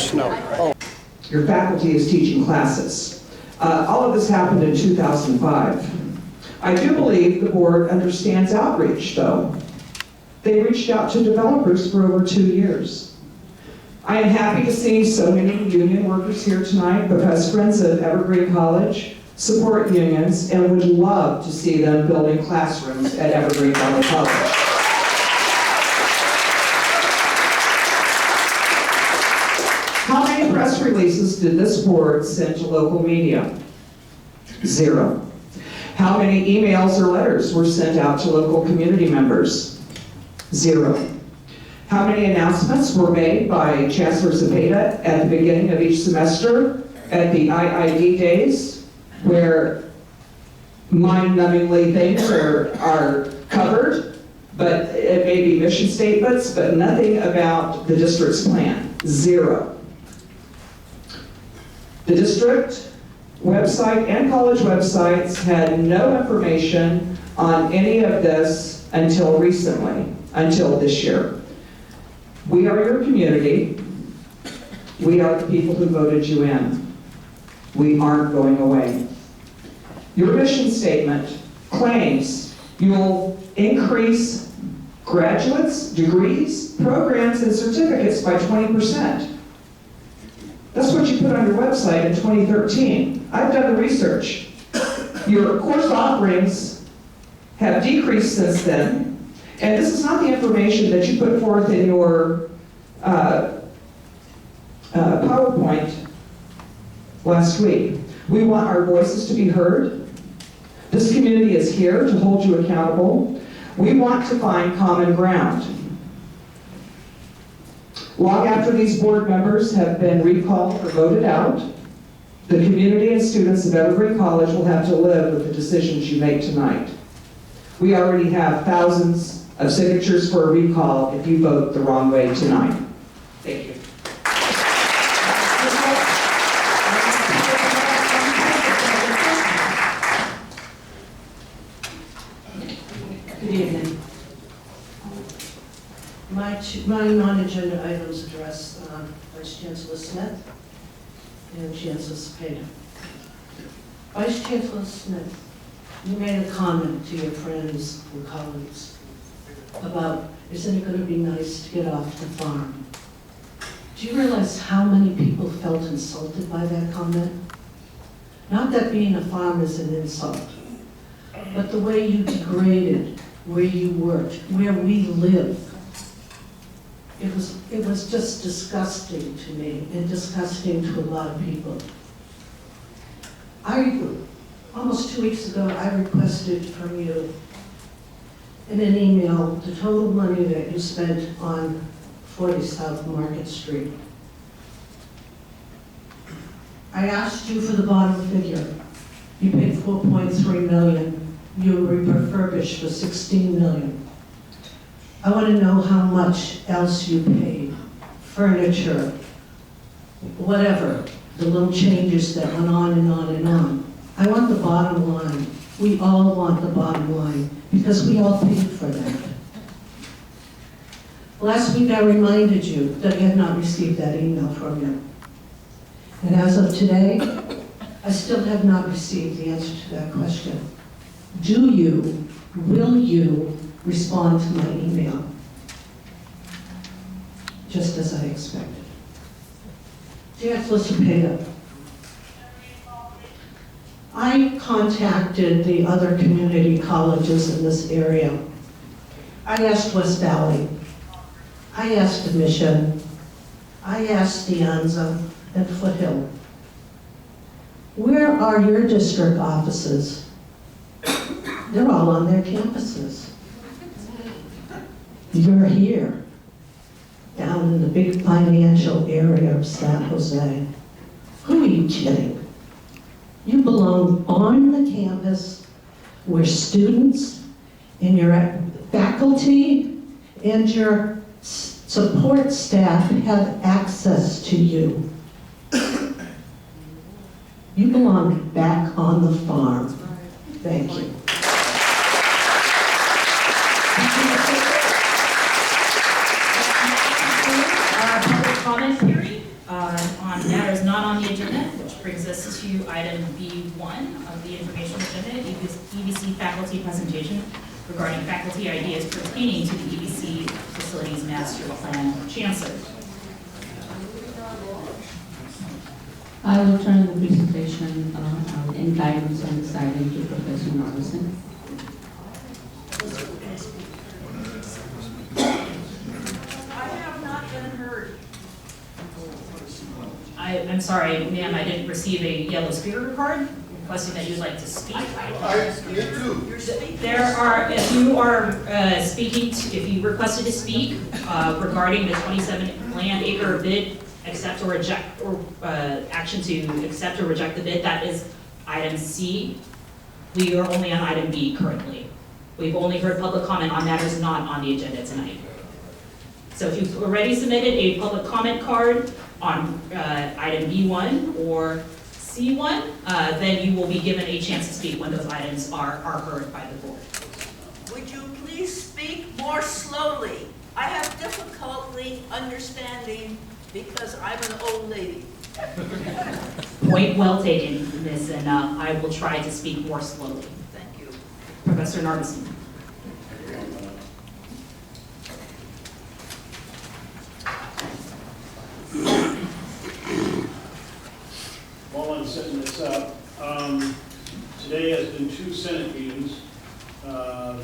snow. Oh. Your faculty is teaching classes. All of this happened in 2005. I do believe the board understands outreach, though. They reached out to developers for over 2 years. I am happy to see so many union workers here tonight because Friends of Evergreen College support unions and would love to see them building classrooms at Evergreen Valley College. How many press releases did this board send to local media? 0. How many emails or letters were sent out to local community members? 0. How many announcements were made by Chancellor Zepeda at the beginning of each semester at the IID days, where mind-numbingly things are covered, but it may be mission statements, but nothing about the district's plan? 0. The district website and college websites had no information on any of this until recently, until this year. We are your community. We are the people who voted you in. We aren't going away. Your mission statement claims you'll increase graduates, degrees, programs, and certificates by 20%. That's what you put on your website in 2013. I've done the research. Your course offerings have decreased since then, and this is not the information that you put forth in your PowerPoint last week. We want our voices to be heard. This community is here to hold you accountable. We want to find common ground. Long after these board members have been recalled or voted out, the community and students of Evergreen College will have to live with the decisions you make tonight. We already have thousands of signatures for a recall if you vote the wrong way tonight. Thank you. Good evening. My non-agenda items address Vice Chancellor Smith and Chancellor Zepeda. Vice Chancellor Smith, you made a comment to your friends and colleagues about, isn't it going to be nice to get off the farm? Do you realize how many people felt insulted by that comment? Not that being a farm is an insult, but the way you degraded where you worked, where we live. It was just disgusting to me and disgusting to a lot of people. Almost 2 weeks ago, I requested from you in an email the total money that you spent on 40 South Market Street. I asked you for the bottom figure. You paid $4.3 million. You refurbished for $16 million. I want to know how much else you paid. Furniture, whatever, the little changes that went on and on and on. I want the bottom line. We all want the bottom line because we all paid for that. Last week I reminded you that I had not received that email from you. And as of today, I still have not received the answer to that question. Will you respond to my email? Just as I expected. Chancellor Zepeda, I contacted the other community colleges in this area. I asked West Valley. I asked Mission. I asked De Anza and Foothill. Where are your district offices? They're all on their campuses. You're here, down in the big financial area of San Jose. Who are you kidding? You belong on the campus where students and your faculty and your support staff have access to you. You belong back on the farm. Thank you. Public comment period. on matters not on the agenda, which brings us to item B1 of the information agenda, EBC faculty presentation regarding faculty ideas pertaining to the EBC Facilities Master Plan. Chancellor. I will turn the presentation and guidance on this item to Professor Norvison. I have not been heard. I'm sorry, ma'am, I didn't receive a yellow speaker card requesting that you'd like to speak. You're speaking. There are, if you are speaking, if you requested to speak regarding the 27 land acre bid, accept or reject, or action to accept or reject the bid, that is item C. We are only on item B currently. We've only heard public comment on matters not on the agenda tonight. So if you've already submitted a public comment card on item B1 or C1, then you will be given a chance to speak when those items are heard by the board. Would you please speak more slowly? I have difficulty understanding because I'm an old lady. Point well taken, Ms. And I will try to speak more slowly. Thank you. Professor Narvison. While I'm setting this up, today has been 2 Senate meetings.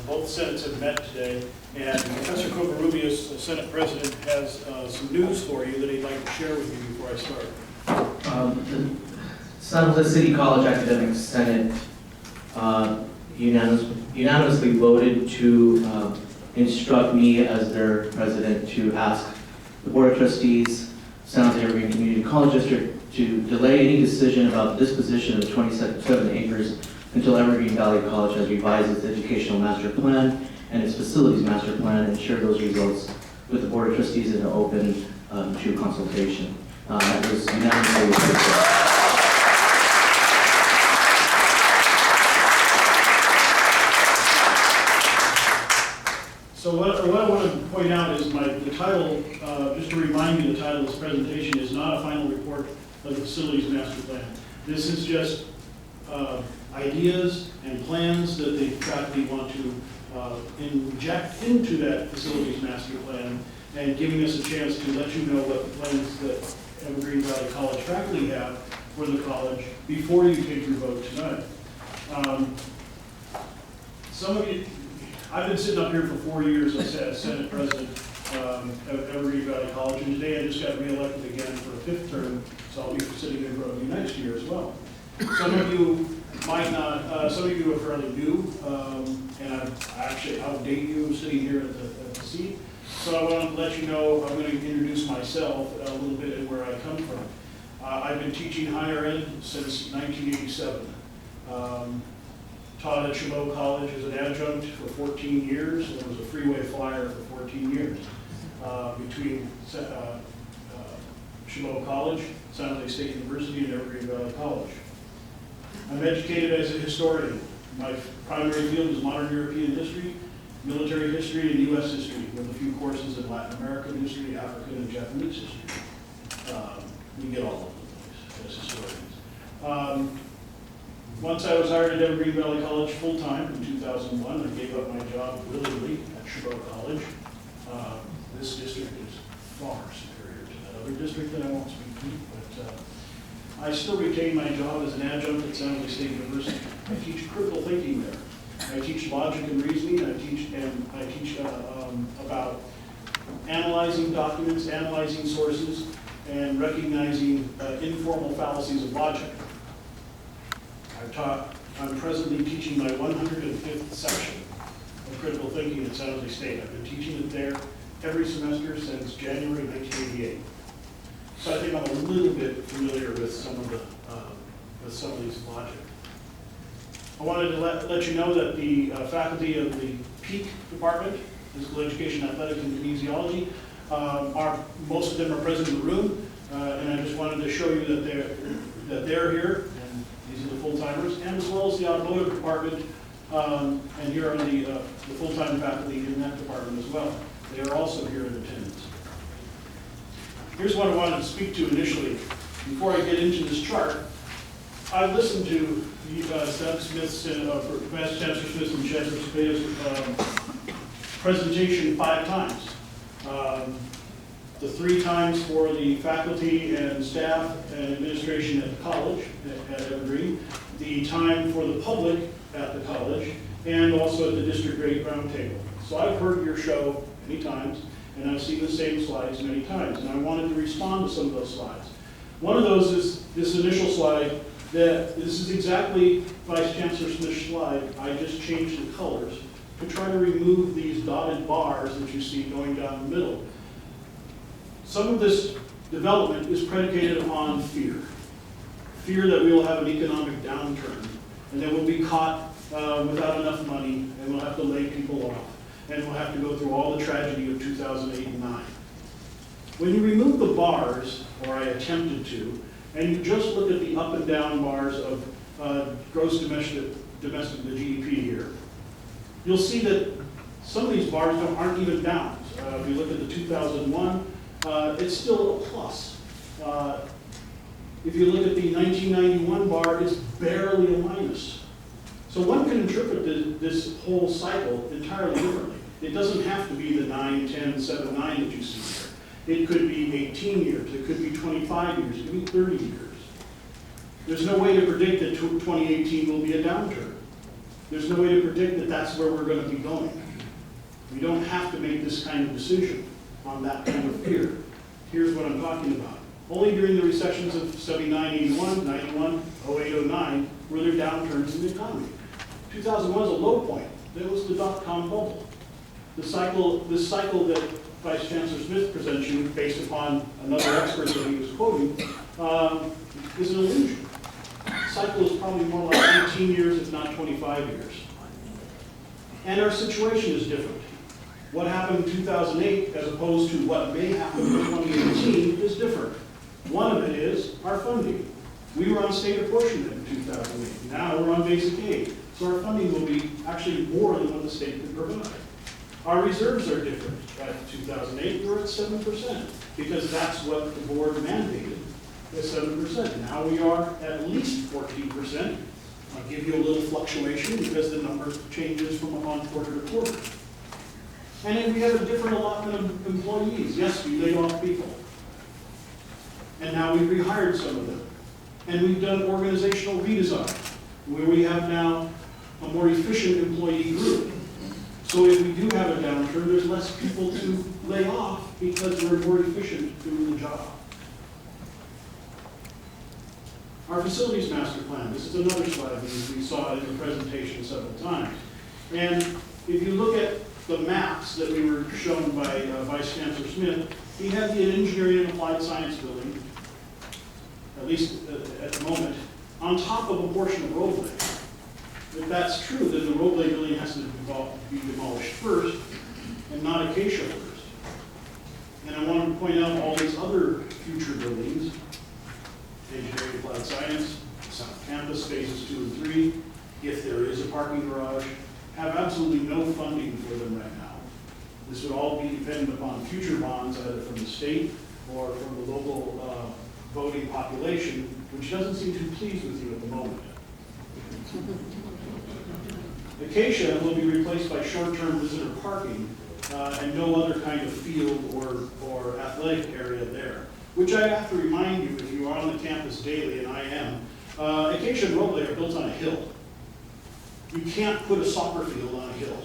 Both Senates have met today, and Professor Covarrubias, the Senate President, has some news for you that he'd like to share with you before I start. The San Jose City College Academic Senate unanimously voted to instruct me as their president to ask the Board of Trustees, San Jose Evergreen Community College District, to delay any decision about the disposition of 27 acres until Evergreen Valley College has revised its educational master plan and its facilities master plan and share those results with the Board of Trustees in an open to consultation. That was unanimously approved. So what I want to point out is the title, just to remind you, the title of this presentation is not a final report of the facilities master plan. This is just ideas and plans that the faculty want to inject into that facilities master plan, and giving us a chance to let you know what the plans that Evergreen Valley College faculty have for the college before you take your vote tonight. Some of you, I've been sitting up here for 4 years as Senate President of Evergreen Valley College, and today I just got reelected again for a 5th term, so I'll be sitting in front of you next year as well. Some of you might not, some of you are fairly new, and I actually outdate you sitting here at the seat. So I want to let you know, I'm going to introduce myself a little bit and where I come from. I've been teaching higher ed since 1987. Taught at Chabot College as an adjunct for 14 years, and was a freeway flyer for 14 years between Chabot College, San Jose State University, and Evergreen Valley College. I'm educated as a historian. My primary field is modern European history, military history, and U.S. history, with a few courses in Latin American history, African, and Japanese history. We get all over the place as historians. Once I was hired at Evergreen Valley College full-time in 2001, I gave up my job willingly at Chabot College. This district is far superior to that other district that I won't speak to, but I still retain my job as an adjunct at San Jose State University. I teach critical thinking there. I teach logic and reasoning. I teach about analyzing documents, analyzing sources, and recognizing informal fallacies of logic. I'm presently teaching my 105th section of critical thinking at San Jose State. I've been teaching it there every semester since January 1988. So I think I'm a little bit familiar with some of these logic. I wanted to let you know that the faculty of the PEAK department, Physical Education, Athletics, and Kinesiology, most of them are present in the room, and I just wanted to show you that they're here. These are the full-timers, and as well as the automotive department, and here are the full-time faculty in that department as well. They are also here in attendance. Here's what I wanted to speak to initially. Before I get into this chart, I listened to Doug Smith's, Vice Chancellor Smith and Chancellor Cepeda's presentation 5 times. The 3 times for the faculty and staff and administration at the college, at Evergreen, the time for the public at the college, and also at the district grade roundtable. So I've heard your show many times, and I've seen the same slides many times, and I wanted to respond to some of those slides. One of those is this initial slide, that this is exactly Vice Chancellor Smith's slide. I just changed the colors to try to remove these dotted bars that you see going down the middle. Some of this development is predicated on fear. Fear that we will have an economic downturn, and that we'll be caught without enough money, and we'll have to lay people off, and we'll have to go through all the tragedy of 2008 and 9. When you remove the bars, or I attempted to, and you just look at the up and down bars of gross domestic, the GDP here, you'll see that some of these bars aren't even down. If you look at the 2001, it's still a plus. If you look at the 1991 bar, it's barely a minus. So one can interpret this whole cycle entirely differently. It doesn't have to be the 9, 10, 7, 9 that you see here. It could be 18 years, it could be 25 years, it could be 30 years. There's no way to predict that 2018 will be a downturn. There's no way to predict that that's where we're going to be going. We don't have to make this kind of decision on that kind of fear. Here's what I'm talking about. Only during the recessions of 79, 81, 91, 08, 09 were there downturns in the economy. 2001 was a low point. That was the dot-com bubble. This cycle that Vice Chancellor Smith presents you, based upon another expert that he was quoting, is an illusion. The cycle is probably more like 18 years, if not 25 years. And our situation is different. What happened in 2008, as opposed to what may happen in 2018, is different. One of it is our funding. We were on state apportionment in 2008. Now we're on basic aid. So our funding will be actually more than what the state could provide. Our reserves are different. At 2008, we were at 7%, because that's what the board mandated, at 7%. Now we are at least 14%. I'll give you a little fluctuation because the number changes from on quarter to quarter. And then we have a different allotment of employees. Yes, we laid off people. And now we've rehired some of them. And we've done organizational redesign, where we have now a more efficient employee group. So if we do have a downturn, there's less people to lay off because we're more efficient doing the job. Our facilities master plan, this is another slide. We saw it in the presentation several times. And if you look at the maps that we were shown by Vice Chancellor Smith, he had the engineering and applied science building, at least at the moment, on top of a portion of roadway. If that's true, then the roadway building has to be demolished first, and not Acacia first. And I wanted to point out all these other future buildings, engineering and applied science, South Campus, phases 2 and 3, if there is a parking garage, have absolutely no funding for them right now. This would all be dependent upon future bonds, either from the state or from the local voting population, which doesn't seem too pleased with you at the moment. Acacia will be replaced by short-term visitor parking and no other kind of field or athletic area there, which I have to remind you, if you are on the campus daily, and I am, Acacia and Robley are built on a hill. You can't put a soccer field on a hill.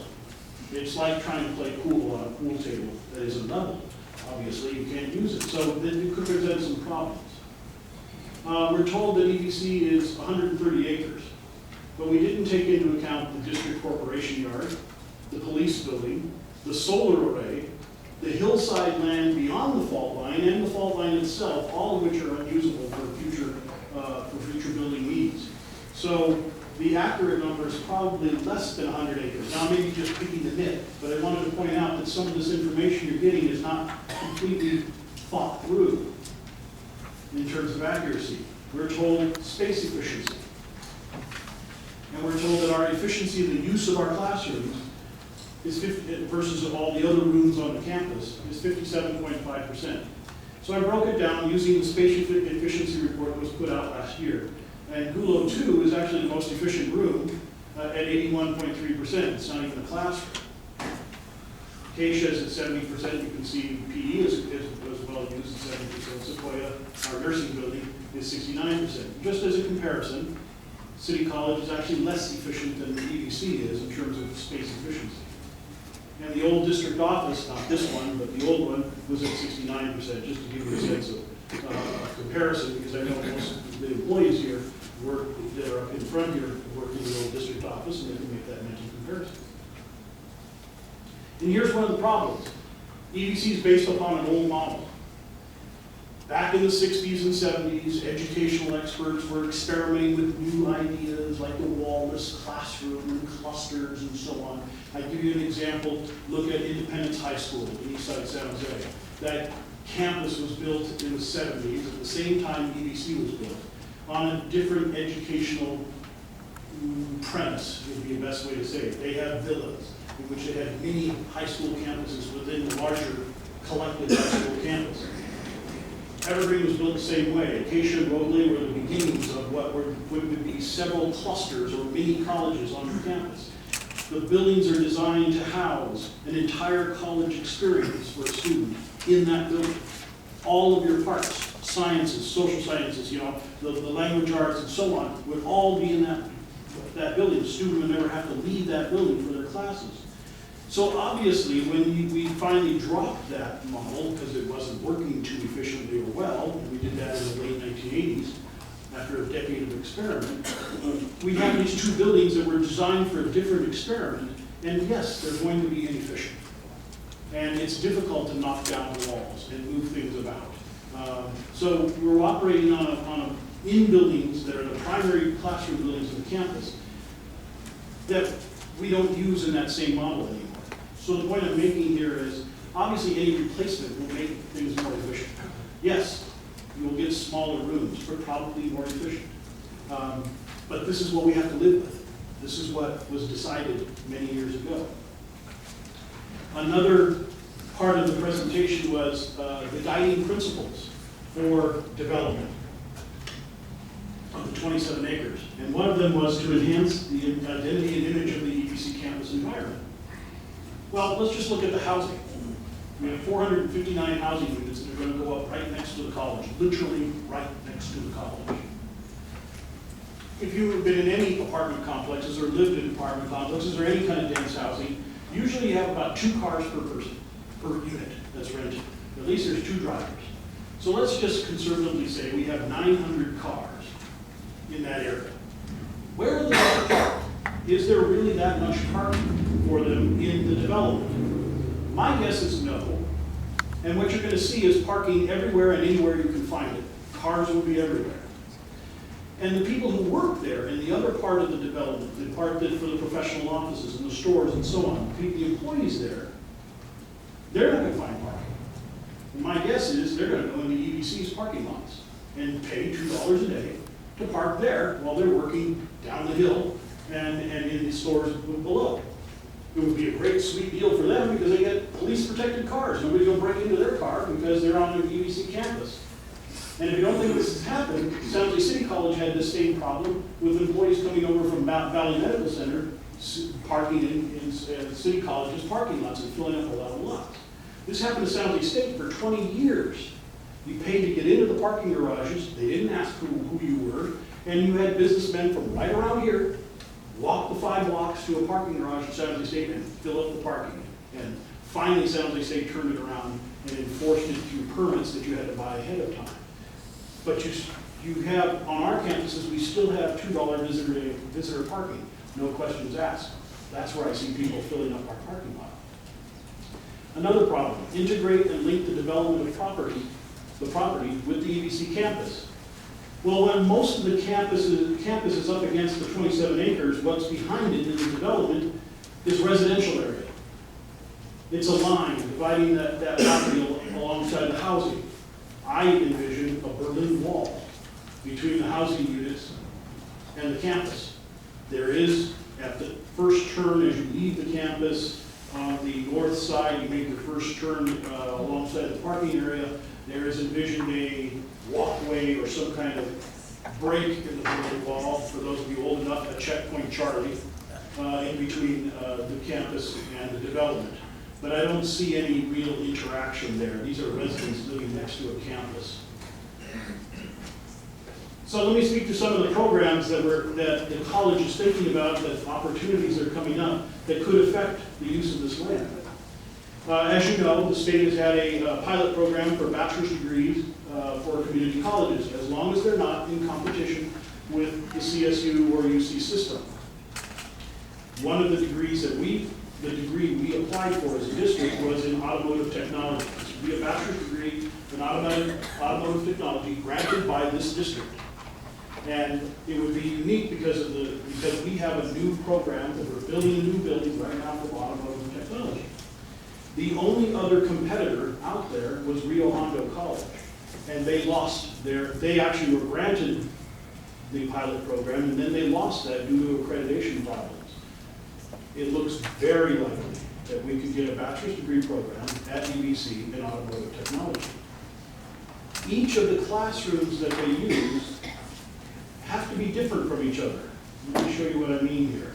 It's like trying to play pool on a pool table that isn't level. Obviously, you can't use it. So it could present some problems. We're told that EDC is 130 acres, but we didn't take into account the district corporation yard, the police building, the solar array, the hillside land beyond the fault line, and the fault line itself, all of which are unusable for future building needs. So the accurate number is probably less than 100 acres. Now, maybe just picking the nit, but I wanted to point out that some of this information you're getting is not completely thought through in terms of accuracy. We're told space efficiency. And we're told that our efficiency in the use of our classrooms is 50, versus all the other rooms on the campus, is 57.5%. So I broke it down using the space efficiency report that was put out last year. And Gulo 2 is actually the most efficient room at 81.3%. It's not even a classroom. Acacia is at 70%. You can see PE is well used at 70%. Sequoia, our nursing building, is 69%. Just as a comparison, City College is actually less efficient than the EVC is in terms of space efficiency. And the old district office, not this one, but the old one, was at 69%, just to give you a sense of comparison, because I know most of the employees here work, that are up in front here, work in the old district office, and they can make that mental comparison. And here's one of the problems. EVC is based upon an old model. Back in the 60s and 70s, educational experts were experimenting with new ideas like the wall-less classroom and clusters and so on. I give you an example. Look at Independence High School in Eastside San Jose. That campus was built in the 70s, at the same time EVC was built, on a different educational premise, would be the best way to say it. They have villas, in which they had many high school campuses within the larger collective high school campus. Evergreen was built the same way. Acacia and Roadley were the beginnings of what would be several clusters or mini colleges on the campus. The buildings are designed to house an entire college experience for a student in that building. All of your parts, sciences, social sciences, the language arts and so on, would all be in that building. The student would never have to leave that building for their classes. So obviously, when we finally dropped that model, because it wasn't working too efficiently or well, and we did that in the late 1980s, after a decade of experiment, we have these two buildings that were designed for a different experiment, and yes, they're going to be inefficient. And it's difficult to knock down the walls and move things about. So we're operating in buildings that are the primary classroom buildings of the campus that we don't use in that same model anymore. So the point I'm making here is, obviously any replacement will make things more efficient. Yes, you will get smaller rooms, but probably more efficient. But this is what we have to live with. This is what was decided many years ago. Another part of the presentation was the guiding principles for development of the 27 acres. And one of them was to enhance the identity and image of the EVC campus environment. Well, let's just look at the housing. We have 459 housing units that are going to go up right next to the college, literally right next to the college. If you've been in any apartment complexes or lived in apartment complexes or any kind of dense housing, usually you have about 2 cars per person, per unit that's rented. At least there's 2 drivers. So let's just conservatively say we have 900 cars in that area. Where are the cars parked? Is there really that much parking for them in the development? My guess is no. And what you're going to see is parking everywhere and anywhere you can find it. Cars will be everywhere. And the people who work there in the other part of the development, the part that for the professional offices and the stores and so on, the employees there, they're not going to find parking. And my guess is they're going to go into EVC's parking lots and pay $2 a day to park there while they're working down the hill and in the stores below. It would be a great, sweet deal for them because they get police-protected cars. Nobody's going to break into their car because they're on the EVC campus. And if you don't think this has happened, San Jose City College had this same problem with employees coming over from Valley Medical Center, parking in City College's parking lots and filling up a lot of lots. This happened to San Jose State for 20 years. You paid to get into the parking garages. They didn't ask who you were. And you had businessmen from right around here walk the 5 blocks to a parking garage at San Jose State and fill up the parking. And finally, San Jose State turned it around and enforced it through permits that you had to buy ahead of time. But you have, on our campuses, we still have $2 visitor parking, no questions asked. That's where I see people filling up our parking lot. Another problem, integrate and link the development of the property with the EVC campus. Well, when most of the campus is up against the 27 acres, what's behind it in the development is residential area. It's a line dividing that property alongside the housing. I envision a Berlin Wall between the housing units and the campus. There is, at the first turn as you leave the campus, on the north side, you make your first turn alongside the parking area. there is envisioned a walkway or some kind of break in the building wall, for those of you old enough, a checkpoint Charlie, in between the campus and the development. But I don't see any real interaction there. These are residents living next to a campus. So let me speak to some of the programs that the college is thinking about, that opportunities are coming up that could affect the use of this land. As you know, the state has had a pilot program for bachelor's degrees for community colleges, as long as they're not in competition with the CSU or UC system. One of the degrees that the degree we applied for as a district was in automotive technology. This would be a bachelor's degree in automotive technology granted by this district. And it would be unique because we have a new program that we're building a new building right now for automotive technology. The only other competitor out there was Rio Hondo College, and they actually were granted the pilot program, and then they lost that due to accreditation problems. It looks very likely that we could get a bachelor's degree program at UBC in automotive technology. Each of the classrooms that they use have to be different from each other. Let me show you what I mean here.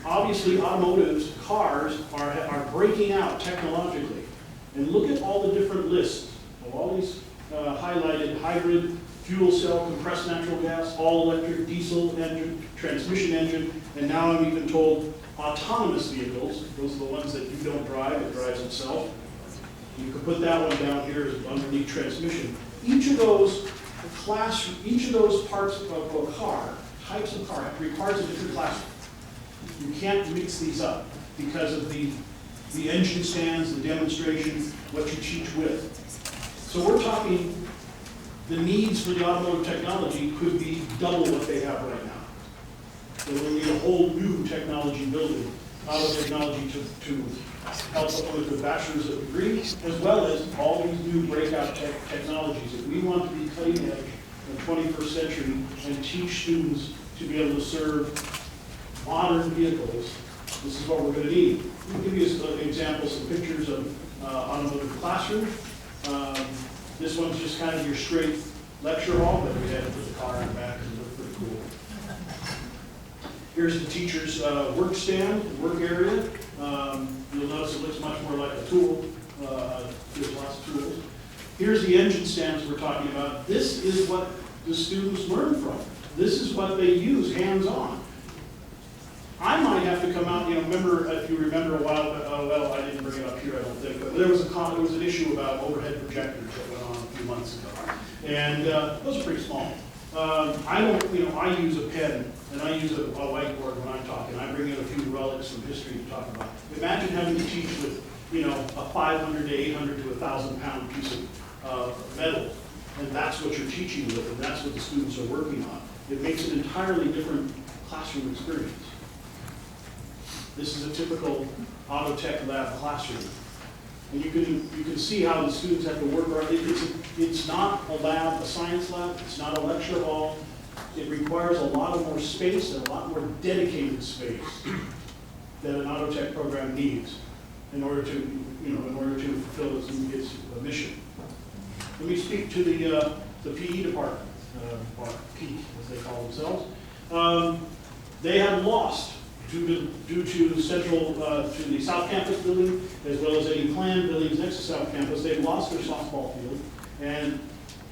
Obviously, automotive cars are breaking out technologically. And look at all the different lists of all these highlighted hybrid, fuel cell, compressed natural gas, all electric, diesel engine, transmission engine, and now I'm even told autonomous vehicles. Those are the ones that you don't drive, it drives itself. You can put that one down here as underneath transmission. Each of those parts of a car, types of car, requires a different classroom. You can't mix these up because of the engine stands, the demonstration, what you teach with. So we're talking the needs for the automotive technology could be double what they have right now. So we'll need a whole new technology building, auto technology to help us with the bachelor's degree, as well as all these new breakout technologies. If we want to be cutting edge in the 21st century and teach students to be able to serve modern vehicles, this is what we're going to need. Let me give you some examples, some pictures of automotive classroom. This one's just kind of your straight lecture hall, but we had to put the car in the back because it looked pretty cool. Here's the teacher's work stand, work area. You'll notice it looks much more like a tool. There's lots of tools. Here's the engine stands we're talking about. This is what the students learn from. This is what they use hands-on. I might have to come out, remember, if you remember a while, well, I didn't bring it up here, I don't think, but there was an issue about overhead projectors that went on a few months ago. And those are pretty small. I use a pen, and I use a whiteboard when I'm talking. I bring in a few relics from history to talk about. Imagine having to teach with, a 500 to 800 to 1,000 pound piece of metal, and that's what you're teaching with, and that's what the students are working on. It makes an entirely different classroom experience. This is a typical auto tech lab classroom. And you can see how the students have to work around it. It's not a lab, a science lab, it's not a lecture hall. It requires a lot more space and a lot more dedicated space that an auto tech program needs in order to fulfill its mission. Let me speak to the PE department, or PEAK, as they call themselves. They have lost due to the South Campus building, as well as any planned buildings next to South Campus. They've lost their softball field and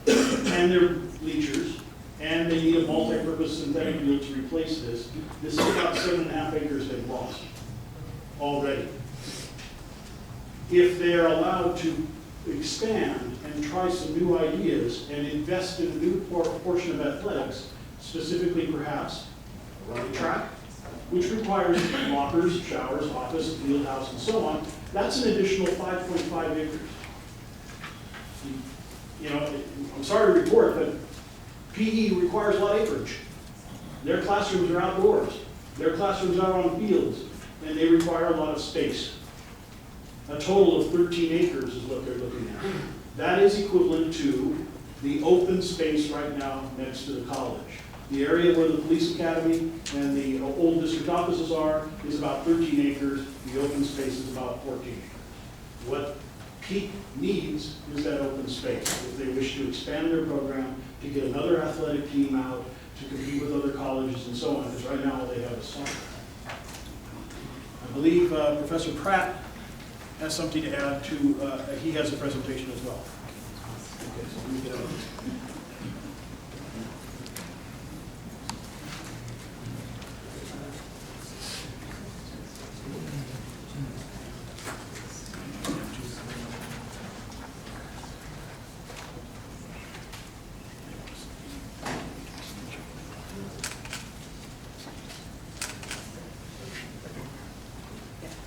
their bleachers, and they need a multi-purpose synthetic field to replace this. This is about 7.5 acres they've lost already. If they're allowed to expand and try some new ideas and invest in a new portion of athletics, specifically perhaps a running track, which requires lockers, showers, office, field house, and so on, that's an additional 5.5 acres. I'm sorry to report, but PE requires a lot of acreage. Their classrooms are outdoors. Their classrooms are on fields, and they require a lot of space. A total of 13 acres is what they're looking at. That is equivalent to the open space right now next to the college. The area where the police academy and the old district offices are is about 13 acres. The open space is about 14 acres. What Peak needs is that open space. If they wish to expand their program, to get another athletic team out, to compete with other colleges and so on, because right now all they have is soccer. I believe Professor Pratt has something to add to, he has a presentation as well. Okay, so let me get out of this.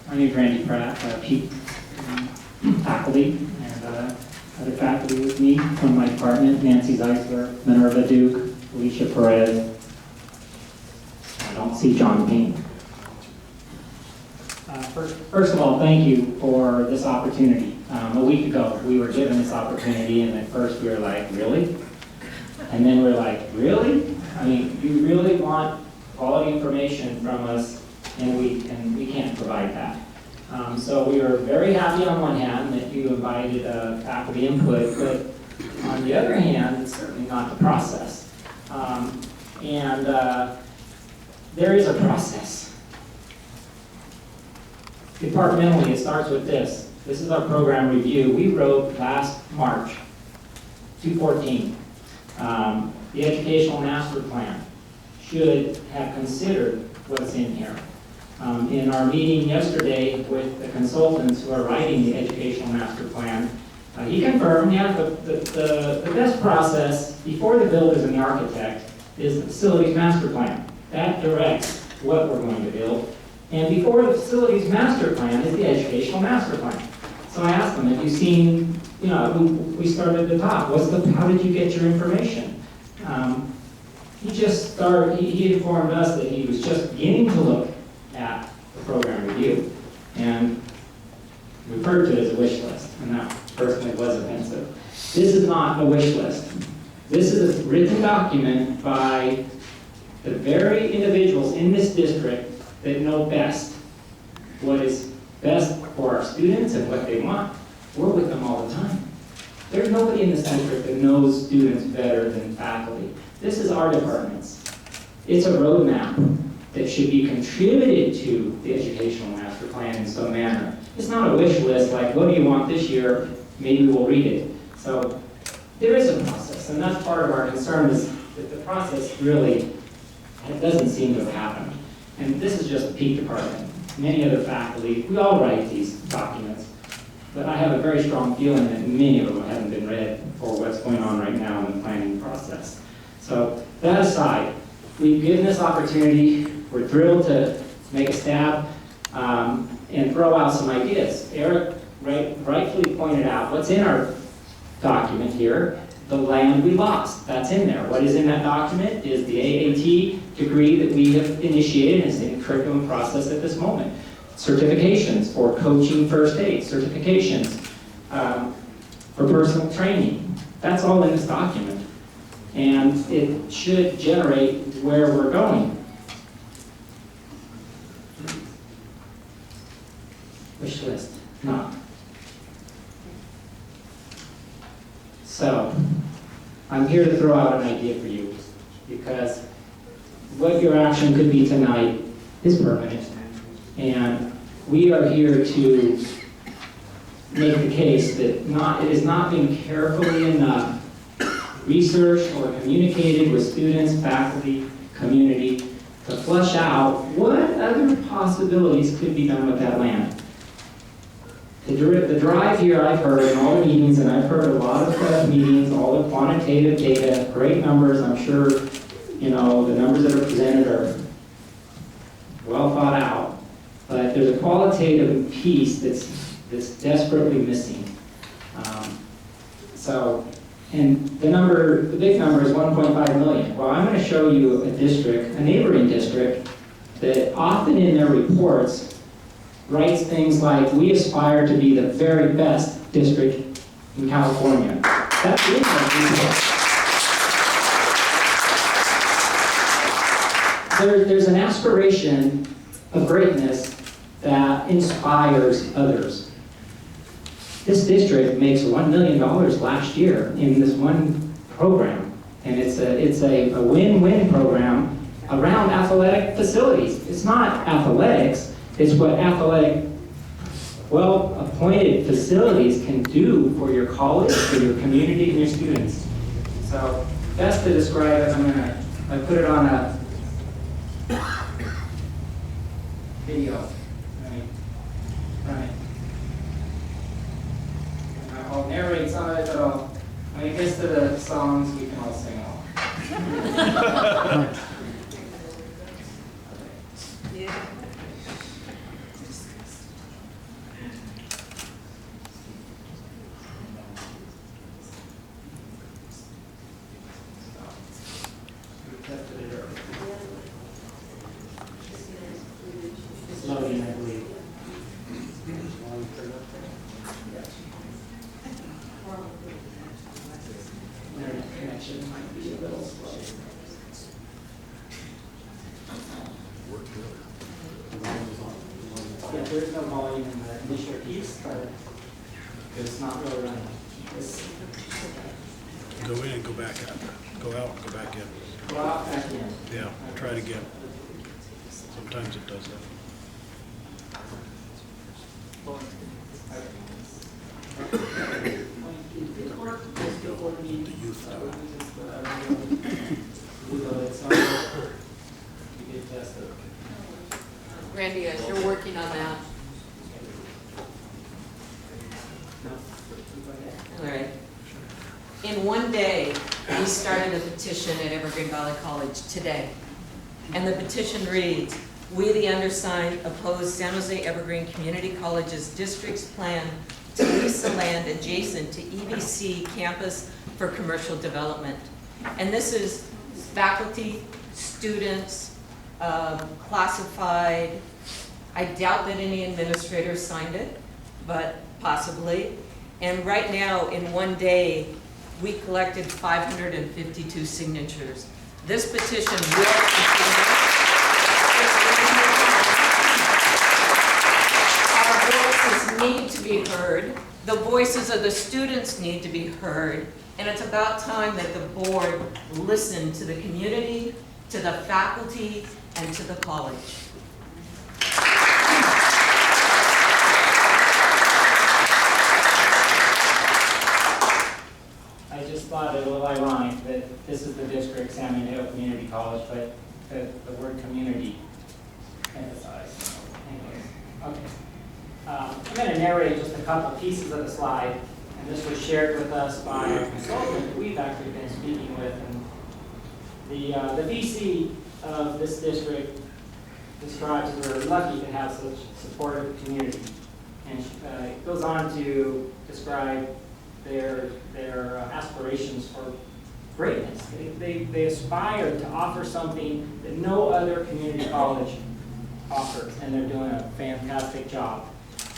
My name is Randy Pratt, Peak faculty, and other faculty with me from my department, Nancy Zeisler, Minerva Duke, Alicia Perez. I don't see John Payne. First of all, thank you for this opportunity. A week ago, we were given this opportunity, and at first we were like, really? And then we're like, really? I mean, you really want quality information from us, and we can't provide that. So we are very happy on one hand that you invited faculty input, but on the other hand, it's certainly not the process. There is a process. Departmentally, it starts with this. This is our program review. We wrote last March, 2/14, the Educational Master Plan should have considered what's in here. In our meeting yesterday with the consultants who are writing the Educational Master Plan, he confirmed, yeah, the best process before the builders and the architect is the Facilities Master Plan. That directs what we're going to build. And before the Facilities Master Plan is the Educational Master Plan. So I asked them, have you seen, we started at the top. How did you get your information? He informed us that he was just beginning to look at the program review, and referred to it as a wish list, and that personally was offensive. This is not a wish list. This is a written document by the very individuals in this district that know best what is best for our students and what they want. We're with them all the time. There's nobody in this district that knows students better than faculty. This is our department's. It's a roadmap that should be contributed to the Educational Master Plan in some manner. It's not a wish list like, what do you want this year? Maybe we'll read it. So there is a process, and that's part of our concern is that the process really doesn't seem to have happened. And this is just the Peak department. Many other faculty, we all write these documents, but I have a very strong feeling that many of them haven't been read for what's going on right now in the planning process. So that aside, we've given this opportunity. We're thrilled to make a stab and throw out some ideas. Eric rightfully pointed out what's in our document here, the land we lost. That's in there. What is in that document is the AAT degree that we have initiated and is in curriculum process at this moment. Certifications for coaching first aid, certifications for personal training. That's all in this document. And it should generate where we're going. Wish list, no. So, I'm here to throw out an idea for you, because what your action could be tonight is permanent. And we are here to make the case that it has not been carefully enough researched or communicated with students, faculty, community to flesh out what other possibilities could be done with that land. The drive here I've heard in all the meetings, and I've heard a lot of meetings, all the quantitative data, great numbers. I'm sure, the numbers that are presented are well thought out. But there's a qualitative piece that's desperately missing. And the big number is 1.5 million. Well, I'm going to show you a neighboring district, that often in their reports writes things like, we aspire to be the very best district in California. That's in their report. There's an aspiration of greatness that inspires others. This district makes $1 million last year in this one program. And it's a win-win program around athletic facilities. It's not athletics, it's what athletic, well-appointed facilities can do for your college, for your community, and your students. So best to describe it, I put it on a video. Right. I'll narrate some of it, but when it gets to the songs, we can all sing along. It's loading, I believe. Internet connection might be a little slow. Yeah, there's no volume in the initial piece, but it's not really running. Go in and go back out. Go out and go back in. Go out, back in. Yeah, try it again. Sometimes it does that. The youth do it. Randy, as you're working on that. All right. In one day, we started a petition at Evergreen Valley College today. And the petition reads, "We, the undersigned, oppose San Jose Evergreen Community College's district's plan to lease the land adjacent to EVC campus for commercial development." And this is faculty, students, classified. I doubt that any administrators signed it, but possibly. And right now, in one day, we collected 552 signatures. This petition will continue. Our voices need to be heard. The voices of the students need to be heard. And it's about time that the board listen to the community, to the faculty, and to the college. I just thought it a little ironic that this is the district, San Mateo Community College, but the word community emphasized. Anyways, okay. I'm going to narrate just a couple pieces of the slide, and this was shared with us by a consultant that we've actually been speaking with. And the VC of this district describes we're lucky to have such supportive community. And it goes on to describe their aspirations for greatness. They aspire to offer something that no other community college offers, and they're doing a fantastic job.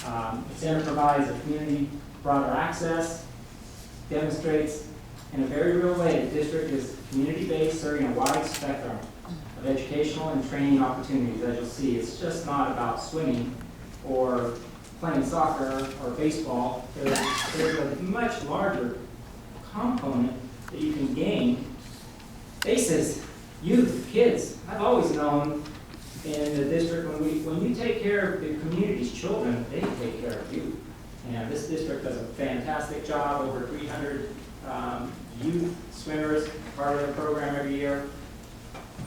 The center provides a community broader access, demonstrates in a very real way the district is community-based, serving a wide spectrum of educational and training opportunities. As you'll see, it's just not about swimming or playing soccer or baseball. There's a much larger component that you can gain. Faces, youth, kids. I've always known in the district when you take care of the community's children, they take care of you. And this district does a fantastic job. Over 300 youth swimmers, part of the program every year.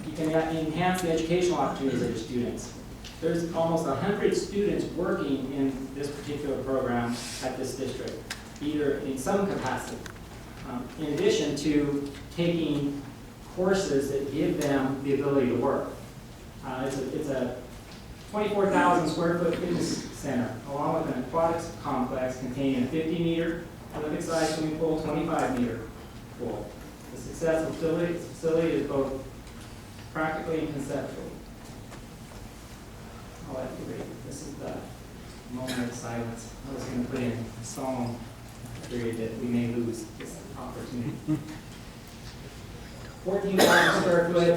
You can enhance the educational opportunities of your students. There's almost 100 students working in this particular program at this district, either in some capacity. In addition to taking courses that give them the ability to work. It's a 24,000 square foot fitness center, along with an aquatics complex containing a 50-meter Olympic sized swimming pool, 25-meter pool. The success of the facility is both practically and conceptually. I'll have to read. This is the moment of silence. I was going to put in a song period that we may lose this opportunity. 14,000 square foot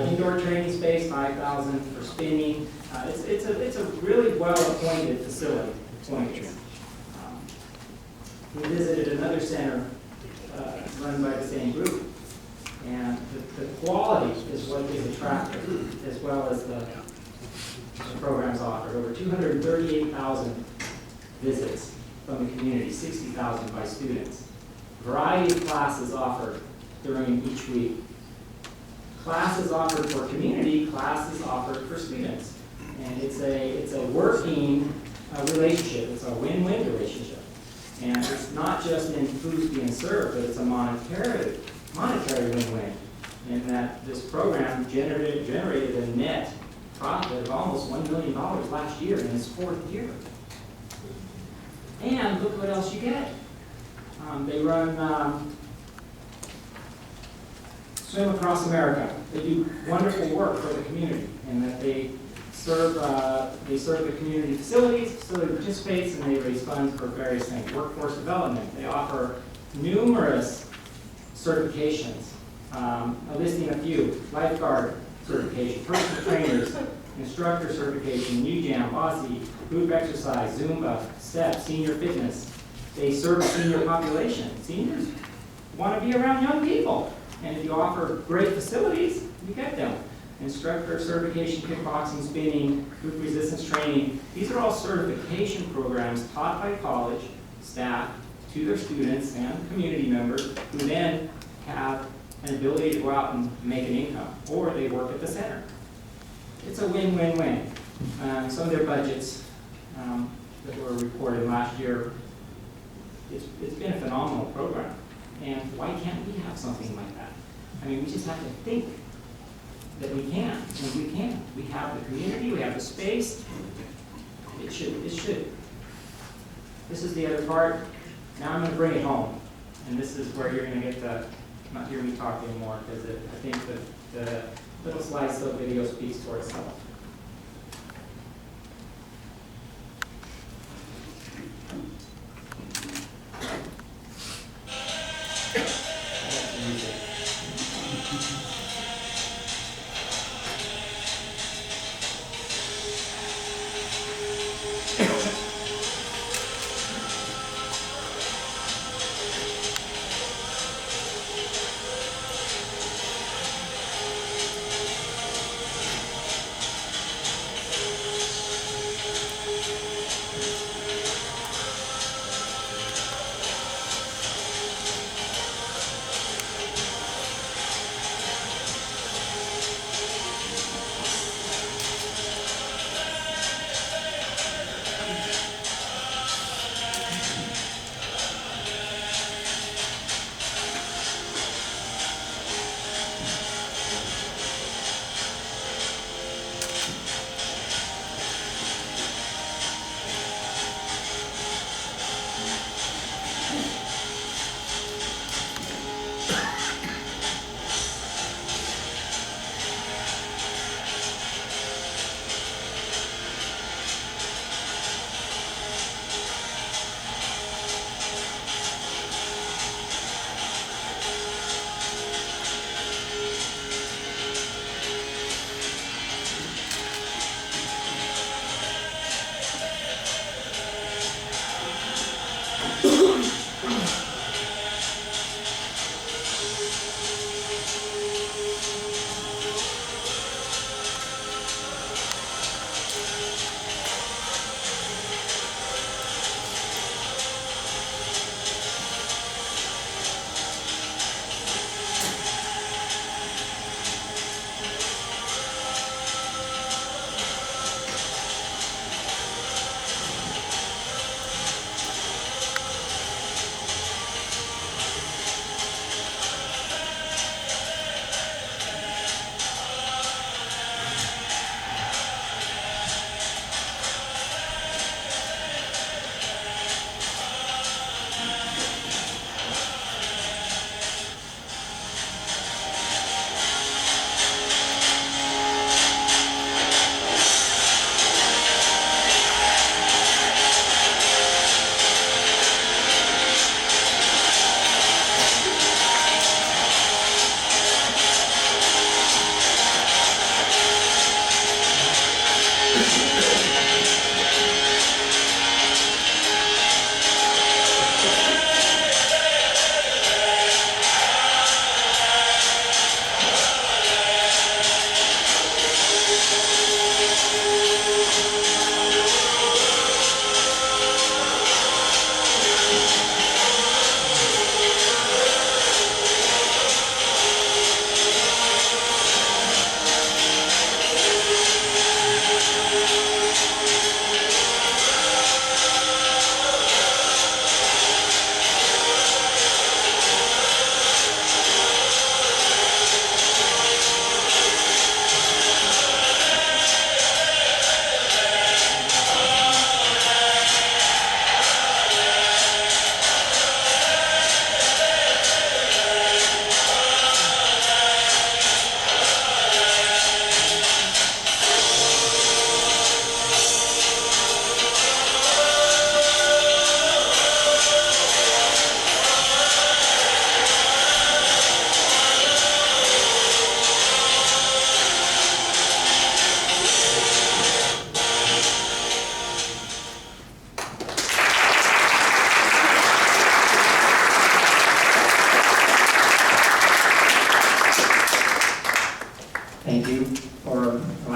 indoor training space, 5,000 for spinning. It's a really well-appointed facility. we visited another center run by the same group. And the quality is what is attractive, as well as the programs offered. Over 238,000 visits from the community, 60,000 by students. Variety of classes offered during each week. Classes offered for community, classes offered for students. And it's a working relationship. It's a win-win relationship. And it's not just in foods being served, but it's a monetary win-win. In that this program generated a net profit of almost $1 million last year in its 4th year. And look what else you get. They run Swim Across America. They do wonderful work for the community, in that they serve the community facility participates, and they raise funds for various things. Workforce development. They offer numerous certifications. Listing a few: lifeguard certification, personal trainers, instructor certification, UJAM, Aussie, group exercise, Zumba, STEP, senior fitness. They serve a senior population. Seniors want to be around young people. And if you offer great facilities, you get them. Instructor certification, kickboxing, spinning, group resistance training. These are all certification programs taught by college staff to their students and community members, who then have an ability to go out and make an income, or they work at the center. It's a win-win-win. Some of their budgets that were reported last year, it's been a phenomenal program. And why can't we have something like that? I mean, we just have to think that we can, and we can. We have the community, we have the space. It should. This is the other part. Now I'm going to bring it home. And this is where you're going to get to not hear me talk anymore, because I think that the little slideshow video speaks for itself.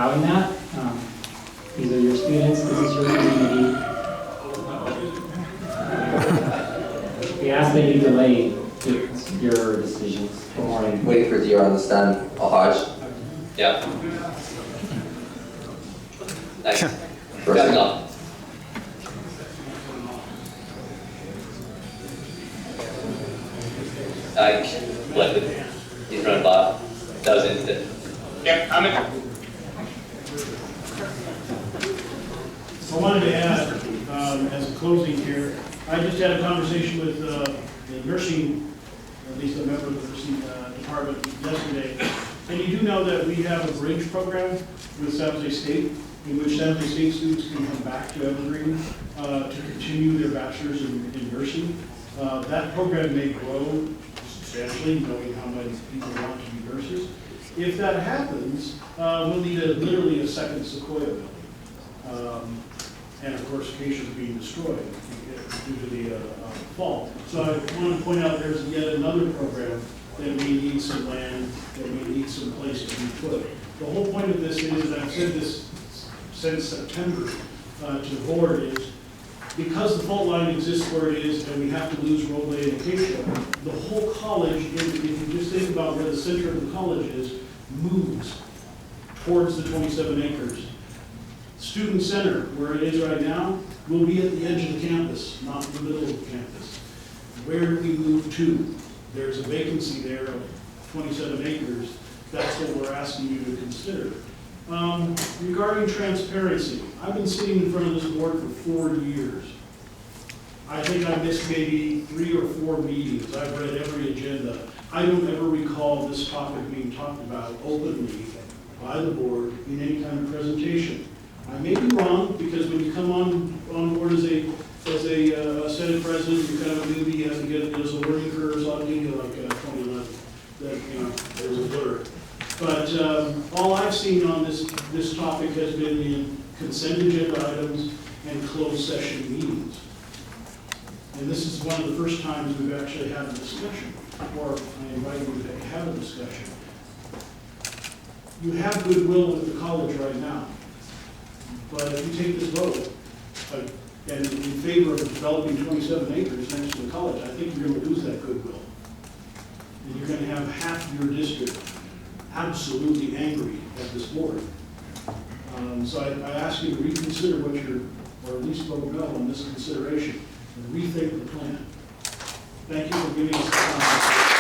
allowing that. These are your students, this is your community. We ask that you delay your decisions for morning. Wait for dear on the stand. I'll Yeah. Thanks. First enough. I left it in front of Bob. That was instant. Yeah, I'm in. I wanted to add, as a closing here, I just had a conversation with the nursing, at least a member of the nursing department yesterday. And you do know that we have a bridge program with San Jose State, in which San Jose State students can come back to Evergreen to continue their bachelor's in nursing. That program may grow substantially, knowing how many people want to be nurses. If that happens, we'll need literally a second Sequoia building. And of course, Acacia's being destroyed due to the fall. So I want to point out there's yet another program that may need some land, that may need some place to be put. The whole point of this is, and I've said this since September to the board, is because the fault line exists where it is and we have to lose roadway and Acacia, the whole college, if you just think about where the center of the college is, moves towards the 27 acres. Student Center, where it is right now, will be at the edge of the campus, not in the middle of the campus. Where do we move to? There's a vacancy there of 27 acres. That's what we're asking you to consider. Regarding transparency, I've been sitting in front of this board for 4 years. I think I missed maybe 3 or 4 meetings. I've read every agenda. I don't ever recall this topic being talked about openly by the board in any kind of presentation. I may be wrong, because when you come on board as a Senate president, you're kind of a newbie, you have to get, there's a learning curve, so I'll give you like 2011, that, you know, there's a blur. But all I've seen on this topic has been in consent agenda items and closed session meetings. And this is one of the first times we've actually had a discussion, or I invite you to have a discussion. You have goodwill with the college right now. But if you take this vote, and in favor of developing 27 acres next to the college, I think you're going to lose that goodwill. And you're going to have half of your district absolutely angry at this board. So I ask you to reconsider what you're, or at least vote no on this consideration, and rethink the plan. Thank you for giving us the time.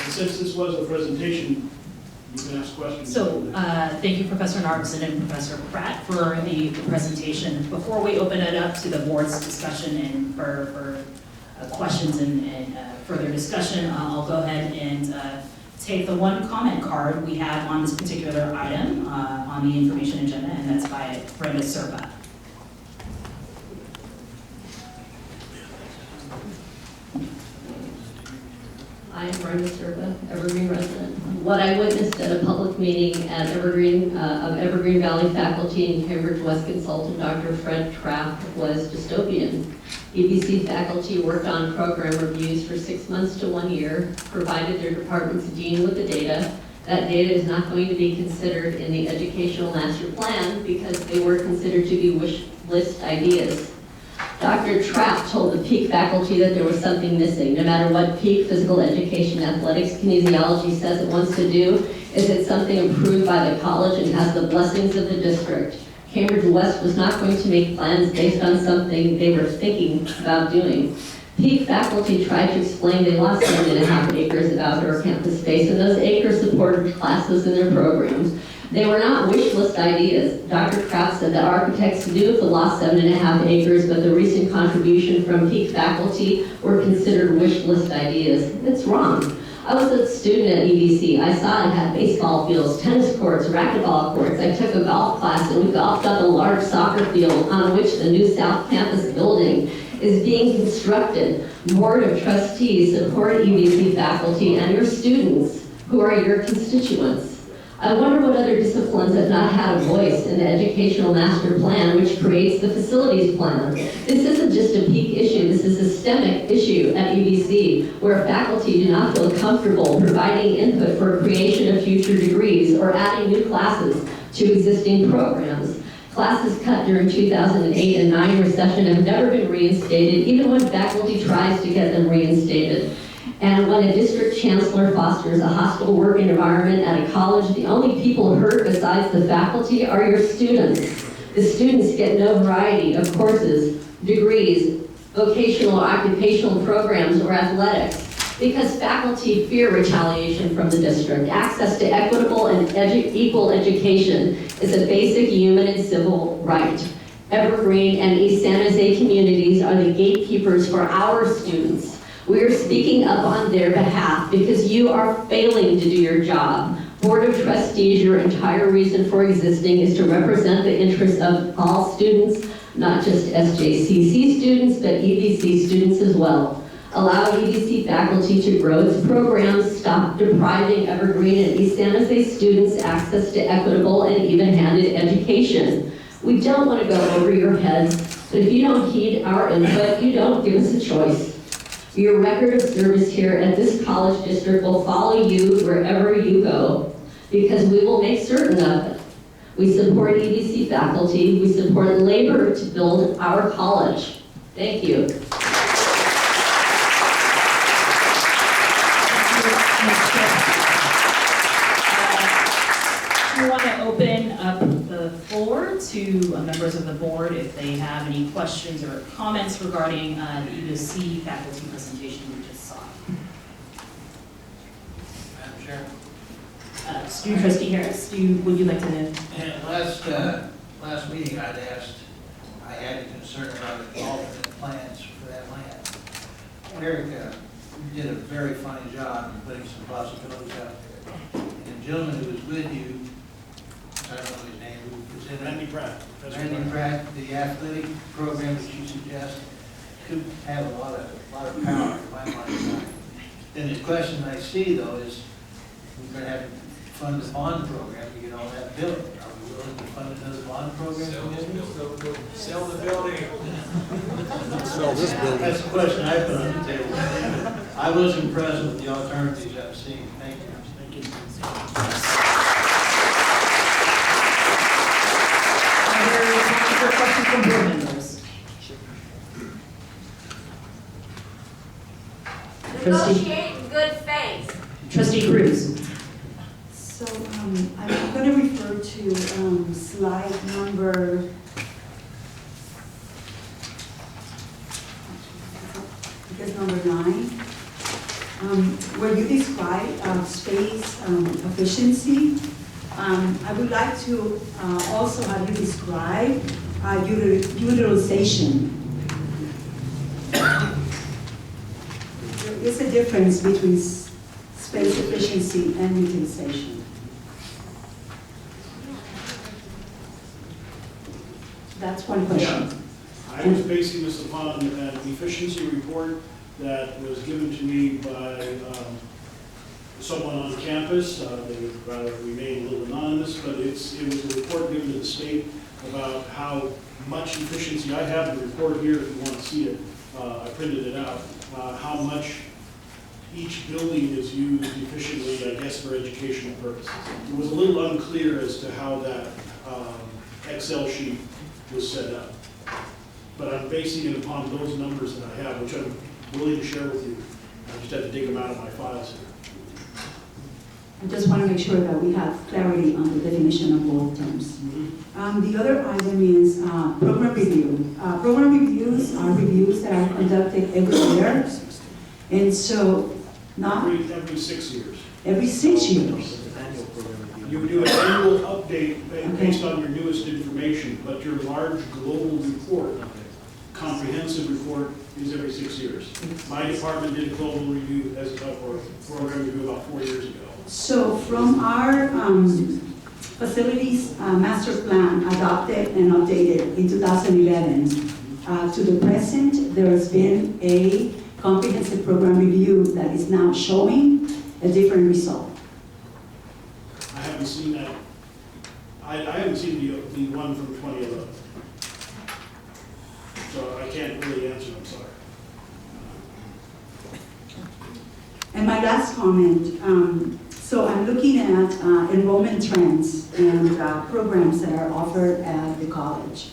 Since this was a presentation, you can ask questions. So thank you, Professor Narbson and Professor Pratt, for the presentation. Before we open it up to the board's discussion and for questions and further discussion, I'll go ahead and take the one comment card we have on this particular item on the information agenda, and that's by Brenda Serpa. I am Brenda Serpa, Evergreen resident. What I witnessed at a public meeting at Evergreen Valley faculty and Cambridge West consultant Dr. Fred Trapp was dystopian. EBC faculty worked on program reviews for 6 months to 1 year, provided their department's dean with the data. That data is not going to be considered in the educational master plan because they were considered to be wish list ideas. Dr. Trapp told the Peak faculty that there was something missing. No matter what Peak physical education, athletics, kinesiology says it wants to do, is it something approved by the college and has the blessings of the district. Cambridge West was not going to make plans based on something they were thinking about doing. Peak faculty tried to explain they lost 7.5 acres of outdoor campus space, and those acres supported classes in their programs. They were not wish list ideas. Dr. Kraft said that architects knew of the lost 7.5 acres, but the recent contribution from Peak faculty were considered wish list ideas. It's wrong. I was a student at EBC. I saw it had baseball fields, tennis courts, racquetball courts. I took a golf class and we golfed up a large soccer field on which the new South Campus building is being constructed. Board of Trustees support EBC faculty and your students who are your constituents. I wonder what other disciplines have not had a voice in the educational master plan, which creates the facilities plan. This isn't just a peak issue, this is a systemic issue at UBC, where faculty do not feel comfortable providing input for creation of future degrees or adding new classes to existing programs. Classes cut during 2008 and 9 recession have never been reinstated, even when faculty tries to get them reinstated. And when a district chancellor fosters a hostile work environment at a college, the only people hurt besides the faculty are your students. The students get no variety of courses, degrees, vocational or occupational programs, or athletics, because faculty fear retaliation from the district. Access to equitable and equal education is a basic human and civil right. Evergreen and East San Jose communities are the gatekeepers for our students. We are speaking up on their behalf because you are failing to do your job. Board of Trustees, your entire reason for existing is to represent the interests of all students, not just SJCC students, but EVC students as well. Allow EVC faculty to grow its programs, stop depriving Evergreen and East San Jose students access to equitable and even-handed education. We don't want to go over your heads, but if you don't heed our input, you don't give us a choice. Your record of service here at this college district will follow you wherever you go, because we will make certain of it. We support EVC faculty, we support labor to build our college. Thank you. We want to open up the floor to members of the board if they have any questions or comments regarding the EVC faculty presentation we just saw. Madam Chair. Student Trustee Harris, would you like to? Last meeting I had a concern about the alternate plans for that land. Eric, you did a very fine job in putting some possibilities out there. And the gentleman who was with you, I don't know his name, who was in Randy Pratt. Randy Pratt, the athletic program that you suggest could have a lot of power in my mind. And the question I see though is, we're going to have to fund the bond program to get all that built. Are we willing to fund another bond program? Sell the building. Sell this building. That's the question I put on the table. I was impressed with the alternatives I've seen. Thank you. Thank you. Are there any other questions from board members? Negotiate in good faith. Trustee Cruz. So I'm going to refer to slide number, I guess number 9, where you describe space efficiency. I would like to also have you describe utilization. There is a difference between space efficiency and utilization. That's one question. Yeah. I was basing this upon an efficiency report that was given to me by someone on campus. They would rather remain a little anonymous, but it was a report given to the state about how much efficiency. I have the report here if you want to see it. I printed it out. How much each building is used efficiently, I guess, for educational purposes. It was a little unclear as to how that Excel sheet was set up. But I'm basing it upon those numbers that I have, which I'm willing to share with you. I just had to dig them out of my files here. I just want to make sure that we have clarity on the definition of both terms. The other item is program review. Program reviews are reviews that are conducted every year. And so, not every 6 years. Every 6 years. You do an annual update based on your newest information, but your large global report, comprehensive report, is every 6 years. My department did a global review or program review about 4 years ago. So from our facilities master plan adopted and updated in 2011 to the present, there has been a comprehensive program review that is now showing a different result. the one from 2011. So I can't really answer, I'm sorry. And my last comment, so I'm looking at enrollment trends and programs that are offered at the college.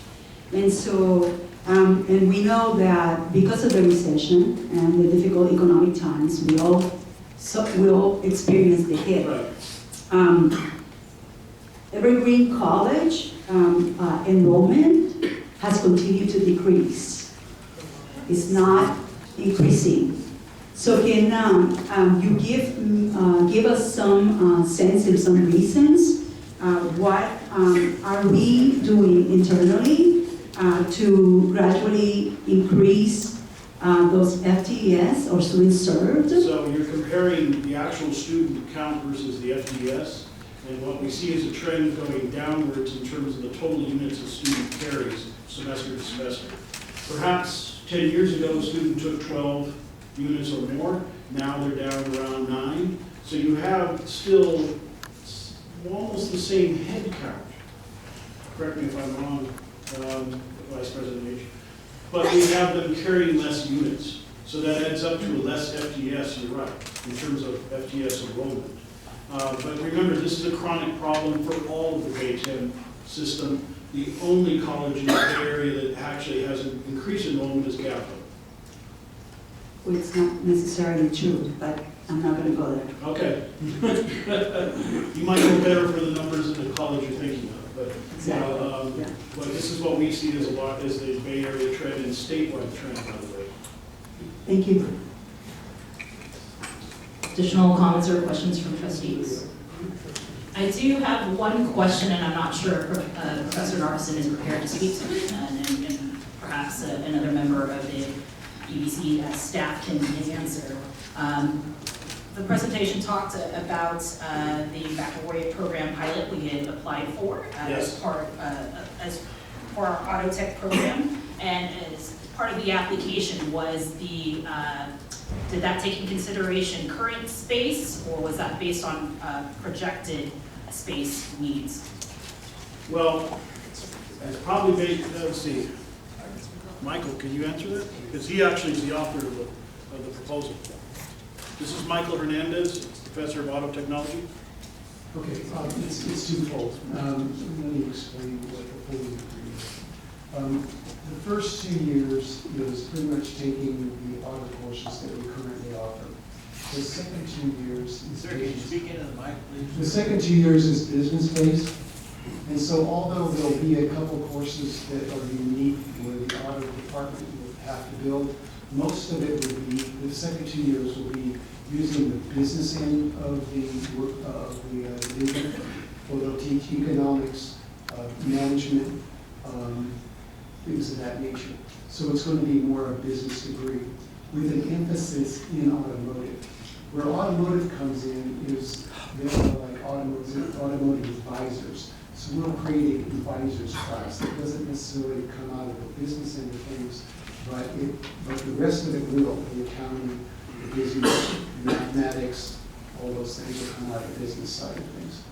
And so, and we know that because of the recession and the difficult economic times, we all experience the hit. Right. Evergreen College enrollment has continued to decrease. It's not increasing. So can you give us some sense and some reasons? What are we doing internally to gradually increase those FTEs or students served? So you're comparing the actual student count versus the FTS, and what we see is a trend going downwards in terms of the total units a student carries semester to semester. Perhaps 10 years ago, a student took 12 units or more. Now they're down around 9. So you have still almost the same head count. Correct me if I'm wrong, Vice President H. But we have them carrying less units. So that adds up to a less FTS, you're right, in terms of FTS enrollment. But remember, this is a chronic problem for all of the Bay 10 system. The only college in the Bay Area that actually has an increased enrollment is Gap. Well, it's not necessarily true, but I'm not going to go there. Okay. You might know better for the numbers in the college you're thinking of, but, Exactly. but this is what we see as a lot as the Bay Area trend and statewide trend, by the way. Thank you. Additional comments or questions from trustees? I do have one question, and I'm not sure if Professor Narveson is prepared to speak to it, and perhaps another member of the EBC staff can answer. The presentation talked about the baccalaureate program pilot we had applied for Yes. as part as for our auto tech program, and as part of the application was the did that take in consideration current space, or was that based on projected space needs? Well, it's probably based, let's see. Michael, can you answer that? Because he actually is the author of the proposal. This is Michael Hernandez, Professor of Auto Technology. Okay, it's twofold. Let me explain what the full degree is. The first 2 years is pretty much taking the auto courses that we currently offer. The second 2 years is Sir, can you speak into the mic, please? The second 2 years is business-based. And so although there'll be a couple courses that are unique where the auto department will have to build, most of it will be, the second 2 years will be using the business end of the work of the division. Or they'll teach economics, management, things of that nature. So it's going to be more a business degree with an emphasis in automotive. Where automotive comes in is they're like automotive advisors. So we'll create an advisors class that doesn't necessarily come out of the business end of things, but the rest of it will, the accounting, the business, mathematics, all those things will come out of the business side of things.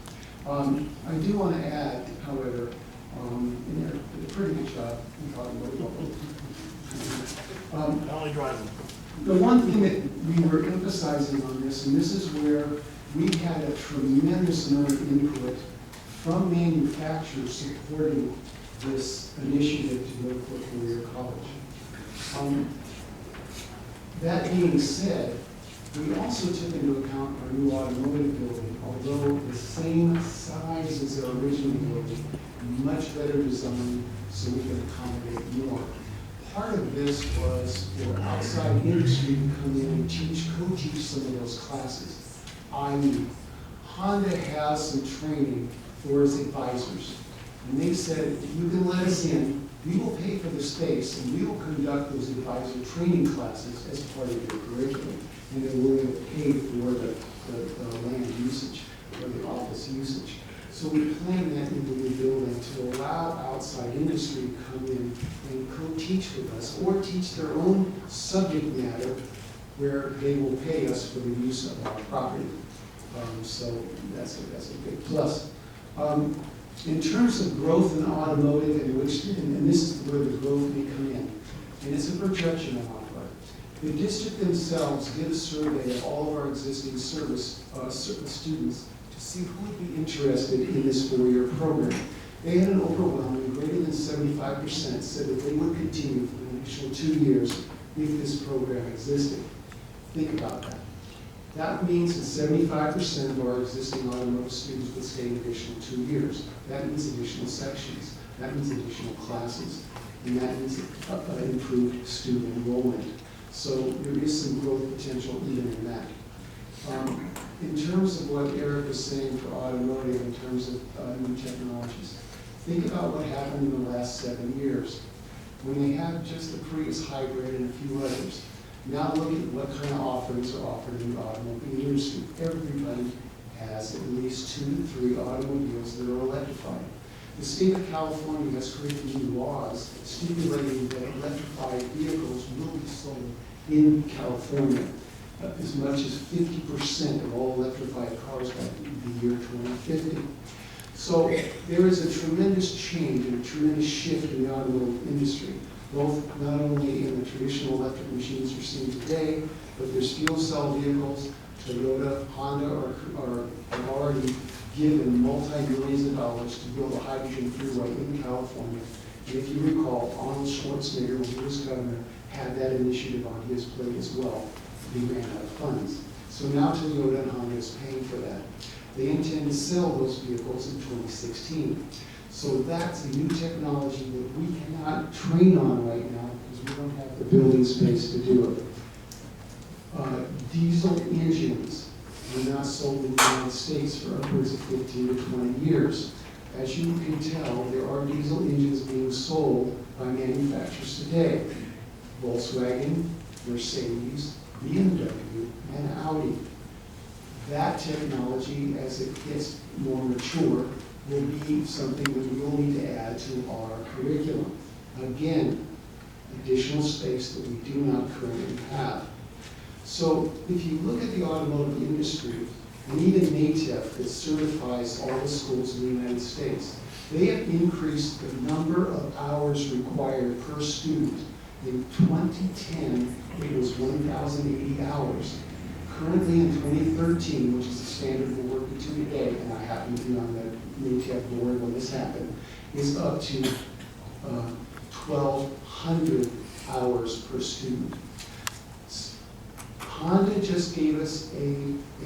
I do want to add, however, and they're a pretty good job in automotive. Only driving. The one thing that we were emphasizing on this, and this is where we had a tremendous amount of input from manufacturers supporting this initiative to go for career college. That being said, we also took into account our new automotive building, although the same size as our original building, much better designed so we can accommodate more. Part of this was for outside industry to come in and co-teach some of those classes. I.e., Honda has some training for its advisors. And they said, you can let us in, we will pay for the space, and we will conduct those advisor training classes as part of your curriculum. And they're willing to pay for the land usage, or the office usage. So we planned that into the building to allow outside industry to come in and co-teach with us, or teach their own subject matter where they will pay us for the use of our property. So that's a big plus. In terms of growth in automotive, and this is where the growth may come in, and it's a projection on our part. The district themselves did a survey of all of our existing service students to see who would be interested in this 4-year program. They had an overwhelming greater than 75% said that they would continue for an additional 2 years if this program existed. Think about that. That means that 75% of our existing automotive students would stay an additional 2 years. That means additional sections. That means additional classes. And that means improved student enrollment. So there is some growth potential even in that. In terms of what Eric was saying for automotive, in terms of new technologies, think about what happened in the last 7 years. When they had just the Prius hybrid and a few others, now look at what kind of offerings are offered in the automobile industry. Everybody has at least 2 to 3 automobiles that are electrified. The state of California has created new laws stipulating that electrified vehicles will be sold in California. As much as 50% of all electrified cars by the year 2050. So there is a tremendous change and a tremendous shift in the automotive industry, both not only in the traditional electric machines you're seeing today, but there's fuel cell vehicles. Toyota, Honda have already given multi-millions of dollars to build a hydrogen freeway in California. And if you recall, Arnold Schwarzenegger, when he was governor, had that initiative on his plate as well. He ran out of funds. So now Toyota and Honda is paying for that. They intend to sell those vehicles in 2016. So that's a new technology that we cannot train on right now because we don't have the building space to do it. Diesel engines were not sold in the United States for upwards of 15 to 20 years. As you can tell, there are diesel engines being sold by manufacturers today. Volkswagen, Mercedes, BMW, and Audi. That technology, as it gets more mature, will be something that we will need to add to our curriculum. Again, additional space that we do not currently have. So if you look at the automotive industry, and even NATEF that certifies all the schools in the United States, they have increased the number of hours required per student. In 2010, it was 1,080 hours. Currently in 2013, which is the standard we're working to today, and I happen to be on the NATEF board when this happened, is up to 1,200 hours per student. Honda just gave us a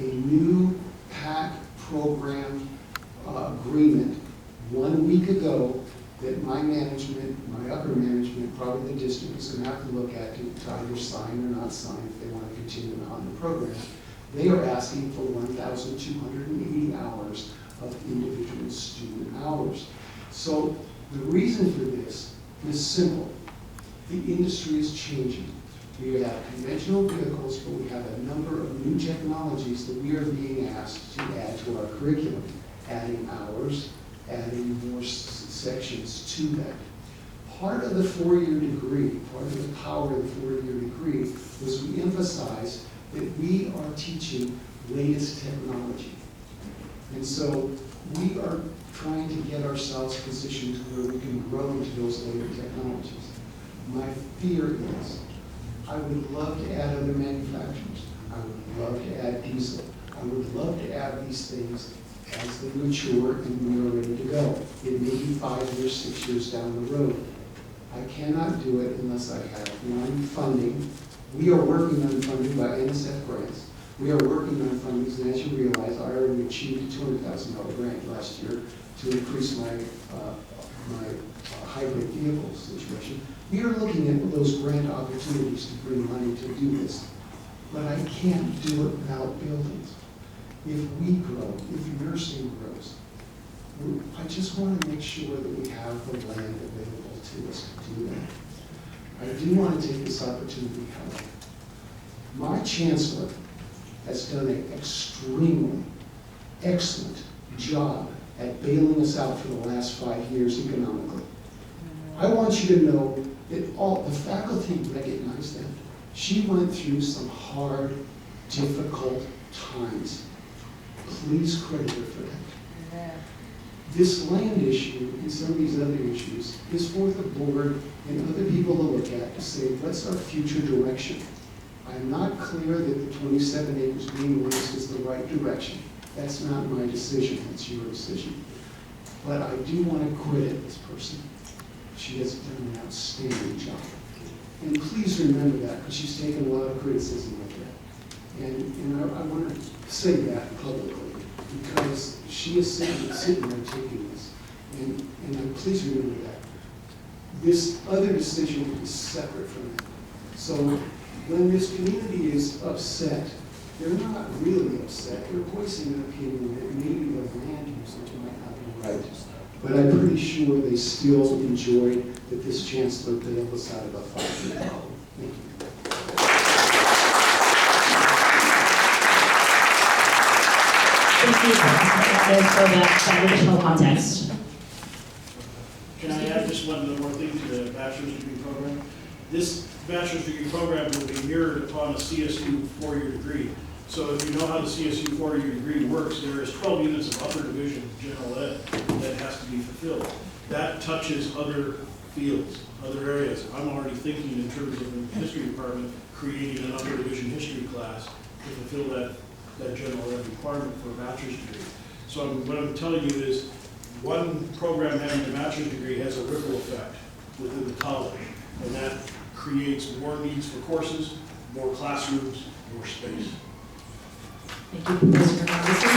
new PAC program agreement 1 week ago that my management, my upper management, probably the district is going to have to look at to either sign or not sign if they want to continue on the program. They are asking for 1,280 hours of individual student hours. So the reason for this is simple. The industry is changing. We have conventional vehicles, but we have a number of new technologies that we are being asked to add to our curriculum, adding hours, adding more sections to that. Part of the 4-year degree, part of the power of the 4-year degree, was we emphasized that we are teaching latest technology. And so we are trying to get ourselves positioned to where we can grow into those later technologies. My fear is, I would love to add other manufacturers. I would love to add diesel. I would love to add these things as they mature and we are ready to go. It may be 5 years, 6 years down the road. I cannot do it unless I have, one, funding. We are working on funding by NSF grants. We are working on fundings, and as you realize, I already achieved a $200,000 grant last year to increase my hybrid vehicle situation. We are looking at those grant opportunities to bring money to do this. But I can't do it without buildings. If we grow, if nursing grows, I just want to make sure that we have the land available to us to do that. I do want to take this opportunity, however. My chancellor has done an extremely excellent job at bailing us out for the last 5 years economically. I want you to know that all the faculty recognize that. She went through some hard, difficult times. Please credit her for that. This land issue and some of these other issues is for the board and other people to look at to say, what's our future direction? I'm not clear that the 27 acres being leased is the right direction. That's not my decision, that's your decision. But I do want to credit this person. She has done an outstanding job. And please remember that, because she's taken a lot of criticism of that. And I want to say that publicly, because she is sitting there taking this. And please remember that. This other decision is separate from that. So when this community is upset, they're not really upset. They're voicing an opinion that maybe the land use might not be right. But I'm pretty sure they still enjoyed that this chancellor bailed us out of a $5 million. Thank you. Thank you, that is for that additional context. Can I add just one more thing to the bachelor's degree program? This bachelor's degree program will be mirrored upon a CSU four-year degree. So if you know how the CSU four-year degree works, there is 12 units of upper division general ed that has to be fulfilled. That touches other fields, other areas. I'm already thinking in terms of the history department, creating an upper division history class to fulfill that general ed requirement for a bachelor's degree. So what I'm telling you is, one program having a bachelor's degree has a ripple effect within the college, and that creates more needs for courses, more classrooms, more space. Thank you, Professor Robinson.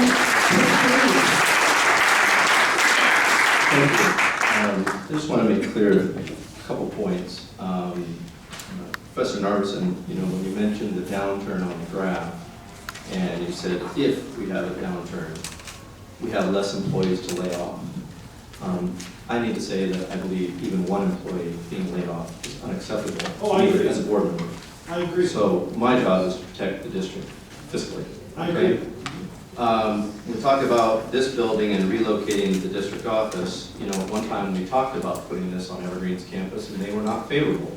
Thank you. I just want to make clear a couple points. Professor Narveson, when you mentioned the downturn on the graph, and you said if we have a downturn, we have less employees to lay off. I need to say that I believe even one employee being laid off is unacceptable. Oh, I agree. As a board member. I agree. So my job is to protect the district fiscally. I agree. We talked about this building and relocating the district office. At one time we talked about putting this on Evergreen's campus, and they were not favorable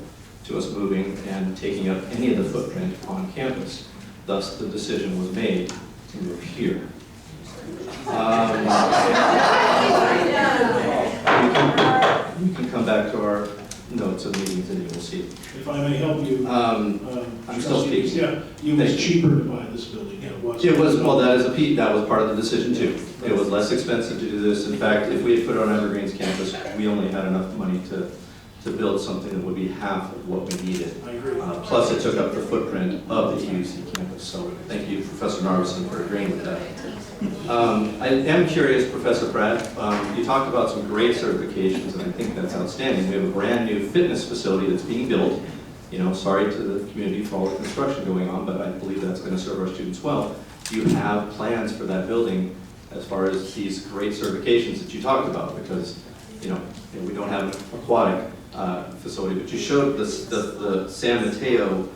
to us moving and taking up any of the footprint on campus. Thus, the decision was made to move here. We can come back to our notes of meetings and you will see. If I may help you, I'm still speaking. Yeah, it was cheaper to buy this building than it was. It was, well, that was part of the decision too. It was less expensive to do this. In fact, if we had put it on Evergreen's campus, we only had enough money to build something that would be half of what we needed. I agree. Plus, it took up the footprint of the EUC campus. So thank you, Professor Narveson, for agreeing with that. I am curious, Professor Pratt, you talked about some great certifications, and I think that's outstanding. We have a brand new fitness facility that's being built. Sorry to the community for all the construction going on, but I believe that's going to serve our students well. Do you have plans for that building as far as these great certifications that you talked about? Because, we don't have an aquatic facility, but you showed the San Mateo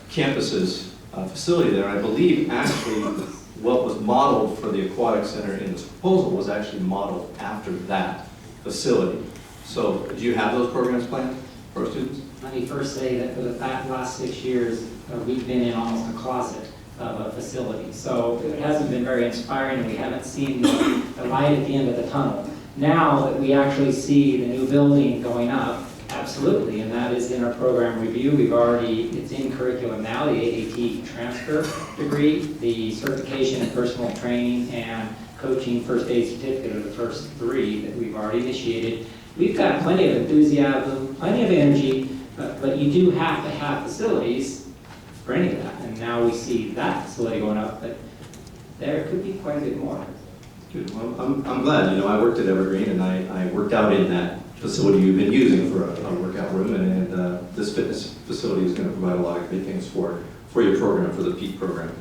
campus's facility there. I believe actually what was modeled for the aquatic center in this proposal was actually modeled after that facility. So do you have those programs planned for our students? Let me first say that for the last 6 years, we've been in almost a closet of a facility. So it hasn't been very inspiring, and we haven't seen the light at the end of the tunnel. Now that we actually see the new building going up, absolutely, and that is in our program review. It's in curriculum now, the AAT transfer degree, the certification in personal training, and coaching first aid certificate are the first 3 that we've already initiated. We've got plenty of enthusiasm, plenty of energy, but you do have to have facilities for any of that. And now we see that facility going up, but there could be quite a bit more. Good. Well, I'm glad. I worked at Evergreen, and I worked out in that facility you've been using for a workout room, and this fitness facility is going to provide a lot of great things for your program, for the PEAK program.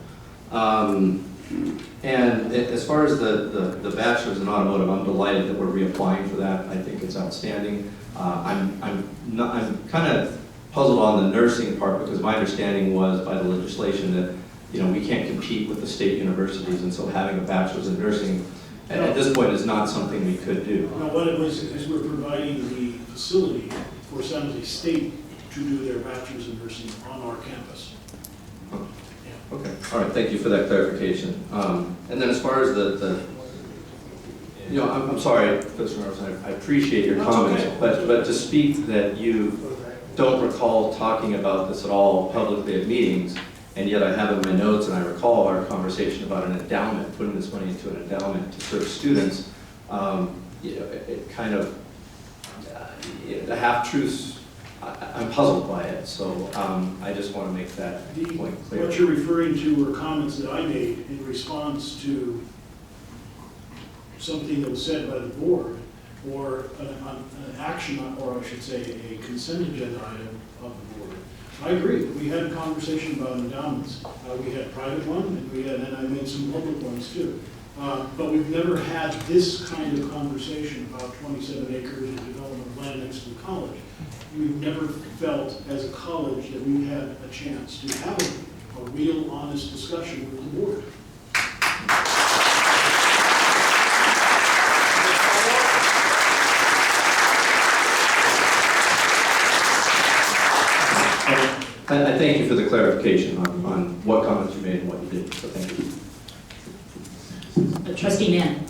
And as far as the bachelor's in automotive, I'm delighted that we're reapplying for that. I think it's outstanding. I'm kind of puzzled on the nursing part, because my understanding was by the legislation that we can't compete with the state universities, and so having a bachelor's in nursing at this point is not something we could do. No, what it was is we're providing the facility for San Jose State to do their bachelor's in nursing on our campus. Okay, all right, thank you for that clarification. And then as far as Okay. You know, I'm sorry, Mr. Norris, I appreciate your That's comments, okay. but to speak that you don't recall talking about this at all publicly at meetings, and yet I have in my notes, and I recall our conversation about an endowment, putting this money into an endowment to serve students, you know, it kind of, the half-truths, I'm puzzled by it, so I just want to make that point clear. What you're referring to were comments that I made in response to something that was said by the board, or an action, or I should say, a consent agenda item of the board. I agree, we had a conversation about endowments. We had a private one, and I made some public ones too. But we've never had this kind of conversation about 27 acres of development of land next to the college. We've never felt as a college that we had a chance to have a real, honest discussion with the board. I thank you for the clarification on what comments you made and what you did, so thank you. Trustee Mann.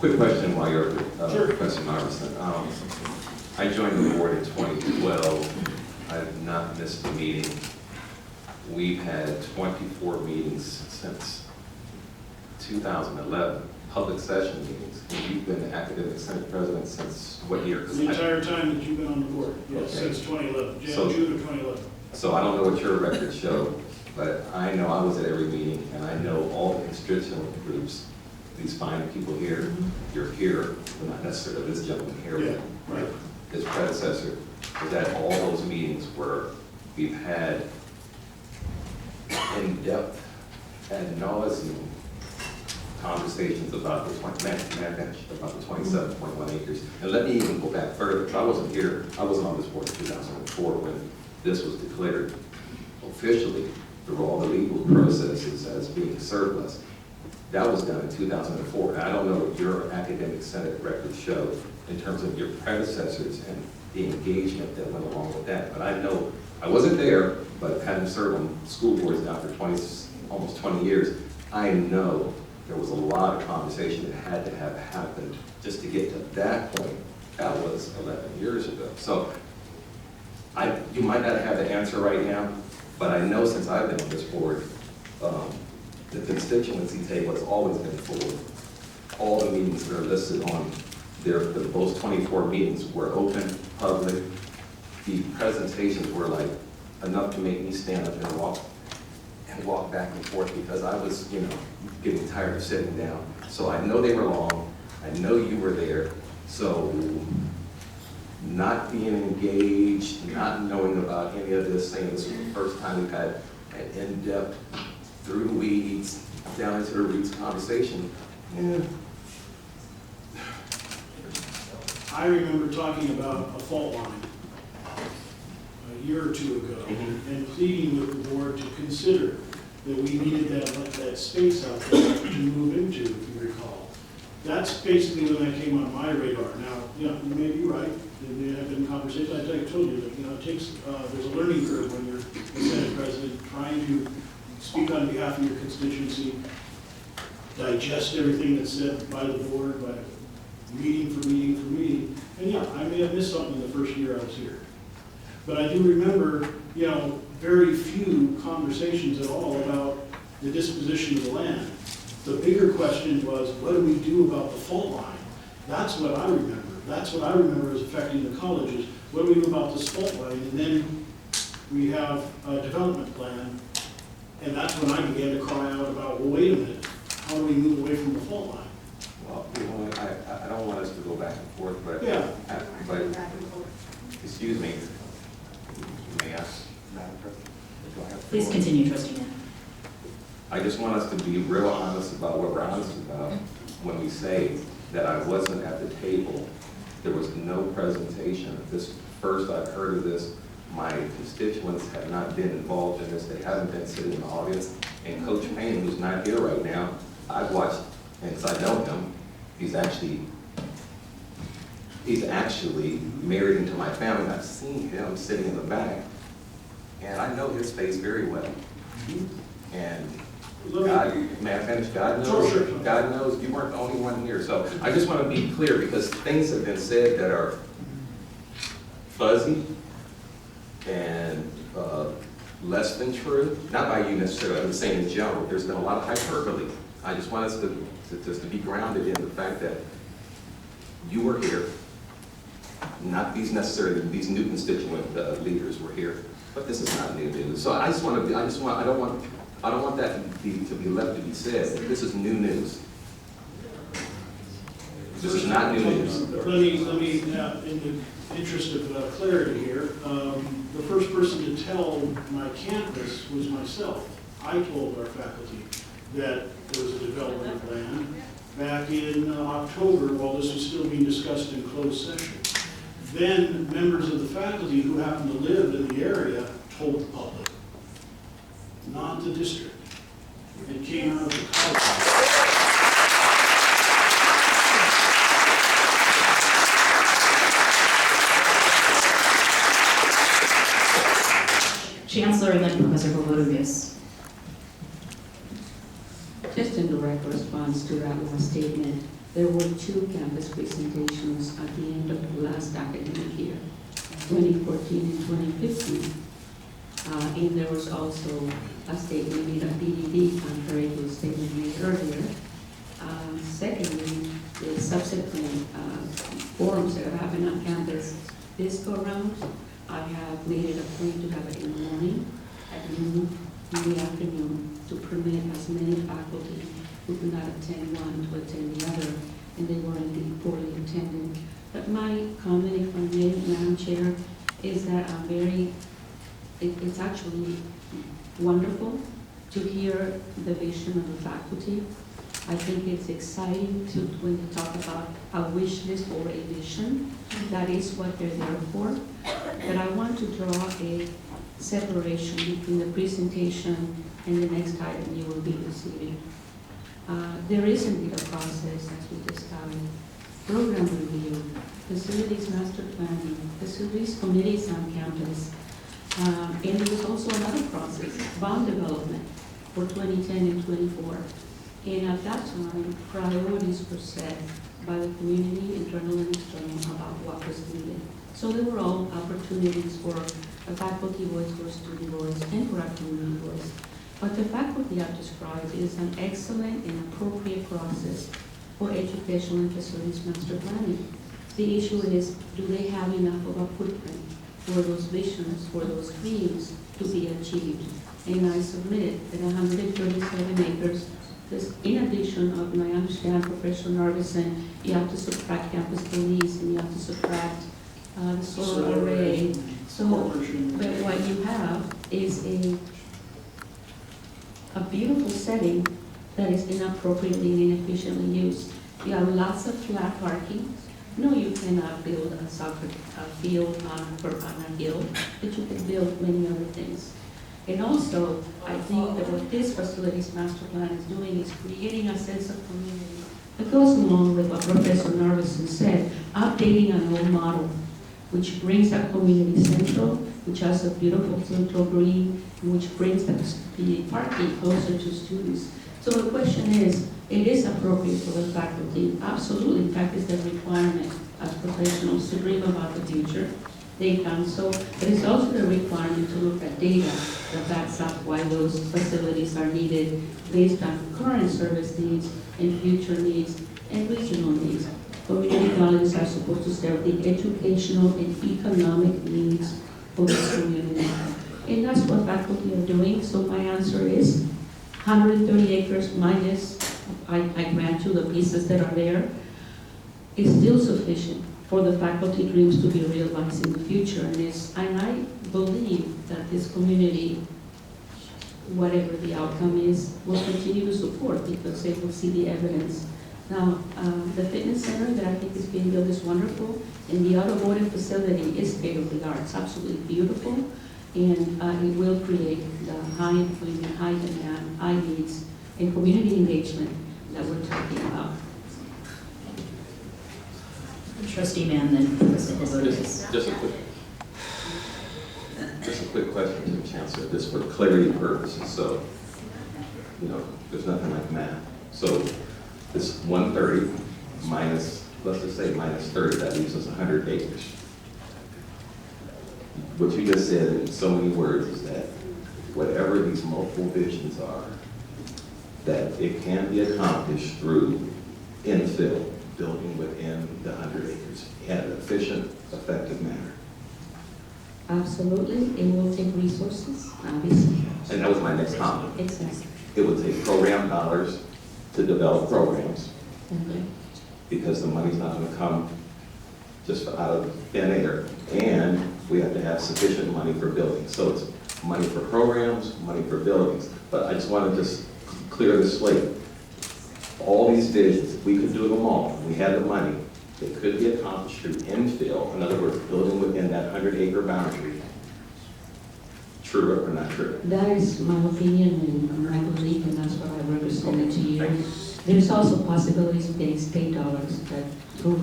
Quick question while you're Sure. Professor Marvison. I joined the board in 2012. I've not missed a meeting. We've had 24 meetings since 2011, public session meetings. And you've been the academic senate president since what year? The entire time that you've been on the board, yes, Okay. since 2011, So- June of 2011. So I don't know what your records show, but I know I was at every meeting, and I know all the constituent groups, these fine people here, you're here, but not necessarily this gentleman here, Yeah, but right. his predecessor, was at all those meetings where we've had in-depth ad nauseam conversations about the 27.1 acres. And let me even go back further, because I wasn't here, I wasn't on this board in 2004 when this was declared officially through all the legal processes as being surplus. That was done in 2004. And I don't know what your academic senate records show in terms of your predecessors and the engagement that went along with that. But I know, I wasn't there, but having served on school boards now for almost 20 years, I know there was a lot of conversation that had to have happened just to get to that point. That was 11 years ago. So you might not have the answer right now, but I know since I've been on this board, the constituency table has always been full. All the meetings that are listed on there, those 24 meetings were open, public. The presentations were like enough to make me stand up and walk back and forth because I was, you know, getting tired of sitting down. So I know they were long. I know you were there. So not being engaged, not knowing about any of this, saying this was the first time we've had an in-depth, through the weeds, down into the roots conversation. Yeah. I remember talking about a fault line a year or two ago and pleading with the board to consider that we needed that space out there to move into, if you recall. That's basically when that came on my radar. Now, you know, you may be right. There have been conversations. I told you that, you know, it takes, there's a learning curve when you're the Senate president trying to speak on behalf of your constituency, digest everything that's said by the board, by meeting for meeting for meeting. And yeah, I may have missed something in the first year I was here. But I do remember, you know, very few conversations at all about the disposition of the land. The bigger question was, what do we do about the fault line? That's what I remember. That's what I remember as affecting the colleges. What do we do about this fault line? And then we have a development plan. And that's when I began to cry out about, well, wait a minute, how do we move away from the fault line? Well, you know, I don't want us to go back and forth, but, Yeah. but excuse me, you may ask, Madam President? Do I have the Please floor? continue, Trustee Mann. I just want us to be real honest about what we're honest about when we say that I wasn't at the table. There was no presentation. This first I've heard of this. My constituents have not been involved in this. They haven't been sitting in the audience. And Coach Payne, who's not here right now, I've watched, and because I know him, he's actually married into my family. I've seen him sitting in the back, and I know his face very well. And let May I finish? God Sure, knows, sure. God knows you weren't the only one here. So I just want to be clear because things have been said that are fuzzy and less than true. Not by you necessarily, I'm saying in general. There's been a lot of hyperbole. I just want us to be grounded in the fact that you were here. Not these necessarily, these new constituent leaders were here, but this is not new news. So I don't want that to be left to be said. This is new news. This is not new news. Let me, in the interest of clarity here, the first person to tell my campus was myself. I told our faculty that there was a development plan back in October while this was still being discussed in closed session. Then members of the faculty who happen to live in the area told the public, not the district. It came out of the college. Chancellor and then Professor Volodovius. Just in direct response to that last statement, there were 2 campus presentations at the end of the last academic year, 2014 and 2015. And there was also a statement made at BDD, contrary to a statement made earlier. Secondly, the subsequent forums that are happening on campus this go around, I have made it a point to have it in the morning, at noon, in the afternoon, to permit as many faculty who could not attend one to attend the other, and they were indeed poorly attended. But my comment, if I may, Madam Chair, is that I'm very, it's actually wonderful to hear the vision of the faculty. I think it's exciting to, when they talk about a wish list or a vision, that is what they're there for. But I want to draw a separation between the presentation and the next item you will be receiving. There is indeed a process, as we discussed, program review, facilities master planning, facilities committees on campus, and there is also another process, bond development for 2010 and 24. And at that time, priorities were set by the community, internal and external, about what was needed. So there were all opportunities for a faculty voice, for a student voice, and for a community voice. What the faculty have described is an excellent and appropriate process for educational and facilities master planning. The issue is, do they have enough of a footprint for those visions, for those dreams to be achieved? And I submitted that 137 acres. This, in addition of, and I understand Professor Narveson, you have to subtract campus police and you have to subtract the solar array. So, but what you have is a beautiful setting that is inappropriately and inefficiently used. You have lots of flat parking. No, you cannot build a soccer field on a hill, but you can build many other things. And also, I think that what this facilities master plan is doing is creating a sense of community that goes along with what Professor Narveson said, updating an old model, which brings that community central, which has a beautiful central green, and which brings the parking closer to students. So the question is, it is appropriate for the faculty, absolutely. In fact, it's a requirement as professionals to dream about the future. They can so, but it's also the requirement to look at data that backs up why those facilities are needed based on current service needs and future needs and regional needs. Community colleges are supposed to serve the educational and economic needs of the community. And that's what faculty are doing. So my answer is 130 acres minus, I grant you the pieces that are there, is still sufficient for the faculty dreams to be realized in the future. And I believe that this community, whatever the outcome is, will continue to support because they will see the evidence. Now, the fitness center that I think is being built is wonderful, and the automotive facility is state-of-the-art. It's absolutely beautiful, and it will create the high employment, high demand, high needs, and community engagement that we're talking about. Trustee Mann, then Professor Volodovius. Just a quick question to the Chancellor, just for clarity purposes. So you know, there's nothing like math. So this 130 minus, let's just say minus 30, that leaves us 100 acres. What you just said in so many words is that whatever these multiple visions are, that it can be accomplished through infill, building within the 100 acres in an efficient, effective manner. Absolutely, it will take resources, obviously. And that was my next comment. Exactly. It would take program dollars to develop programs, Okay. because the money's not going to come just out of thin air. And we have to have sufficient money for buildings. So it's money for programs, money for buildings. But I just want to just clear the slate. All these visions, if we could do them all, we had the money, they could be accomplished through infill. In other words, building within that 100-acre boundary. True or not true? That is my opinion and my belief, and that's what I represented to you. There's also possibilities of getting state dollars that through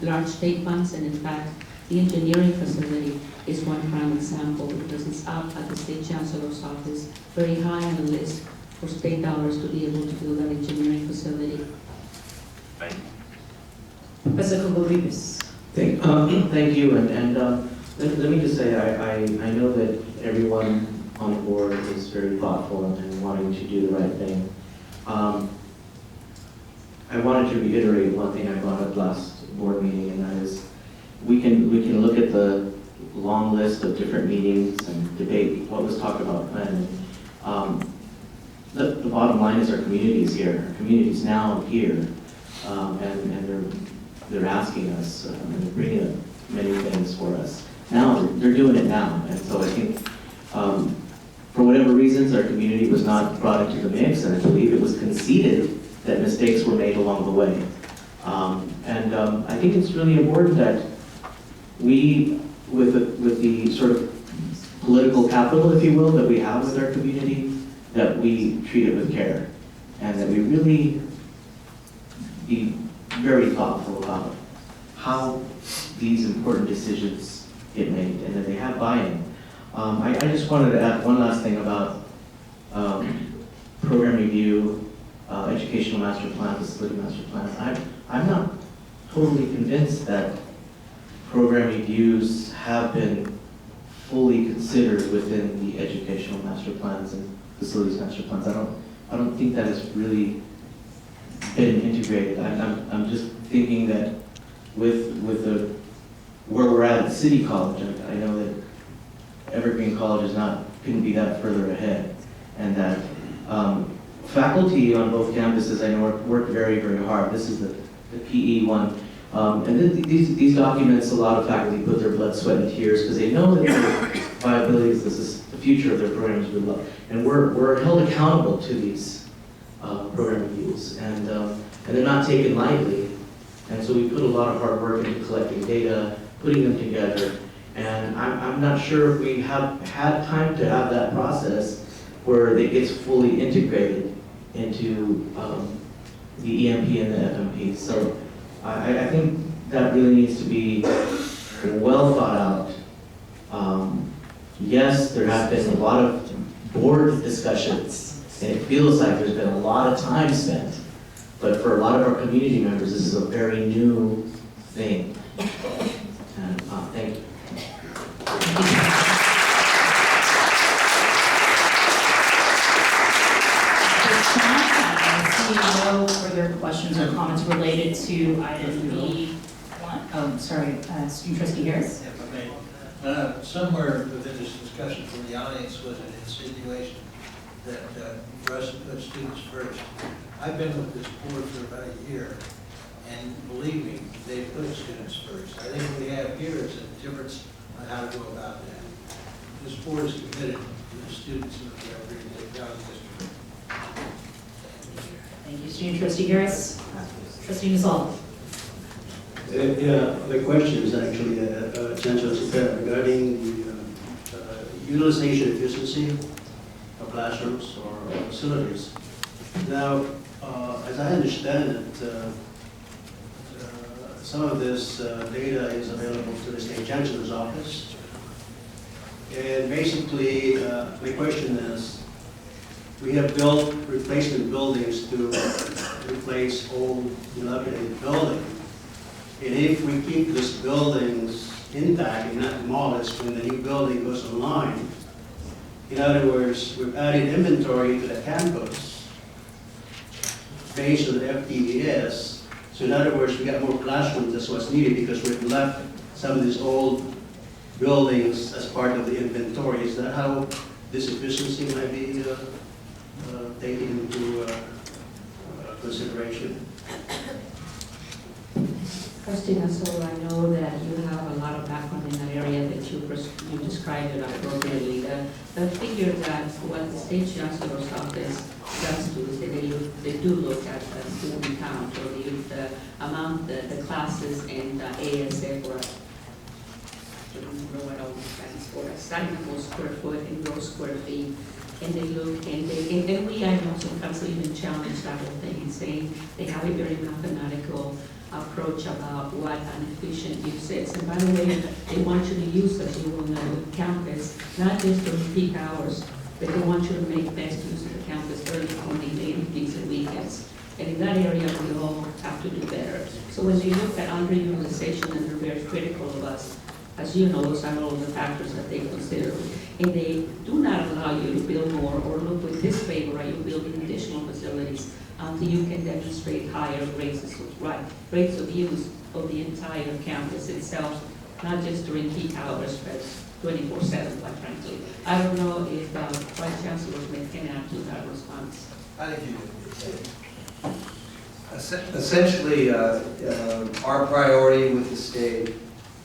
large state funds, and in fact, the engineering facility is one prime example because it's up at the state chancellor's office, very high on the list for state dollars to be able to build that engineering facility. Professor Kogovides. Thank you, and let me just say, I know that everyone on the board is very thoughtful and wanting to do the right thing. I wanted to reiterate one thing I brought up last board meeting, and that is, we can look at the long list of different meetings and debate what was talked about when. The bottom line is our community is here. Our community is now here, and they're asking us, and they're bringing up many things for us. Now, they're doing it now, and so I think, for whatever reasons, our community was not brought into the mix, and I believe it was conceded that mistakes were made along the way. I think it's really important that we, with the sort of political capital, if you will, that we have with our community, that we treat it with care, and that we really be very thoughtful about how these important decisions get made, and that they have buy-in. I just wanted to add one last thing about program review, educational master plan, facility master plans. I'm not totally convinced that program reviews have been fully considered within the educational master plans and facilities master plans. I don't think that has really been integrated. I'm just thinking that with where we're at City College, I know that Evergreen College couldn't be that further ahead, and that faculty on both campuses, I know, work very, very hard. This is the PE one. And these documents, a lot of faculty put their blood, sweat, and tears because they know that their viability, this is the future of their programs. And we're held accountable to these program reviews, and they're not taken lightly. And so we put a lot of hard work into collecting data, putting them together, and I'm not sure if we have had time to have that process where it gets fully integrated into the EMP and the FMP. So I think that really needs to be well thought out. Yes, there have been a lot of board discussions, and it feels like there's been a lot of time spent. But for a lot of our community members, this is a very new thing. And thank you. No further questions or comments related to item B1. Oh, sorry, Student Trustee Harris. If I may, somewhere within this discussion from the audience was an insinuation that for us to put students first. I've been with this board for about a year, and believe me, they put students first. I think what we have here is a difference on how to go about that. This board is committed to the students of the Evergreen Valley District. Thank you, Student Trustee Harris. Trustee Nazal. Yeah, the question is actually, Chancellor Cepeda, regarding the utilization efficiency of classrooms or facilities. Now, as I understand it, some of this data is available to the State Chancellor's office. And basically, my question is, We have built replacement buildings to replace old dilapidated buildings. And if we keep these buildings intact and not demolished when the new building goes online, in other words, we've added inventory to the campus based on the FTES. So in other words, we got more classrooms, that's what's needed, because we've left some of these old buildings as part of the inventory. Is that how this efficiency might be taken into consideration? Christina, so I know that you have a lot of background in that area that you described it appropriately. The figure that what the state chancellor's office does do is that they do look at the student count or the amount, the classes and ASF, or I don't remember what all the stands for, assignable square foot and gross square feet. And they look, and then we, I know sometimes we even challenge that whole thing and saying they have a very mathematical approach about what an efficient use is. And by the way, they want you to use, as you will know, campus, not just during peak hours, but they want you to make best use of the campus early morning, late evenings, and weekends. And in that area, we all have to do better. So when they look at underutilization, and they're very critical of us, as you know, those are all the factors that they consider. And they do not allow you to build more or look with disfavor at you building additional facilities until you can demonstrate higher rates of use of the entire campus itself, not just during peak hours, but 24/7, quite frankly. I don't know if Vice Chancellor Smith can add to that response. I think you do. Essentially, our priority with the state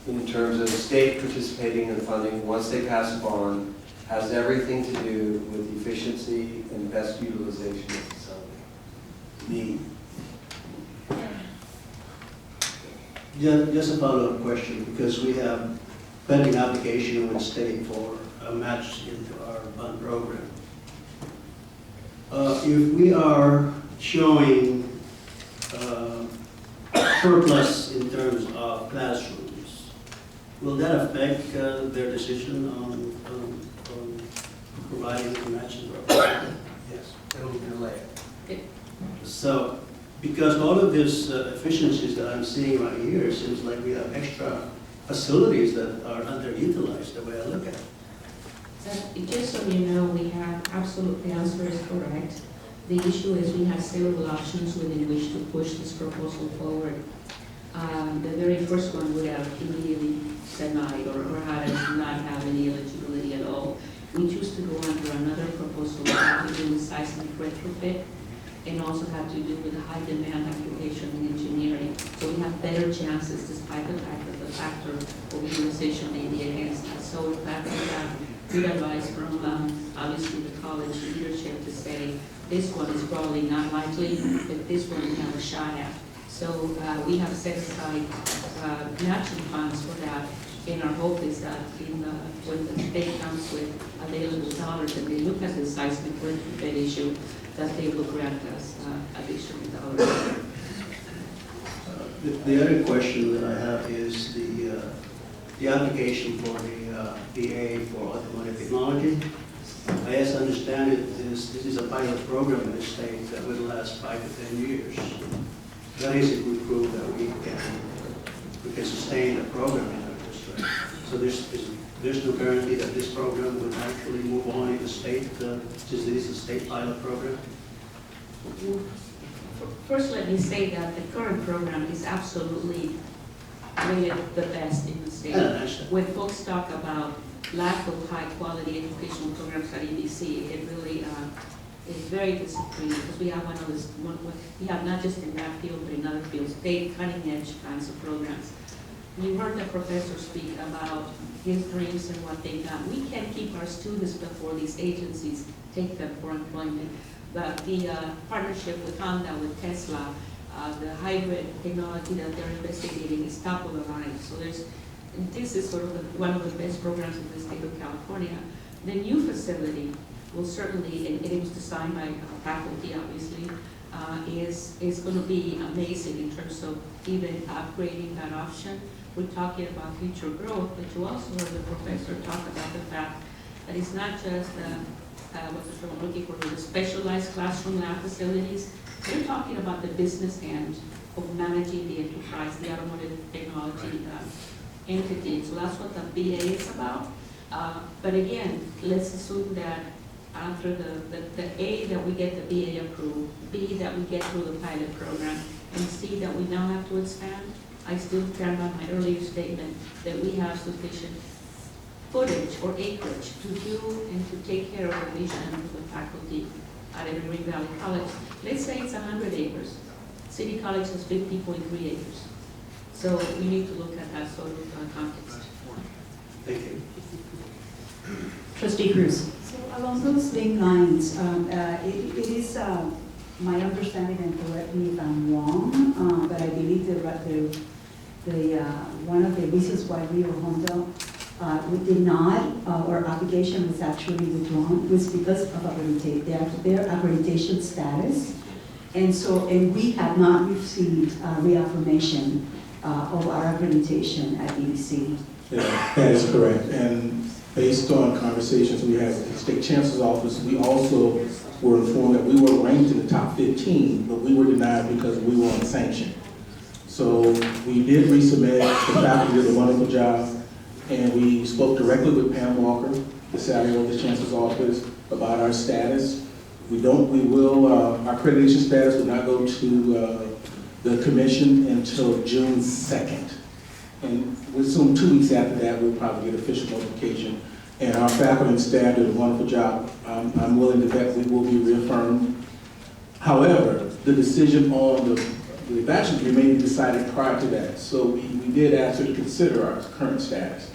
in terms of state participating in funding, once they pass a bond, has everything to do with efficiency and best utilization of the facility. Just a follow-up question, because we have pending application with the state for a match into our bond program. If we are showing surplus in terms of classrooms, will that affect their decision on providing a matching program? Yes, it'll delay it. So, because all of these efficiencies that I'm seeing right here, it seems like we have extra facilities that are underutilized, the way I look at it. Just so you know, we have absolutely, the answer is correct. The issue is we have several options within which to push this proposal forward. The very first one would have immediately denied or had us not have any eligibility at all. We choose to go under another proposal that had to do with seismic retrofit and also had to do with a high demand application in engineering. So we have better chances despite the fact that the factor of utilization may be against us. So in fact, we have good advice from obviously the college leadership to say this one is probably not likely, but this one we have a shot at. So we have set aside matching funds for that, and our hope is that when the state comes with available dollars and they look at the seismic retrofit issue, that they will grant us additional dollars. The other question that I have is the application for the BA for automotive technology. As I understand it, this is a pilot program in the state that would last 5 to 10 years. That is if we prove that we can sustain the program in our district. So there's no guarantee that this program would actually move on in the state, since it is a state pilot program. First, let me say that the current program is absolutely rated the best in the state. When folks talk about lack of high-quality educational programs at EBC, it really is very disappointing because we have we have not just in that field, but in other fields, cutting-edge kinds of programs. You heard the professor speak about his dreams and what they've done. We can't keep our students before these agencies take them for employment. But the partnership with Honda, with Tesla, the hybrid technology that they're investigating is top of the line. So this is sort of one of the best programs in the state of California. The new facility will certainly, and it was designed by faculty obviously, is going to be amazing in terms of even upgrading that option. We're talking about future growth, but you also heard the professor talk about the fact that it's not just what's the term I'm looking for, the specialized classroom lab facilities. We're talking about the business end of managing the enterprise, the automotive technology entity. So that's what the BA is about. But again, let's assume that after the A, that we get the BA approved, B, that we get through the pilot program, and C, that we now have to expand. I still stand by my earlier statement that we have sufficient footage or acreage to do and to take care of the mission of the faculty at Evergreen Valley College. Let's say it's 100 acres. City College has 50.3 acres. So we need to look at that sort of context. Thank you. Trustee Cruz. So along those same lines, it is my understanding, and correct me if I'm wrong, but I believe one of the reasons why Rio Hondo we did not, our application was actually withdrawn, was because of their accreditation status. And we have not received reaffirmation of our accreditation at EDC. Yeah, that is correct. And based on conversations we had with the State Chancellor's Office, we also were informed that we were ranked in the top 15, but we were denied because we were on sanction. So we did resubmit. The faculty did a wonderful job. And we spoke directly with Pam Walker, the Secretary of the Chancellor's Office, about our status. Our accreditation status will not go to the commission until June 2nd. And we assume 2 weeks after that, we'll probably get official notification. And our faculty and staff did a wonderful job. I'm willing to bet we will be reaffirmed. However, the decision on the bachelor's degree may be decided prior to that. So we did ask her to consider our current status.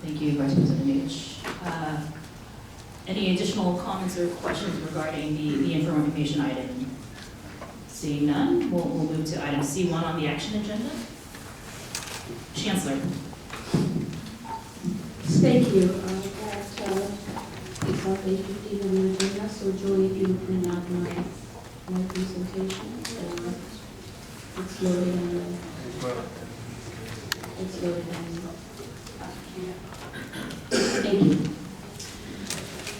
Thank you, Vice President H. Any additional comments or questions regarding the information item? Seeing none, we'll move to item C1 on the action agenda. Chancellor. Thank you. It's on page 15 on the agenda, so Joey, if you would print out my presentation. It's loaded on it's loaded on Thank you.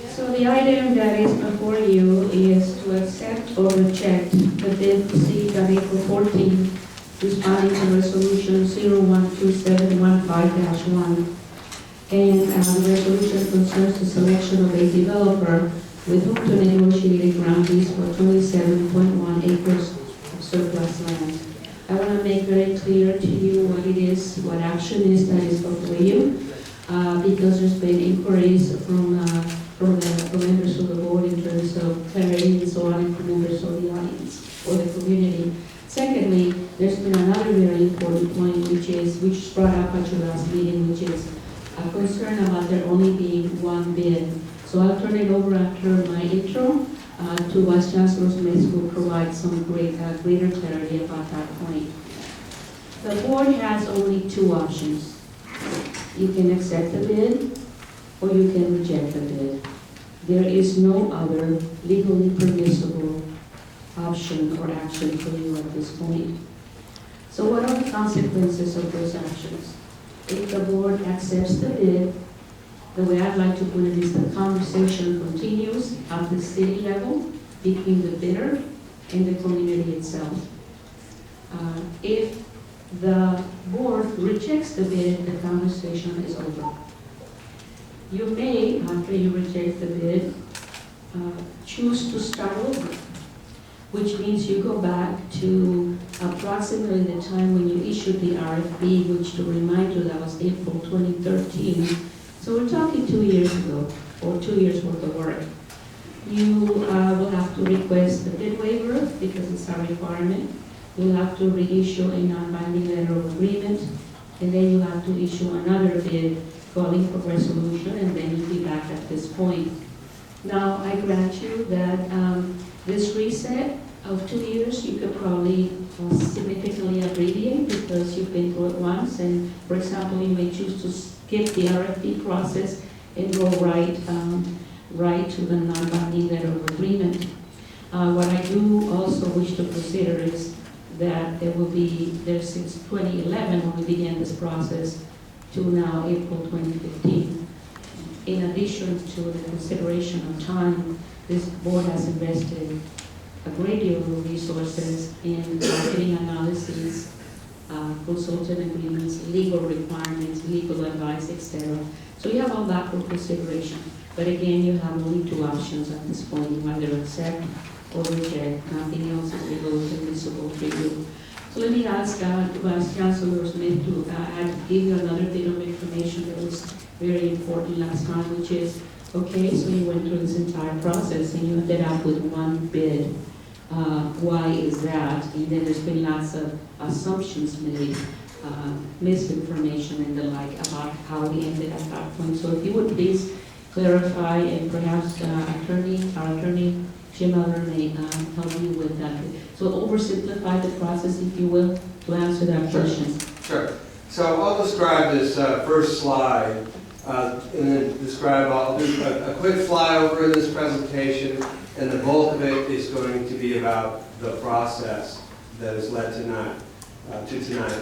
So the item that is before you is to accept or reject the bid received on April 14, responding to resolution 012715-1. And the resolution concerns the selection of a developer with whom to negotiate a ground lease for 27.1 acres of surplus land. I want to make very clear to you what it is, what action is that is before you, because there's been inquiries from the members of the board in terms of clarity and so on, and from members of the audience or the community. Secondly, there's been another very important point, which was brought up at your last meeting, which is a concern about there only being one bid. So I'll turn it over after my intro to Vice Chancellor Smith, who will provide some greater clarity about that point. The board has only two options. You can accept the bid, or you can reject the bid. There is no other legally permissible option or action for you at this point. So what are the consequences of those actions? If the board accepts the bid, the way I'd like to put it is the conversation continues at the city level between the bidder and the community itself. If the board rejects the bid, the conversation is over. You may, after you reject the bid, choose to start over, which means you go back to approximately the time when you issued the RFP, which, to remind you, that was April 2013. So we're talking 2 years ago, or 2 years worth of work. You will have to request the bid waiver because it's a requirement. You'll have to reissue a non-binding letter of agreement, and then you have to issue another bid calling for resolution, and then you'll be back at this point. Now, I grant you that this reset of 2 years, you could probably significantly abbreviate because you've been through it once, and for example, you may choose to skip the RFP process and go right to the non-binding letter of agreement. What I do also wish to consider is that there will be, there since 2011 when we began this process to now April 2015. in addition to the consideration of time, this board has invested a great deal of resources in marketing analysis, consultant agreements, legal requirements, legal advice, etc. So you have all that for consideration. But again, you have only two options at this point. You either accept or reject. Nothing else is legal and admissible for you. So let me ask Vice Chancellor Smith to give you another bit of information that was very important last time, which is, okay, so you went through this entire process and you ended up with one bid. Why is that? And then there's been lots of assumptions made, misinformation and the like about how we ended at that point. So if you would please clarify, and perhaps our attorney Jim Eller may help you with that. So oversimplify the process, if you will, to answer that question. Sure. So I'll describe this first slide, and then I'll do a quick flyover in this presentation, and the bulk of it is going to be about the process that has led to tonight.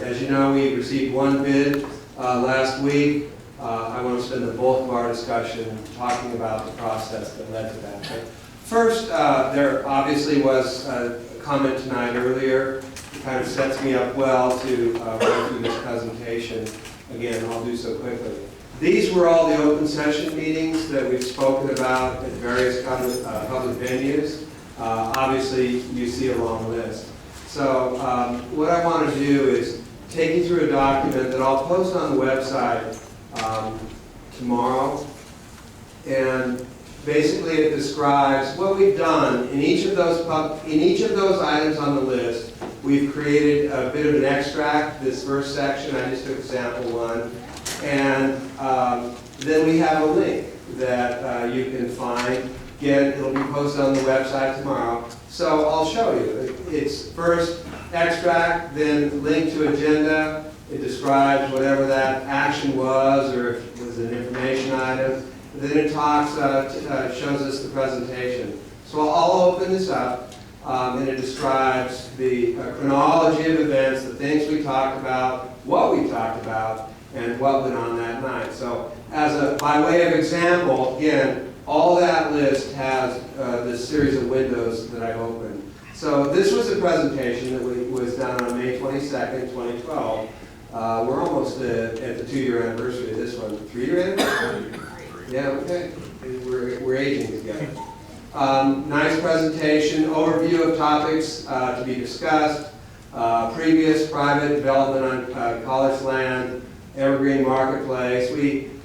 As you know, we received one bid last week. I want to spend the bulk of our discussion talking about the process that led to that. But first, there obviously was a comment tonight earlier. It kind of sets me up well to run through this presentation. Again, I'll do so quickly. These were all the open session meetings that we've spoken about at various public venues. Obviously, you see a long list. So what I want to do is take you through a document that I'll post on the website tomorrow. And basically it describes what we've done in each of those items on the list. We've created a bit of an extract. This first section, I just took sample one. And then we have a link that you can find. Again, it'll be posted on the website tomorrow. So I'll show you. It's first extract, then link to agenda. It describes whatever that action was, or if it was an information item. Then it shows us the presentation. So I'll open this up, and it describes the chronology of events, the things we talked about, what we talked about, and what went on that night. So by way of example, again, all that list has this series of windows that I opened. So this was a presentation that was done on May 22nd, 2012. We're almost at the 2-year anniversary of this one. 3-year anniversary? Yeah, okay. We're aging together. Nice presentation, overview of topics to be discussed, previous private development on college land, Evergreen Marketplace.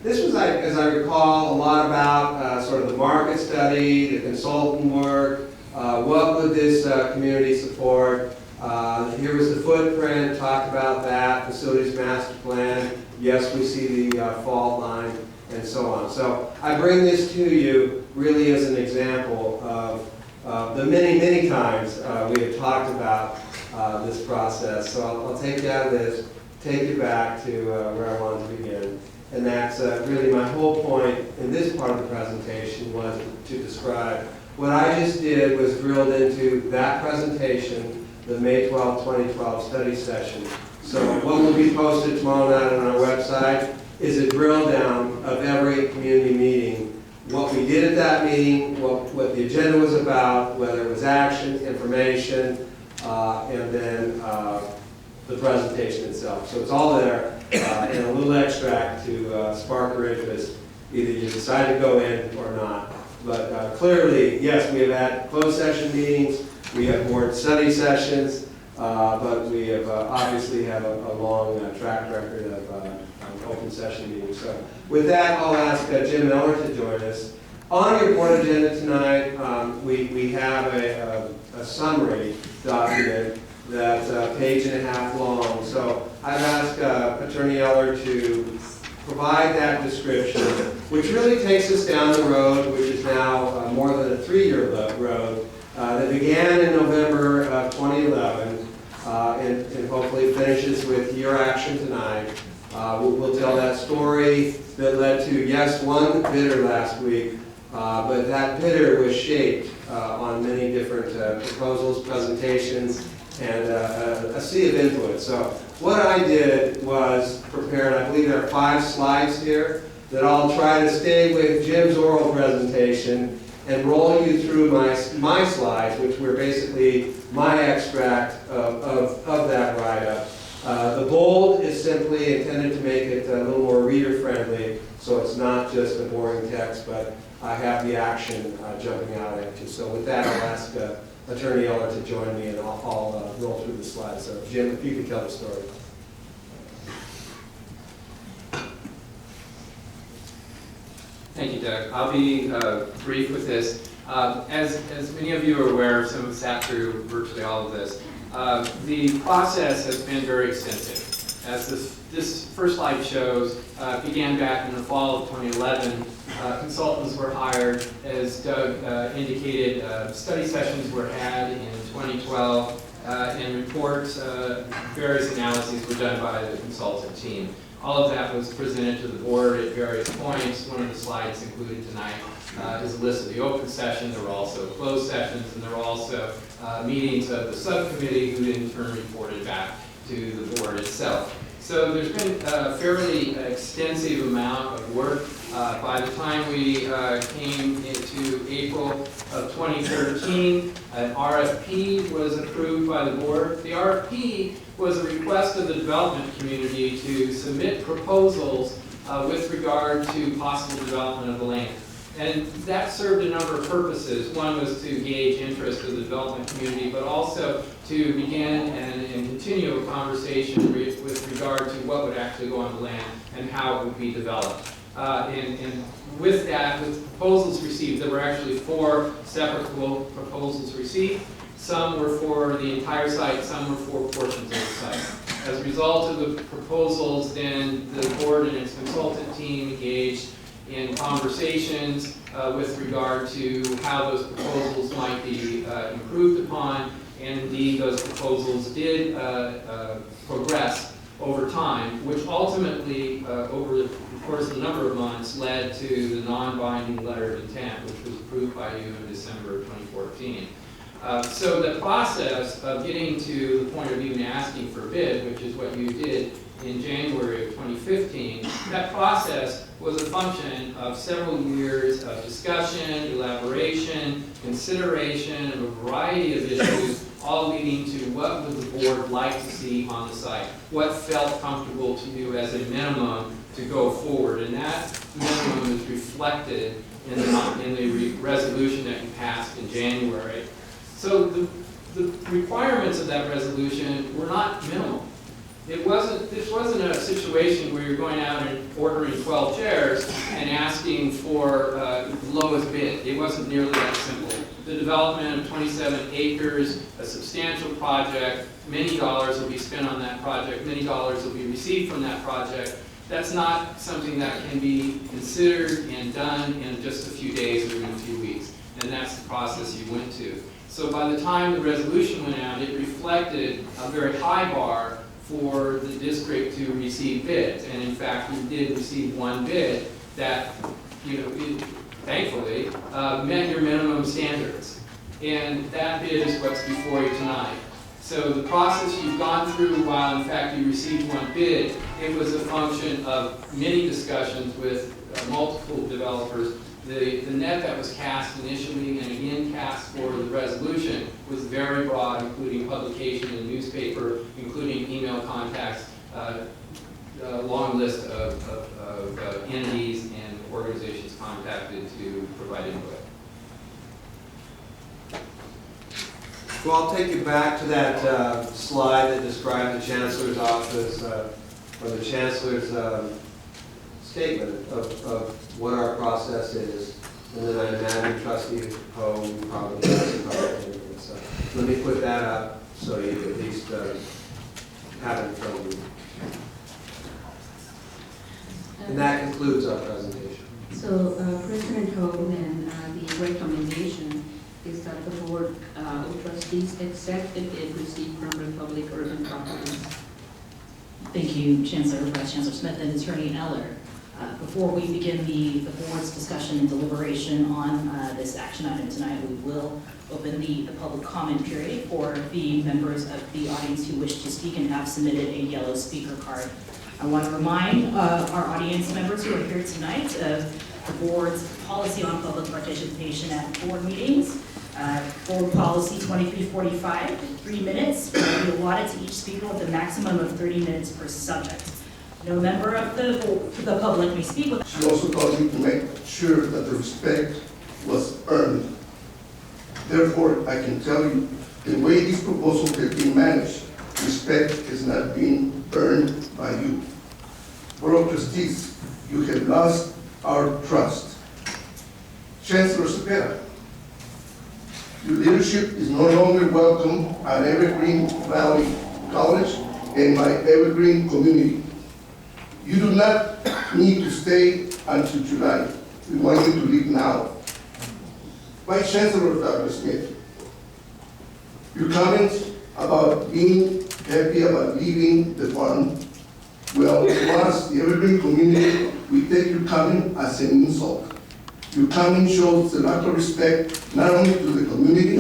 This was, as I recall, a lot about sort of the market study, the consultant work, what would this community support. Here was the footprint, talked about that, facilities master plan. Yes, we see the fault line, and so on. So I bring this to you really as an example of the many, many times we have talked about this process. So I'll take you out of this, take you back to where I wanted to begin. And that's really my whole point in this part of the presentation was to describe. What I just did was drilled into that presentation, the May 12, 2012 study session. So what will be posted tomorrow night on our website is a drill down of every community meeting, what we did at that meeting, what the agenda was about, whether it was action, information, and then the presentation itself. So it's all there, and a little extract to spark your interest. Either you decide to go in or not. But clearly, yes, we have had closed session meetings, we have board study sessions, but we have obviously have a long track record of open session meetings. So with that, I'll ask Jim Eller to join us. On your board agenda tonight, we have a summary document that's a page and a half long. So I've asked Attorney Eller to provide that description, which really takes us down the road, which is now more than a 3-year road, that began in November of 2011, and hopefully finishes with your action tonight. We'll tell that story that led to, yes, one bidder last week, but that bidder was shaped on many different proposals, presentations, and a sea of input. So what I did was prepare, and I believe there are 5 slides here, that I'll try to stay with Jim's oral presentation and roll you through my slides, which were basically my extract of that write-up. The bold is simply intended to make it a little more reader-friendly, so it's not just a boring text, but I have the action jumping out at you. So with that, I'll ask Attorney Eller to join me, and I'll roll through the slides. So Jim, if you could tell the story. Thank you, Doug. I'll be brief with this. As many of you are aware, some have sat through virtually all of this, the process has been very extensive. As this first slide shows, began back in the fall of 2011. Consultants were hired. As Doug indicated, study sessions were had in 2012, and reports, various analyses were done by the consultant team. All of that was presented to the board at various points. One of the slides included tonight is a list of the open sessions. There were also closed sessions, and there were also meetings of the subcommittee who in turn reported back to the board itself. So there's been a fairly extensive amount of work. By the time we came into April of 2013, an RFP was approved by the board. The RFP was a request of the development community to submit proposals with regard to possible development of the land. And that served a number of purposes. One was to gauge interest of the development community, but also to begin and continue a conversation with regard to what would actually go on the land and how it would be developed. And with that, with proposals received, there were actually 4 separate proposals received. Some were for the entire site, some were for portions of the site. As a result of the proposals, then the board and its consultant team engaged in conversations with regard to how those proposals might be improved upon, and indeed those proposals did progress over time, which ultimately, over the course of a number of months, led to the non-binding letter of intent, which was approved by you in December of 2014. So the process of getting to the point of even asking for bid, which is what you did in January of 2015, that process was a function of several years of discussion, elaboration, consideration of a variety of issues, all leading to what would the board like to see on the site, what felt comfortable to you as a minimum to go forward. And that minimum is reflected in the resolution that you passed in January. So the requirements of that resolution were not minimal. This wasn't a situation where you're going out and ordering 12 chairs and asking for the lowest bid. It wasn't nearly that simple. The development of 27 acres, a substantial project, many dollars will be spent on that project, many dollars will be received from that project. That's not something that can be considered and done in just a few days or in a few weeks. And that's the process you went to. So by the time the resolution went out, it reflected a very high bar for the district to receive bids. And in fact, we did receive one bid that, thankfully, met your minimum standards. And that bid is what's before you tonight. So the process you've gone through, while in fact you received one bid, it was a function of many discussions with multiple developers. The net that was cast initially and again cast for the resolution was very broad, including publication in the newspaper, including email contacts, a long list of entities and organizations contacted to provide input. Well, I'll take you back to that slide that described the Chancellor's office, or the Chancellor's statement of what our process is. And then I imagine Trustee Poe probably has some other things. So let me put that up so you at least have it in front of you. And that concludes our presentation. So President Ho, and the recommendation is that the Board of Trustees accept the bid received from Republic Urban Properties. Thank you, Chancellor, Vice Chancellor Smith, and Attorney Eller. Before we begin the board's discussion and deliberation on this action item tonight, we will open the public comment period for the members of the audience who wish to speak and have submitted a yellow speaker card. I want to remind our audience members who are here tonight of the board's policy on public participation at board meetings. Board policy 2345, 3 minutes will be allotted to each speaker with a maximum of 30 minutes per subject. No member of the public may speak with. She also told me to make sure that the respect was earned. Therefore, I can tell you, the way this proposal has been managed, respect is not being earned by you. Board of Trustees, you have lost our trust. Chancellor Cepeda, your leadership is no longer welcome at Evergreen Valley College and my Evergreen community. You do not need to stay until July. We want you to leave now. Vice Chancellor Dr. Smith, your comments about being happy about leaving the farm, well, to us, the Evergreen community, we take your comment as an insult. Your comment shows a lack of respect not only to the community,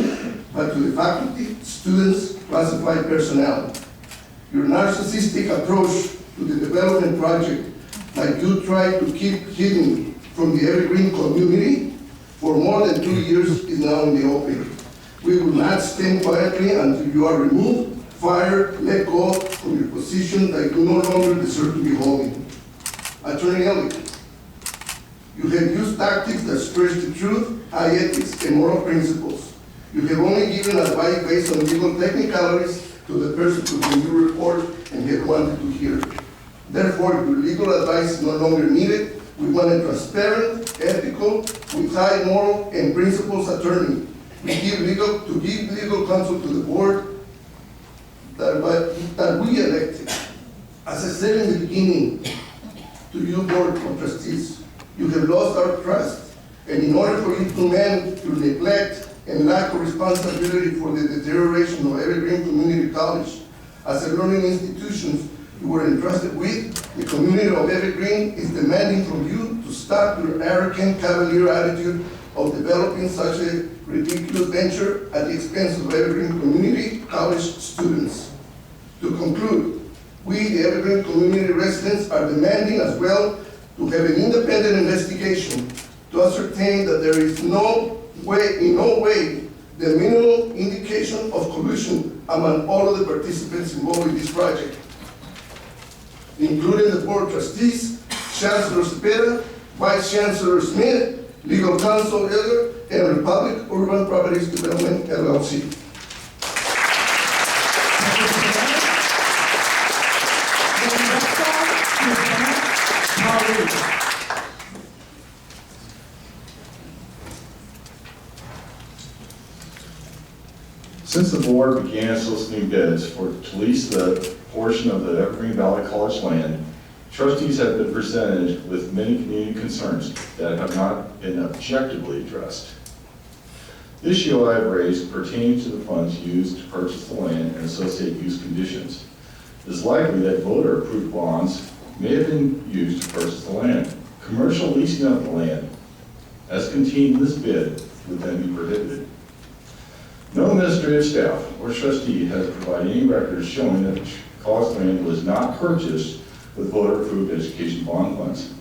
but to the faculty, students, classified personnel. Your narcissistic approach to the development project that you try to keep hidden from the Evergreen community for more than 2 years is now in the open. We will not stand quietly until you are removed, fired, let go from your position that you no longer deserve to be holding. Attorney Elliott, you have used tactics that stretch the truth, high ethics, and moral principles. You have only given advice based on legal technicalities to the person to whom you report and have wanted to hear. Therefore, your legal advice is no longer needed. We want a transparent, ethical, with high moral and principles attorney. We give legal counsel to the board that we elected. As I said in the beginning, to you, Board of Trustees, you have lost our trust, and in order for you to manage your neglect and lack of responsibility for the deterioration of Evergreen Community College as a learning institution you were entrusted with, the community of Evergreen is demanding from you to stop your arrogant, cavalier attitude of developing such a ridiculous venture at the expense of Evergreen Community College students. To conclude, we, the Evergreen community residents, are demanding as well to have an independent investigation to ascertain that there is in no way, the minimal indication of collusion among all of the participants involved in this project, including the Board of Trustees, Chancellor Cepeda, Vice Chancellor Smith, Legal Counsel Elder, and Republic Urban Properties Development, LLC. Since the board began soliciting bids to lease the portion of the Evergreen Valley College land, trustees have been presented with many community concerns that have not been objectively addressed. The issue I have raised pertaining to the funds used to purchase the land and associated use conditions. It is likely that voter-approved bonds may have been used to purchase the land. Commercial leasing of the land, as contained in this bid, would then be prohibited. No administrative staff or trustee has provided any records showing that the college land was not purchased with voter-approved education bond funds.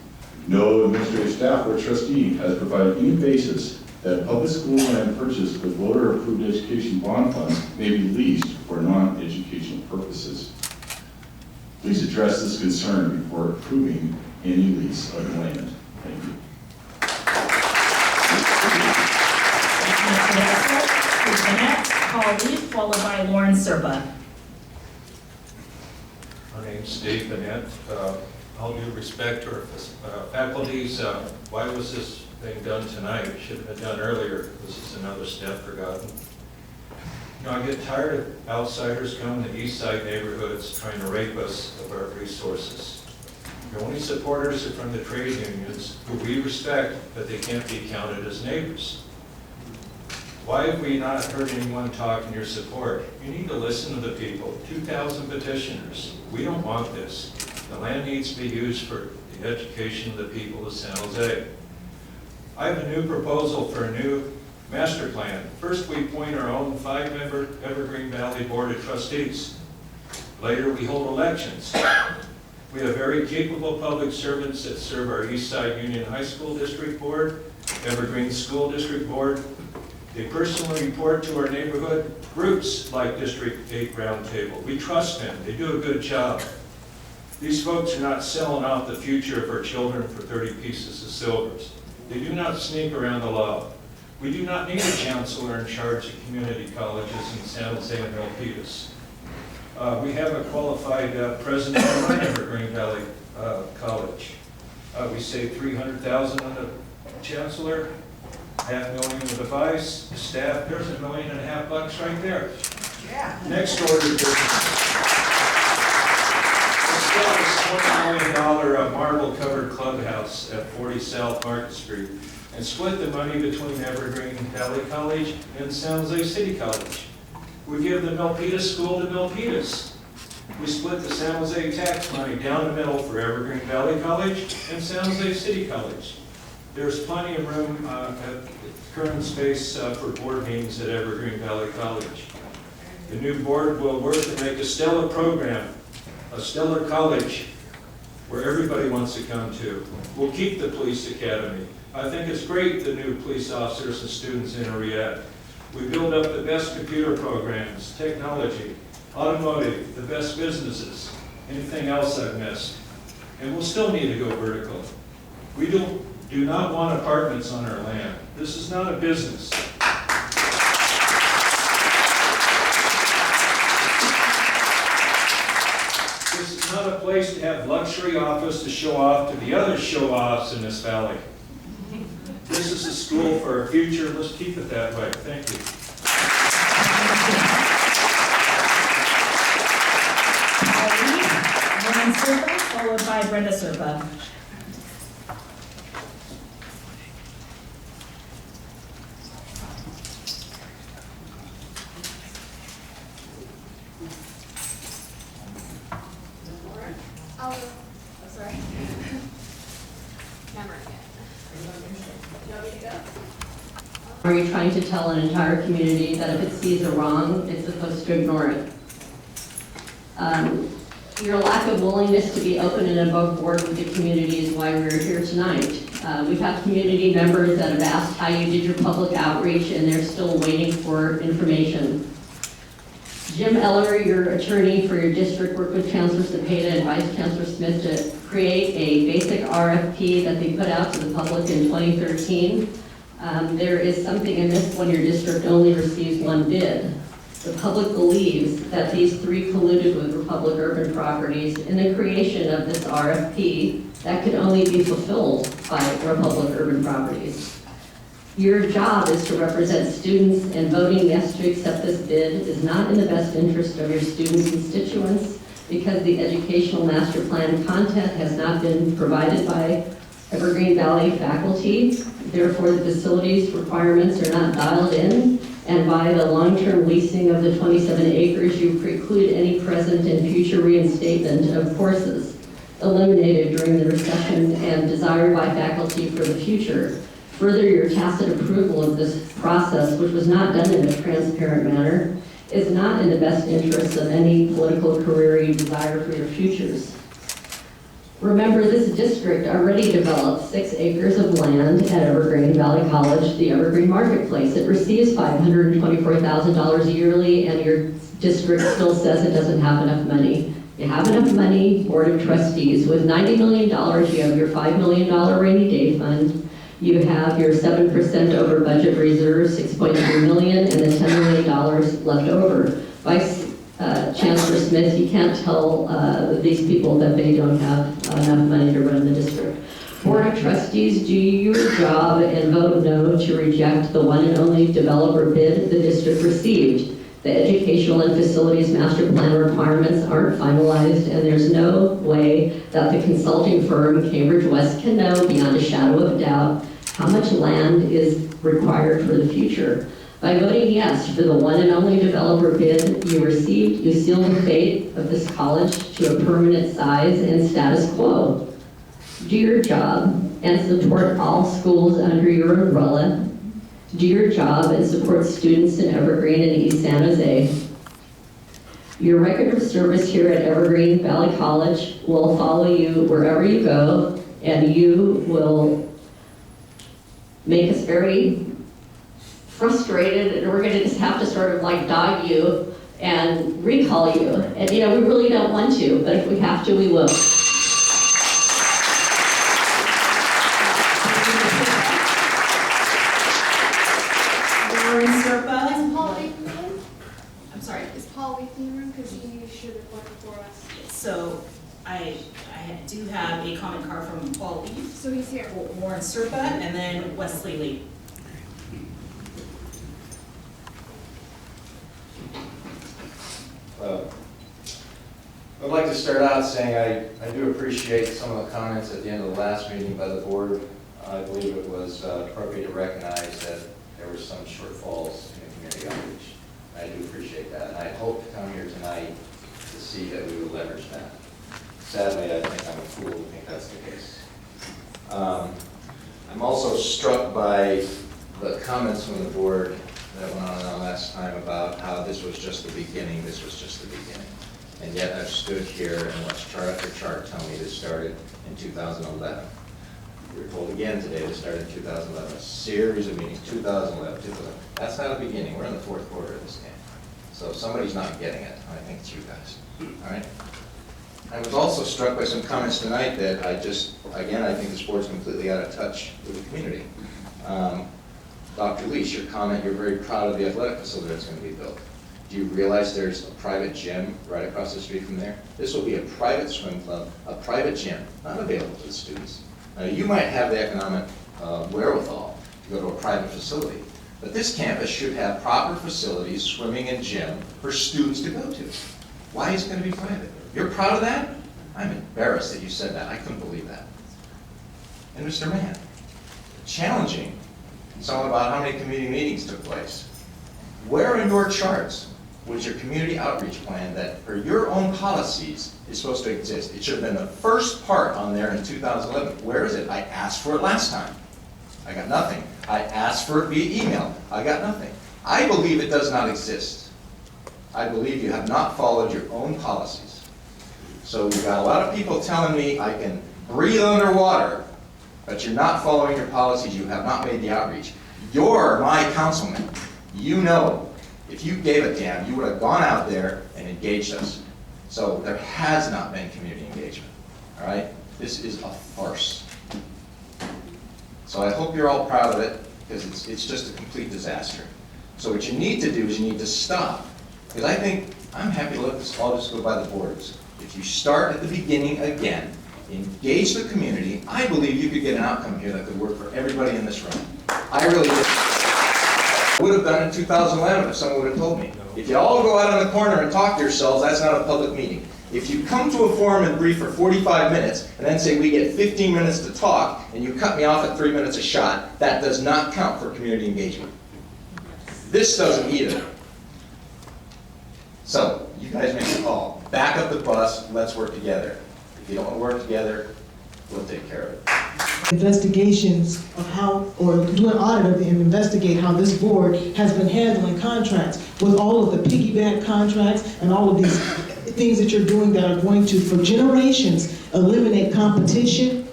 No administrative staff or trustee has provided any basis that public school land purchased with voter-approved education bond funds may be leased for non-educational purposes. Please address this concern before approving any lease of the land. Thank you. The next colleague, followed by Lauren Serpa. My name's Steve Bennett. All due respect to our faculties, why was this thing done tonight? It should have been done earlier. This is another step forgotten. You know, I get tired of outsiders coming to east side neighborhoods trying to rape us of our resources. Your only supporters are from the trade unions, who we respect, but they can't be counted as neighbors. Why have we not heard anyone talk in your support? You need to listen to the people. 2,000 petitioners. We don't want this. The land needs to be used for the education of the people of San Jose. I have a new proposal for a new master plan. First, we appoint our own 5-member Evergreen Valley Board of Trustees. Later, we hold elections. We have very capable public servants that serve our East Side Union High School District Board, Evergreen School District Board. They personally report to our neighborhood groups like District 8 Roundtable. We trust them. They do a good job. These folks are not selling off the future of our children for 30 pieces of silvers. They do not sneak around the law. We do not need a counselor in charge of community colleges in San Jose and Milpitas. We have a qualified president of our Evergreen Valley College. We saved $300,000 on the chancellor, $500,000 with the vice, the staff. There's $1.5 million right there. Yeah. Next order of business. $20 million marble-covered clubhouse at 40 South Market Street, and split the money between Evergreen Valley College and San Jose City College. We give the Milpitas School to Milpitas. We split the San Jose tax money down the middle for Evergreen Valley College and San Jose City College. There's plenty of room at current space for board meetings at Evergreen Valley College. The new board will work to make a stellar program, a stellar college where everybody wants to come to. We'll keep the police academy. I think it's great the new police officers and students in Riyadh. We build up the best computer programs, technology, automotive, the best businesses, anything else I've missed. And we'll still need to go vertical. We do not want apartments on our land. This is not a business. This is not a place to have luxury office to show off to the other show-offs in this valley. This is a school for our future. Let's keep it that way. Thank you. Lauren Serpa, followed by Brenda Serpa. Sorry. Camera again. You want me to go? Are you trying to tell an entire community that if it sees a wrong, it's supposed to ignore it? Your lack of willingness to be open and above board with the community is why we're here tonight. We've had community members that have asked how you did your public outreach, and they're still waiting for information. Jim Eller, your attorney for your district, worked with Chancellor Cepeda and Vice Chancellor Smith to create a basic RFP that they put out to the public in 2013. There is something in this when your district only receives one bid. The public believes that these three colluded with Republic Urban Properties in the creation of this RFP that could only be fulfilled by Republic Urban Properties. Your job is to represent students, and voting yes to accept this bid is not in the best interest of your student constituents because the educational master plan content has not been provided by Evergreen Valley faculty. Therefore, the facilities requirements are not dialed in, and by the long-term leasing of the 27 acres, you preclude any present and future reinstatement of courses eliminated during the recession and desired by faculty for the future. Further, your tacit approval of this process, which was not done in a transparent manner, is not in the best interest of any political career you desire for your futures. Remember, this district already developed 6 acres of land at Evergreen Valley College, the Evergreen Marketplace. It receives $524,000 yearly, and your district still says it doesn't have enough money. You have enough money, Board of Trustees. With $90 million, you have your $5 million rainy day fund. You have your 7% over budget reserve, $6.3 million, and the $10 million left over. Vice Chancellor Smith, you can't tell these people that they don't have enough money to run the district. Board of Trustees, do your job and vote no to reject the one and only developer bid the district received. The educational and facilities master plan requirements aren't finalized, and there's no way that the consulting firm Cambridge West can know beyond a shadow of a doubt how much land is required for the future. By voting yes for the one and only developer bid you received, you seal the fate of this college to a permanent size and status quo. Do your job and support all schools under your umbrella. Do your job and support students in Evergreen and East San Jose. Your record of service here at Evergreen Valley College will follow you wherever you go, and you will make us very frustrated, and we're going to just have to sort of like dog you and recall you. And we really don't want to, but if we have to, we will. I'm sorry, is Paul Leaf in the room? Because he should have went before us. So I do have a comment card from Paul Leaf. So he's here. Warren Serpa, and then Wesley Lee. I'd like to start out saying I do appreciate some of the comments at the end of the last meeting by the board. I believe it was appropriate to recognize that there were some shortfalls in community outreach. I do appreciate that, and I hope to come here tonight to see that we will leverage that. Sadly, I think I'm a fool to think that's the case. I'm also struck by the comments from the board that went on last time about how this was just the beginning, this was just the beginning. And yet I've stood here and watched chart after chart tell me this started in 2011. We were told again today this started in 2011, a series of meetings, 2011, 2011. That's not a beginning, we're in the fourth quarter of this game. So if somebody's not getting it, I think it's you guys, all right? I was also struck by some comments tonight that again, I think this board's completely out of touch with the community. Dr. Leash, your comment, you're very proud of the athletic facility that's going to be built. Do you realize there's a private gym right across the street from there? This will be a private swim club, a private gym, not available to the students. Now, you might have the economic wherewithal to go to a private facility, but this campus should have proper facilities, swimming and gym, for students to go to. Why is it going to be private? You're proud of that? I'm embarrassed that you said that. I couldn't believe that. And Mr. Mann, challenging someone about how many community meetings took place. Where in your charts was your community outreach plan that for your own policies is supposed to exist? It should have been the first part on there in 2011. Where is it? I asked for it last time. I got nothing. I asked for it via email. I got nothing. I believe it does not exist. I believe you have not followed your own policies. So you've got a lot of people telling me I can breathe underwater, but you're not following your policies. You have not made the outreach. You're my councilman. You know, if you gave a damn, you would have gone out there and engaged us. So there has not been community engagement, all right? This is a farce. So I hope you're all proud of it, because it's just a complete disaster. So what you need to do is you need to stop. Because I think, I'm happy to let this all just go by the boards. If you start at the beginning again, engage the community, I believe you could get an outcome here that could work for everybody in this room. I really do. I would have done it in 2011 if someone would have told me. If you all go out on the corner and talk to yourselves, that's not a public meeting. If you come to a forum and brief for 45 minutes and then say we get 15 minutes to talk and you cut me off at 3 minutes a shot, that does not count for community engagement. This doesn't either. So, you guys make the call. Back up the bus, let's work together. If you don't want to work together, we'll take care of it. Investigations of how, or do an audit of and investigate how this board has been handling contracts with all of the piggyback contracts and all of these things that you're doing that are going to, for generations, eliminate competition.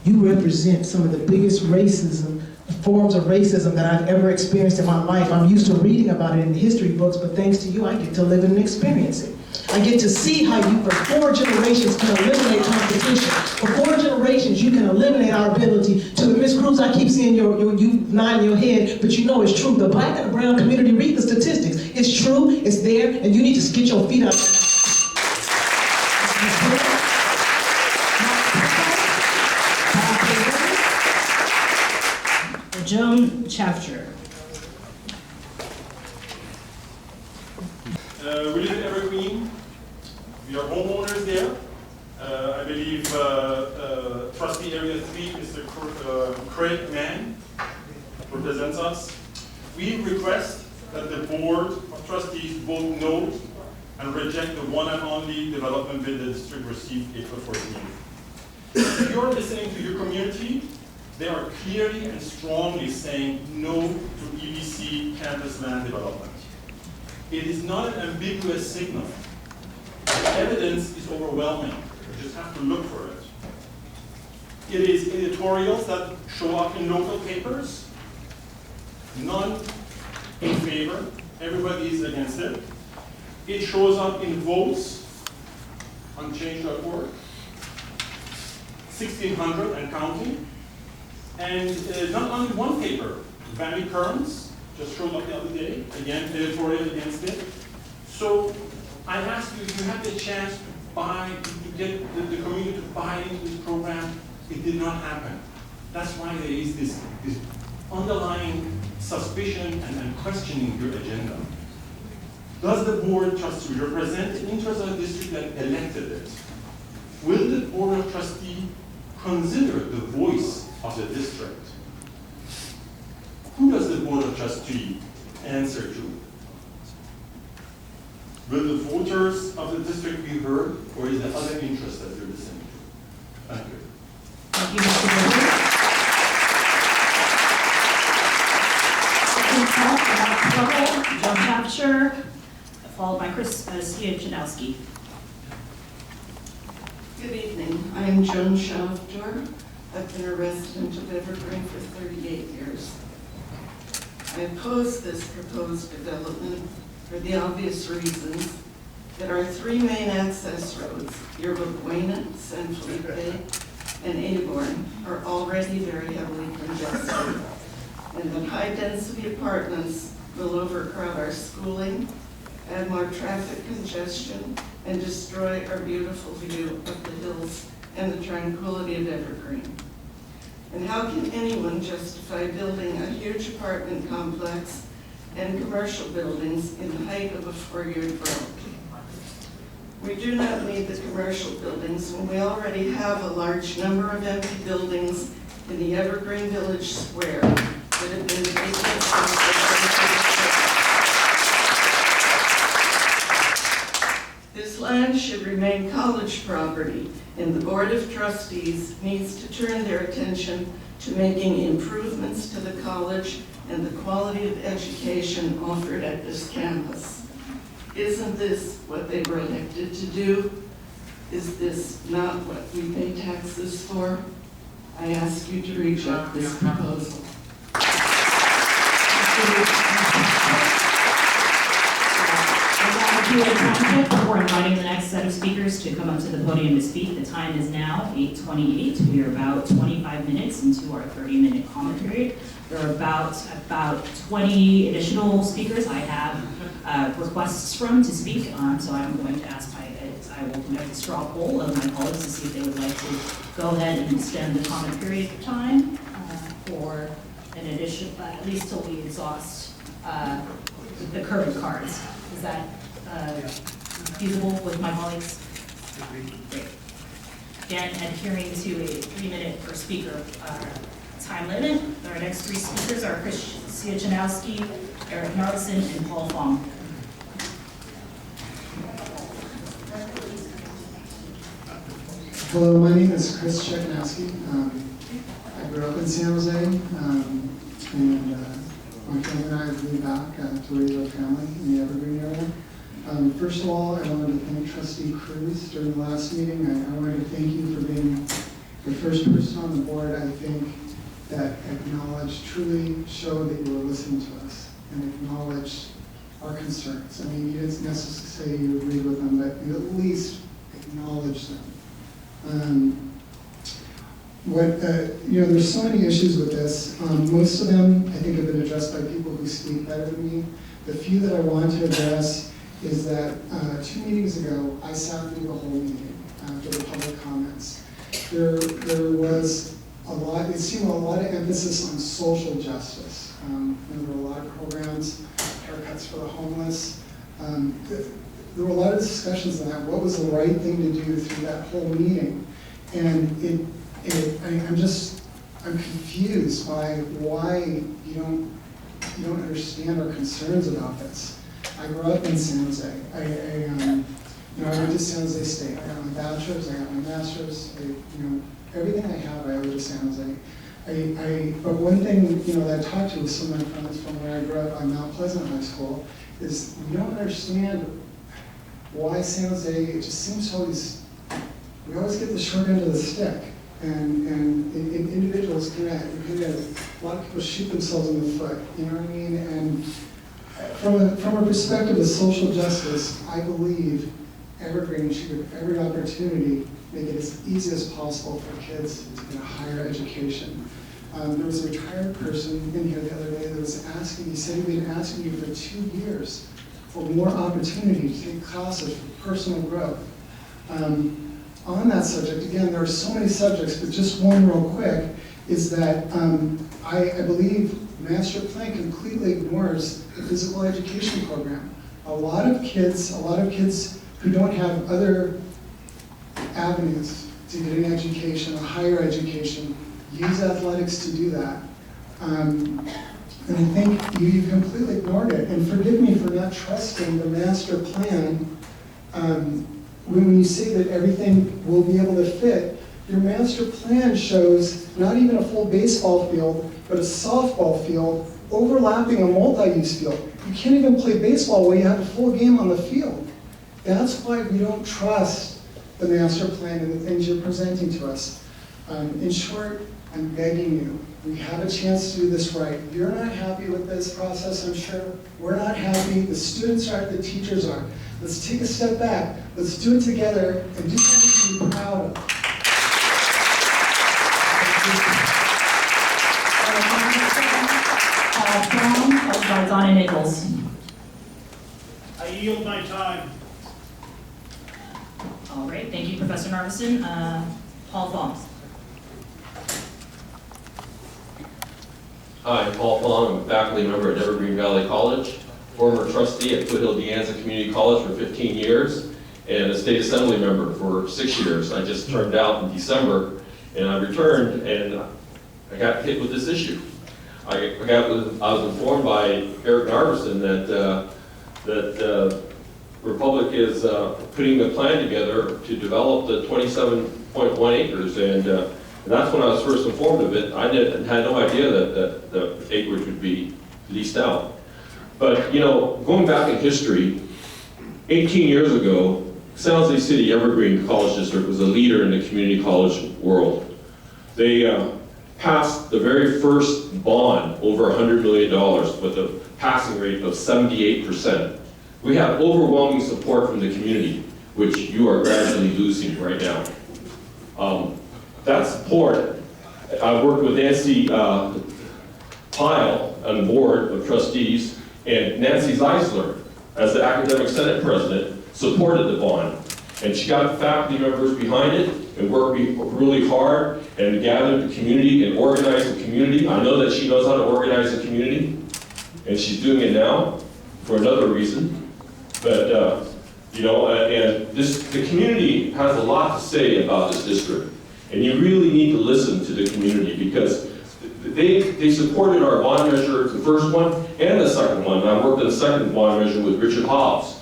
You represent some of the biggest forms of racism that I've ever experienced in my life. I'm used to reading about it in the history books, but thanks to you, I get to live it and experience it. I get to see how you, for 4 generations, can eliminate competition. For 4 generations, you can eliminate our ability to, Ms. Cruz, I keep seeing you nodding your head, but you know it's true. The black and the brown community, read the statistics. It's true, it's there, and you need to get your feet up. Joan Chafter. We live in Evergreen. We are homeowners there. I believe Trustee Area 3, Mr. Craig Mann, represents us. We request that the Board of Trustees vote no and reject the one and only development bid the district received April 14th. If you're listening to your community, they are clearly and strongly saying no to EVC campus land development. It is not an ambiguous signal. The evidence is overwhelming. You just have to look for it. It is editorials that show up in local papers, none in favor, everybody is against it. It shows up in votes on change.org, 1,600 and counting. And not only one paper, Valley Currents just showed up the other day, again, editorial against it. So I ask you, if you have the chance to get the community to buy into this program, it did not happen. That's why there is this underlying suspicion and questioning your agenda. Does the board trustee represent the interest of the district that elected it? Will the board of trustees consider the voice of the district? Who does the board of trustees answer to? Will the voters of the district be heard, or is there other interests that you're listening to? Thank you. Thank you, Mr. Miller. Joan Capture, followed by Chris Janowski. Good evening. I'm Joan Schafter. I've been a resident of Evergreen for 38 years. I oppose this proposed development for the obvious reasons that our three main access roads, Yerba Buena, San Felipe, and Aborn, are already very heavily congested, and that high-density apartments will overcrowd our schooling, add more traffic congestion, and destroy our beautiful view of the hills and the tranquility of Evergreen. And how can anyone justify building a huge apartment complex and commercial buildings in the height of a 4-year drought? We do not need the commercial buildings when we already have a large number of empty buildings in the Evergreen Village Square that have been vacant since the This land should remain college property, and the Board of Trustees needs to turn their attention to making improvements to the college and the quality of education offered at this campus. Isn't this what they were elected to do? Is this not what we pay taxes for? I ask you to reject this proposal. Before inviting the next set of speakers to come up to the podium to speak, the time is now 8:28. We are about 25 minutes into our 30-minute comment period. There are about 20 additional speakers I have requests from to speak, so I'm going to ask I will conduct a straw poll of my colleagues to see if they would like to go ahead and extend the comment period time for an addition, at least till we exhaust the current cards. Is that feasible with my colleagues? Great. Again, adhering to a 3-minute per speaker time limit. Our next 3 speakers are Chris Janowski, Eric Narlison, and Paul Fong. Hello, my name is Chris Janowski. I grew up in San Jose, and my family and I moved back to raise our family in the Evergreen area. First of all, I wanted to thank Trustee Cruz during the last meeting. I wanted to thank you for being the first person on the board, I think, that acknowledged, truly showed that you were listening to us and acknowledged our concerns. I mean, you didn't necessarily say you agreed with them, but you at least acknowledged them. There's so many issues with this. Most of them, I think, have been addressed by people who speak better than me. The few that I want to address is that 2 meetings ago, I sat through the whole meeting after the public comments. There was a lot, it seemed a lot of emphasis on social justice. There were a lot of programs, haircuts for the homeless. There were a lot of discussions on that. What was the right thing to do through that whole meeting? And I'm confused by why you don't understand our concerns about this. I grew up in San Jose. I went to San Jose State. I got my bachelor's, I got my master's. Everything I have, I owe to San Jose. But one thing, that I talked to with some of my friends from where I grew up on Mount Pleasant High School, is we don't understand why San Jose, it just seems we always get the short end of the stick. And individuals connect. A lot of people shoot themselves in the foot, you know what I mean? And from a perspective of social justice, I believe Evergreen should give every opportunity, make it as easy as possible for kids to get a higher education. There was a retired person in here the other day that was asking, he said he'd been asking you for 2 years for more opportunity to take classes for personal growth. On that subject, again, there are so many subjects, but just one real quick, is that I believe master plan completely ignores the physical education program. A lot of kids who don't have other avenues to get an education, a higher education, use athletics to do that. And I think you completely ignored it. And forgive me for not trusting the master plan. When you say that everything will be able to fit, your master plan shows not even a full baseball field, but a softball field overlapping a multi-use field. You can't even play baseball where you have a full game on the field. That's why we don't trust the master plan and the things you're presenting to us. In short, I'm begging you, we have a chance to do this right. You're not happy with this process, I'm sure. We're not happy, the students aren't, the teachers aren't. Let's take a step back, let's do it together, and do something to be proud of. Followed by Donna Nichols. I yield my time. All right, thank you, Professor Narveson. Paul Thongs. Hi, I'm Paul Fong. I'm a faculty member at Evergreen Valley College, former trustee at Foothill De Anza Community College for 15 years, and a state assembly member for 6 years. I just turned out in December, and I returned, and I got hit with this issue. I was informed by Eric Narveson that Republic is putting a plan together to develop the 27.1 acres, and that's when I was first informed of it. I had no idea that the acreage would be leased out. But, you know, going back in history, 18 years ago, San Jose City Evergreen College District was a leader in the community college world. They passed the very first bond over $100 million with a passing rate of 78%. We have overwhelming support from the community, which you are gradually losing right now. That support, I worked with Nancy Pyle on the board of trustees, and Nancy Zeisler, as the academic senate president, supported the bond. And she got the faculty members behind it and worked really hard and gathered the community and organized the community. I know that she knows how to organize the community, and she's doing it now for another reason. But, you know, and the community has a lot to say about this district. And you really need to listen to the community, because they supported our bond measure, the first one and the second one. And I worked on the second bond measure with Richard Hobbs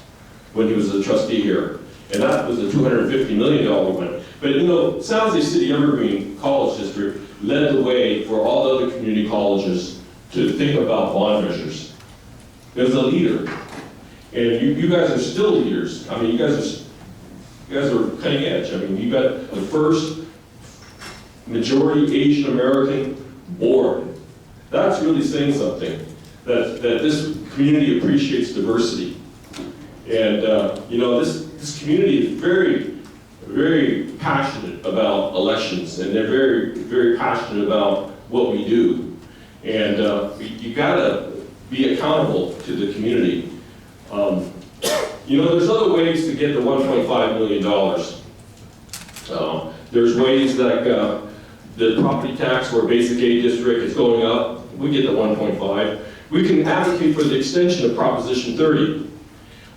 when he was a trustee here. And that was a $250 million one. But you know, San Jose City Evergreen College District led the way for all the other community colleges to think about bond measures. It was a leader. And you guys are still leaders. I mean, you guys are cutting edge. I mean, you got the first majority Asian American board. That's really saying something, that this community appreciates diversity. And you know, this community is very, very passionate about elections, and they're very, very passionate about what we do. And you gotta be accountable to the community. You know, there's other ways to get the $1.5 million. There's ways like the property tax for a basic aid district is going up. We get the 1.5. We can advocate for the extension of Proposition 30.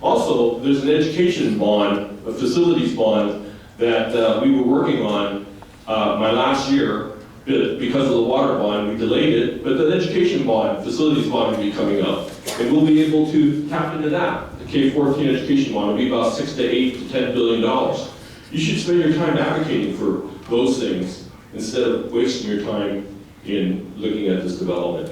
Also, there's an education bond, a facilities bond, that we were working on my last year. Because of the water bond, we delayed it, but the education bond, facilities bond will be coming up. And we'll be able to tap into that. The K-14 education bond will be about $6 to $8 to $10 billion. You should spend your time advocating for those things instead of wasting your time in looking at this development.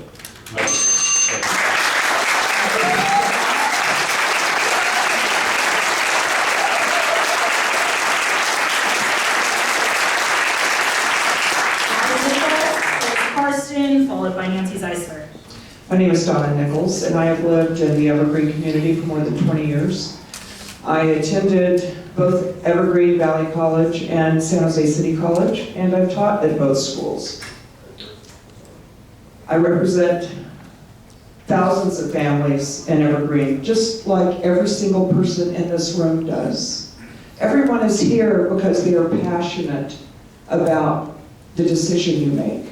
My name is Donna Nichols, and I have lived in the Evergreen community for more than 20 years. I attended both Evergreen Valley College and San Jose City College, and I've taught at both schools. I represent thousands of families in Evergreen, just like every single person in this room does. Everyone is here because they are passionate about the decision you make.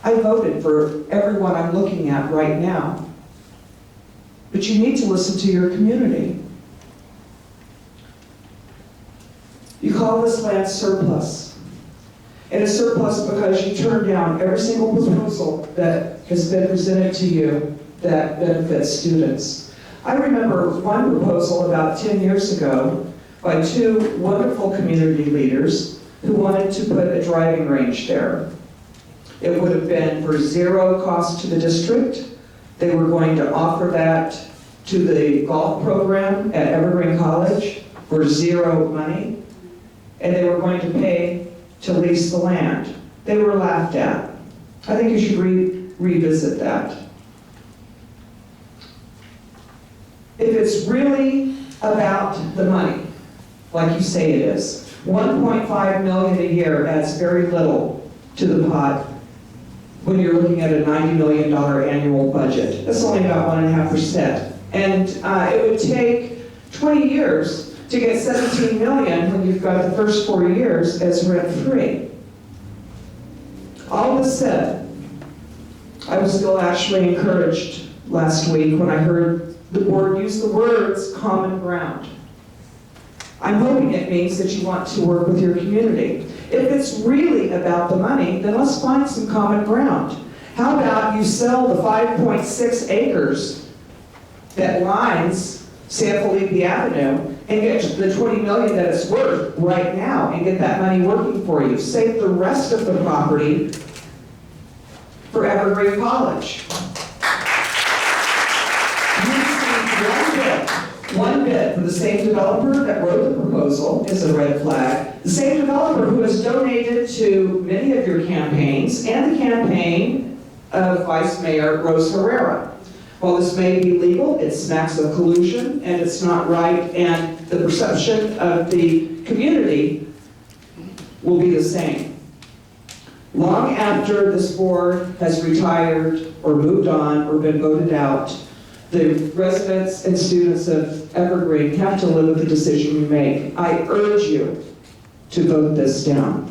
I voted for everyone I'm looking at right now. But you need to listen to your community. You call this land surplus. It is surplus because you turned down every single proposal that has been presented to you that benefits students. I remember one proposal about 10 years ago by two wonderful community leaders who wanted to put a driving range there. It would have been for zero cost to the district. They were going to offer that to the golf program at Evergreen College for zero money, and they were going to pay to lease the land. They were laughed at. I think you should revisit that. If it's really about the money, like you say it is, $1.5 million a year adds very little to the pot when you're looking at a $90 million annual budget. That's only about 1.5%. And it would take 20 years to get $17 million when you've got the first 4 years as rent-free. All this said, I was still actually encouraged last week when I heard the board use the words common ground. I'm hoping it means that you want to work with your community. If it's really about the money, then let's find some common ground. How about you sell the 5.6 acres that lines San Felipe Avenue and get the 20 million that it's worth right now and get that money working for you. Save the rest of the property for Evergreen College. One bid for the same developer that wrote the proposal is a red flag. The same developer who has donated to many of your campaigns and the campaign of Vice Mayor Rose Herrera. While this may be legal, it smacks of collusion and it's not right, and the perception of the community will be the same. Long after this board has retired or moved on or been voted out, the residents and students of Evergreen have to live with the decision you make. I urge you to vote this down.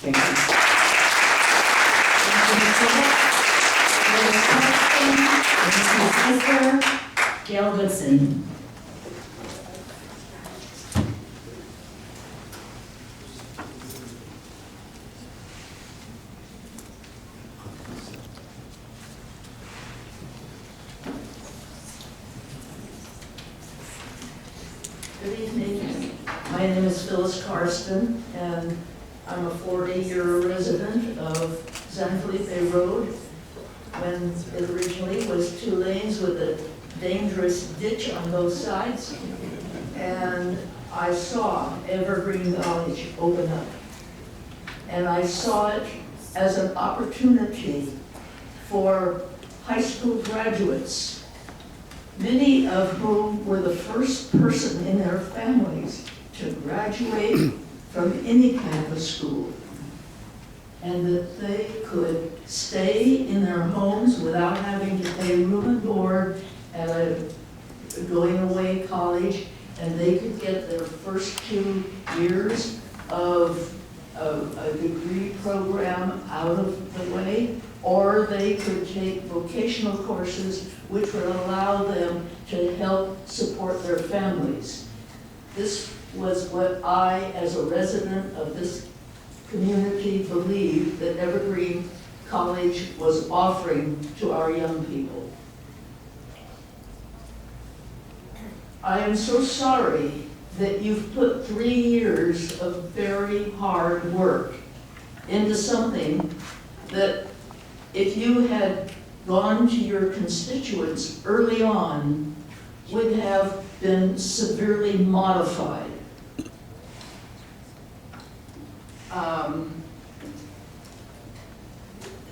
Thank you. Gail Goodson. Good evening. My name is Phyllis Karsten, and I'm a 40-year resident of San Felipe Road, when it originally was 2 lanes with a dangerous ditch on both sides. And I saw Evergreen College open up. And I saw it as an opportunity for high school graduates, many of whom were the first person in their families to graduate from any kind of school, and that they could stay in their homes without having to pay room and board at a going away college, and they could get their first 2 years of a degree program out of the way, or they could take vocational courses which would allow them to help support their families. This was what I, as a resident of this community, believed that Evergreen College was offering to our young people. I am so sorry that you've put 3 years of very hard work into something that, if you had gone to your constituents early on, would have been severely modified.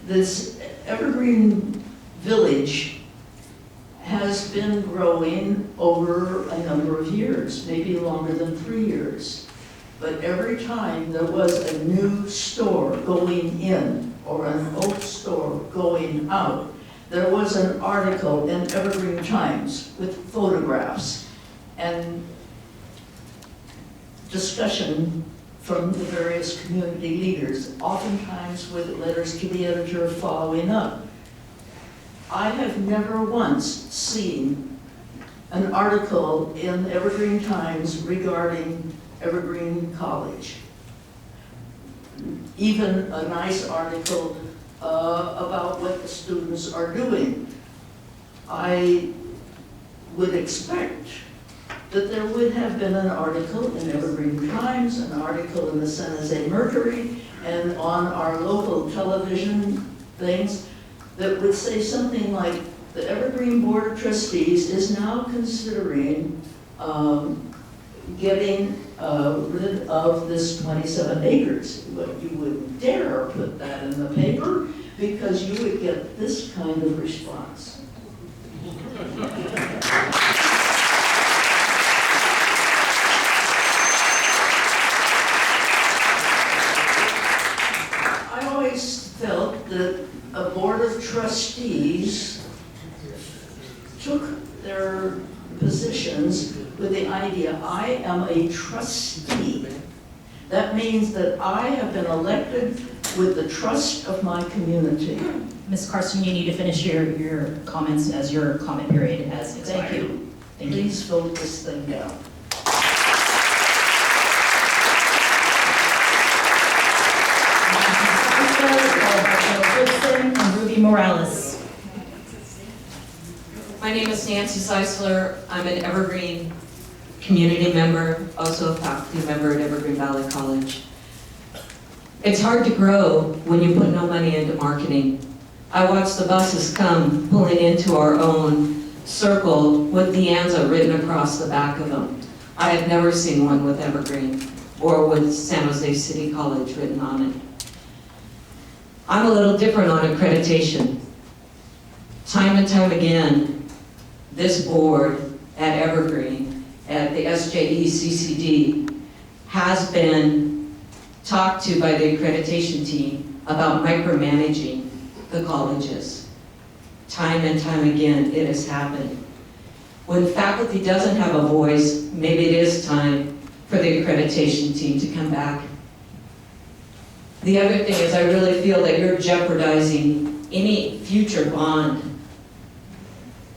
This Evergreen Village has been growing over a number of years, maybe longer than 3 years. But every time there was a new store going in or an old store going out, there was an article in Evergreen Times with photographs and discussion from the various community leaders, oftentimes with letters to the editor following up. I have never once seen an article in Evergreen Times regarding Evergreen College. Even a nice article about what the students are doing. I would expect that there would have been an article in Evergreen Times, an article in the San Jose Mercury, and on our local television things that would say something like, the Evergreen Board of Trustees is now considering getting rid of this 27 acres. But you wouldn't dare put that in the paper because you would get this kind of response. I always felt that a board of trustees took their positions with the idea, I am a trustee. That means that I have been elected with the trust of my community. Ms. Carson, you need to finish your comments as your comment period has expired. Thank you. Thank you. Please vote this thing down. And Ruby Morales. My name is Nancy Seisler. I'm an Evergreen community member, also a faculty member at Evergreen Valley College. It's hard to grow when you put no money into marketing. I watch the buses come pulling into our own circle with Deanza written across the back of them. I have never seen one with Evergreen or with San Jose City College written on it. I'm a little different on accreditation. Time and time again, this board at Evergreen, at the SJE-CCD, has been talked to by the accreditation team about micromanaging the colleges. Time and time again, it has happened. When faculty doesn't have a voice, maybe it is time for the accreditation team to come back. The other thing is, I really feel that you're jeopardizing any future bond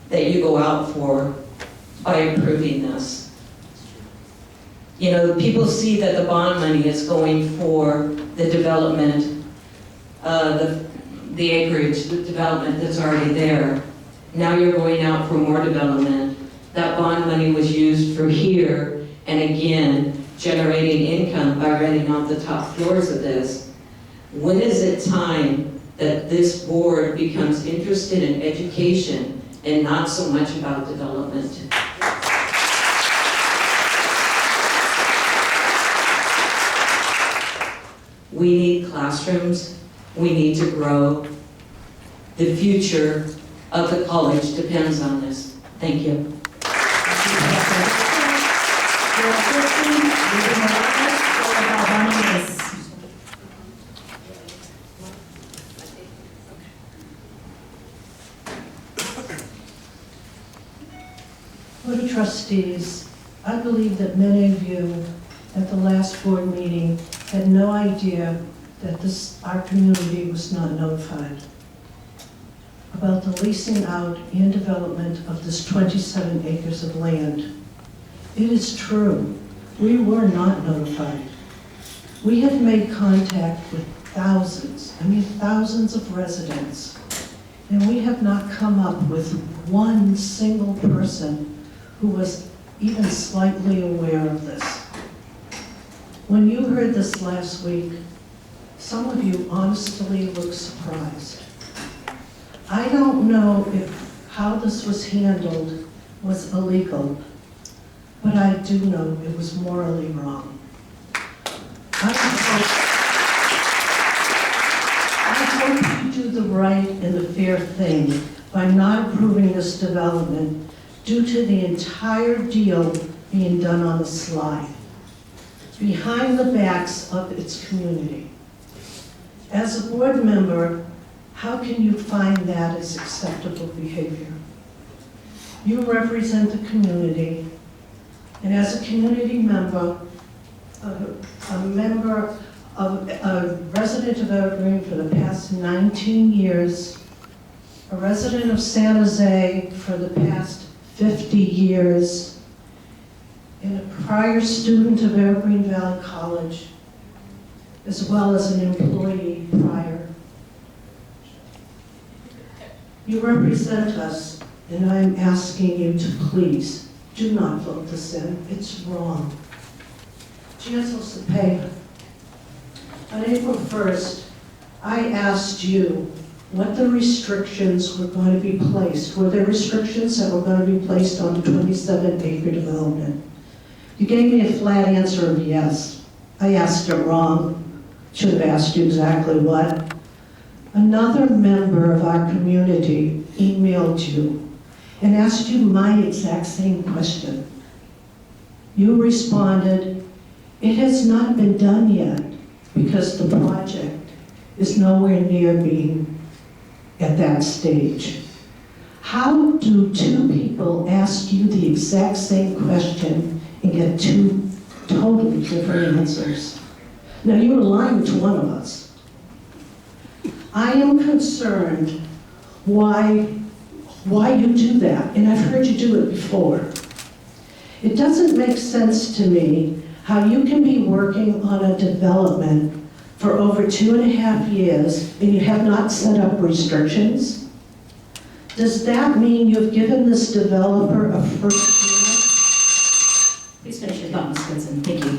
that you go out for by approving this. You know, people see that the bond money is going for the development, the acreage, the development that's already there. Now you're going out for more development. That bond money was used for here, and again, generating income by renting out the top floors of this. When is it time that this board becomes interested in education and not so much about development? We need classrooms, we need to grow. The future of the college depends on this. Thank you. Board of Trustees, I believe that many of you at the last board meeting had no idea that our community was not notified about the leasing out and development of this 27 acres of land. It is true, we were not notified. We have made contact with thousands of residents, and we have not come up with one single person who was even slightly aware of this. When you heard this last week, some of you honestly looked surprised. I don't know if how this was handled was illegal, but I do know it was morally wrong. I hope you do the right and the fair thing by not approving this development due to the entire deal being done on the slide, behind the backs of its community. As a board member, how can you find that as acceptable behavior? You represent the community, and as a community member, a resident of Evergreen for the past 19 years, a resident of San Jose for the past 50 years, and a prior student of Evergreen Valley College, as well as an employee prior. You represent us, and I'm asking you to please do not vote this in. It's wrong. Chancellor Cepeda, on April 1st, I asked you what the restrictions were going to be placed. Were there restrictions that were going to be placed on the 27-acre development? You gave me a flat answer of yes. I asked it wrong. Should have asked you exactly what. Another member of our community emailed you and asked you my exact same question. You responded, "It has not been done yet because the project is nowhere near being at that stage." How do two people ask you the exact same question and get two totally different answers? Now, you were lying to one of us. I am concerned why you do that, and I've heard you do it before. It doesn't make sense to me how you can be working on a development for over 2.5 years and you have not set up restrictions. Does that mean you've given this developer a first chance? Please finish your thought, Ms. Goodson. Thank you.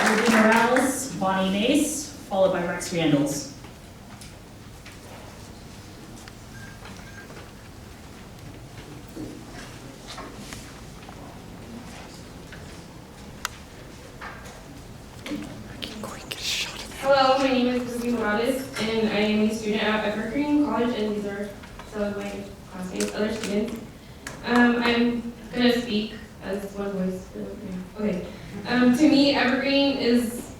Ruby Morales, Bonnie Mace, followed by Rex Randalls. Hello, my name is Ruby Morales, and I am a student at Evergreen College, and these are some of my classmates, other students. I'm going to speak as one voice. Okay. To me, Evergreen is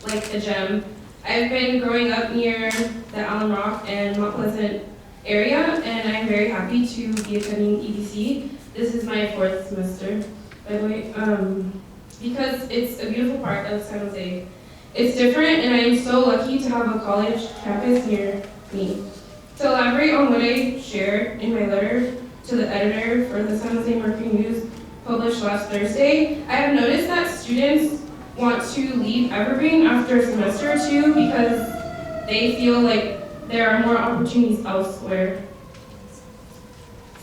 like a gem. I've been growing up near the Allen Rock and Mount Pleasant area, and I'm very happy to be attending EDC. This is my 4th semester, by the way, because it's a beautiful part of San Jose. It's different, and I am so lucky to have a college campus near me. To elaborate on what I shared in my letter to the editor for the San Jose Mercury News published last Thursday, I have noticed that students want to leave Evergreen after a semester or two because they feel like there are more opportunities elsewhere.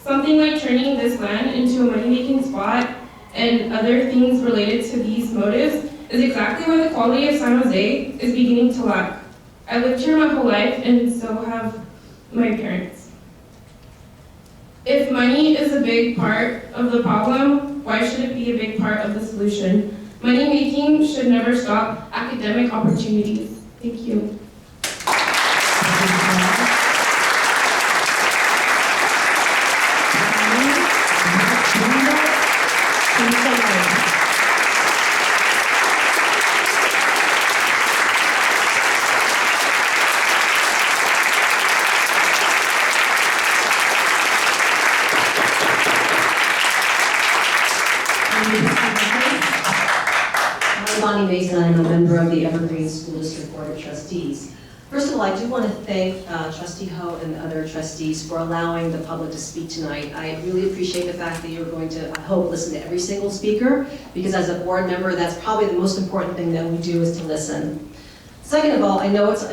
Something like turning this land into a money-making spot and other things related to these motives is exactly why the quality of San Jose is beginning to lack. I lived here my whole life, and so have my parents. If money is a big part of the problem, why should it be a big part of the solution? Money making should never stop academic opportunities. Thank you. I'm Bonnie Mason. I'm a member of the Evergreen School District Board of Trustees. First of all, I do want to thank Trustee Ho and the other trustees for allowing the public to speak tonight. I really appreciate the fact that you're going to, I hope, listen to every single speaker, because as a board member, that's probably the most important thing that we do is to listen. Second of all, I know it's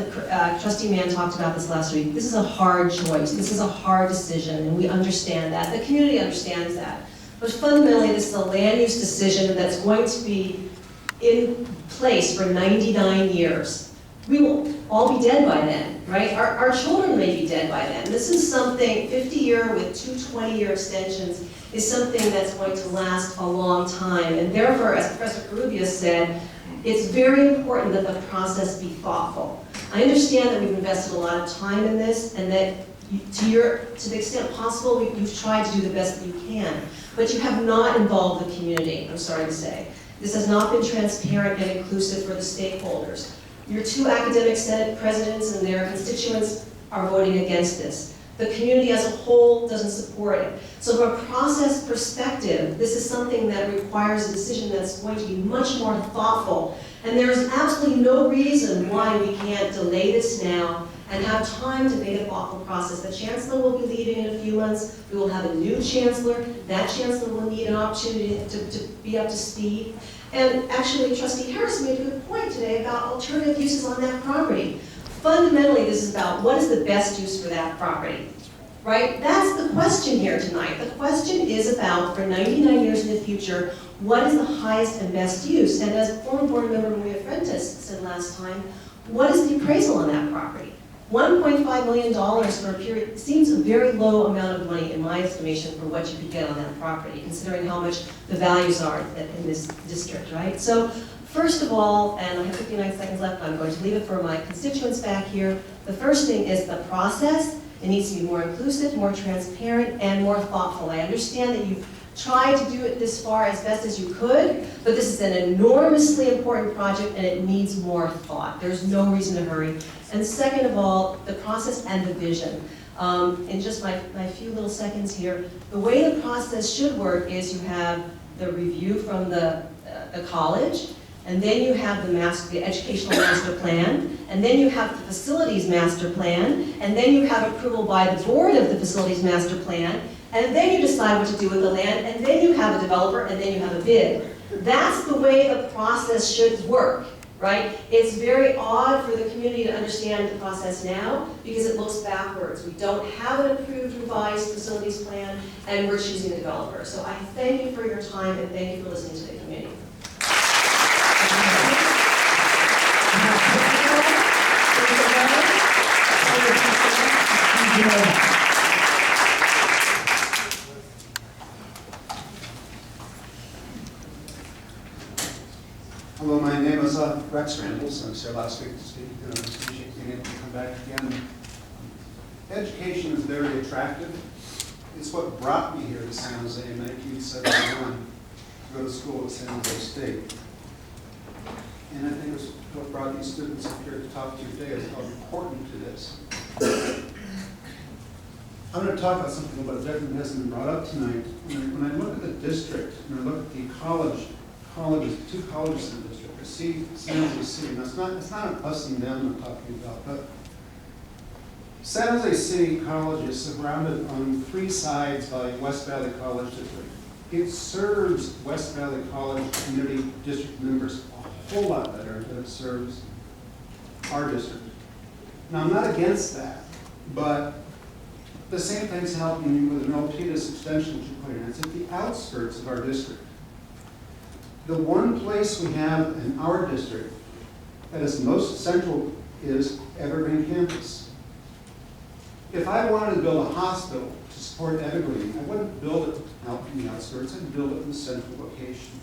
Trustee Mann talked about this last week. This is a hard choice. This is a hard decision, and we understand that. The community understands that. But fundamentally, this is a land use decision that's going to be in place for 99 years. We will all be dead by then, right? Our children may be dead by then. This is something, 50-year with 2 20-year extensions, is something that's going to last a long time. And therefore, as Professor Carubia said, It's very important that the process be thoughtful. I understand that we've invested a lot of time in this and that to the extent possible, you've tried to do the best that you can, but you have not involved the community, I'm sorry to say. This has not been transparent and inclusive for the stakeholders. Your 2 academic senate presidents and their constituents are voting against this. The community as a whole doesn't support it. So from a process perspective, this is something that requires a decision that's going to be much more thoughtful. And there is absolutely no reason why we can't delay this now and have time to make a thoughtful process. The chancellor will be leaving in a few months. We will have a new chancellor. That chancellor will need an opportunity to be up to speed. And actually, Trustee Harris made a good point today about alternative uses on that property. Fundamentally, this is about what is the best use for that property, right? That's the question here tonight. The question is about, for 99 years in the future, what is the highest and best use? And as former board member Maria Frentis said last time, what is the appraisal on that property? $1.5 million for a period seems a very low amount of money in my estimation for what you could get on that property, considering how much the values are in this district, right? So first of all, and I have 59 seconds left, I'm going to leave it for my constituents back here. The first thing is the process. It needs to be more inclusive, more transparent, and more thoughtful. I understand that you've tried to do it this far as best as you could, but this is an enormously important project and it needs more thought. There's no reason to hurry. And second of all, the process and the vision. In just my few little seconds here, the way the process should work is you have the review from the college, and then you have the educational master plan, and then you have the facilities master plan, and then you have approval by the board of the facilities master plan, and then you decide what to do with the land, and then you have a developer, and then you have a bid. That's the way the process should work, right? It's very odd for the community to understand the process now because it looks backwards. We don't have an approved revised facilities plan, and we're choosing a developer. So I thank you for your time, and thank you for listening to the committee. Hello, my name is Rex Randles. I was here last week to speak. I appreciate being able to come back again. Education is very attractive. It's what brought me here to San Jose in 1971 to go to school at San Jose State. And I think it's what brought these students up here to talk to you today is how important it is. I'm going to talk about something that hasn't been brought up tonight. When I look at the district, and I look at the colleges, 2 colleges in the district, I see San Jose City. Now, it's not us and them I'm talking about, but San Jose City College is surrounded on 3 sides by West Valley College District. It serves West Valley College community district members a whole lot better than it serves our district. Now, I'm not against that, but the same thing's happening with an Milpitas extension that you put in. It's at the outskirts of our district. The one place we have in our district that is most central is Evergreen campus. If I wanted to build a hospital to support Evergreen, I wouldn't build it out in the outskirts, I'd build it in the central location.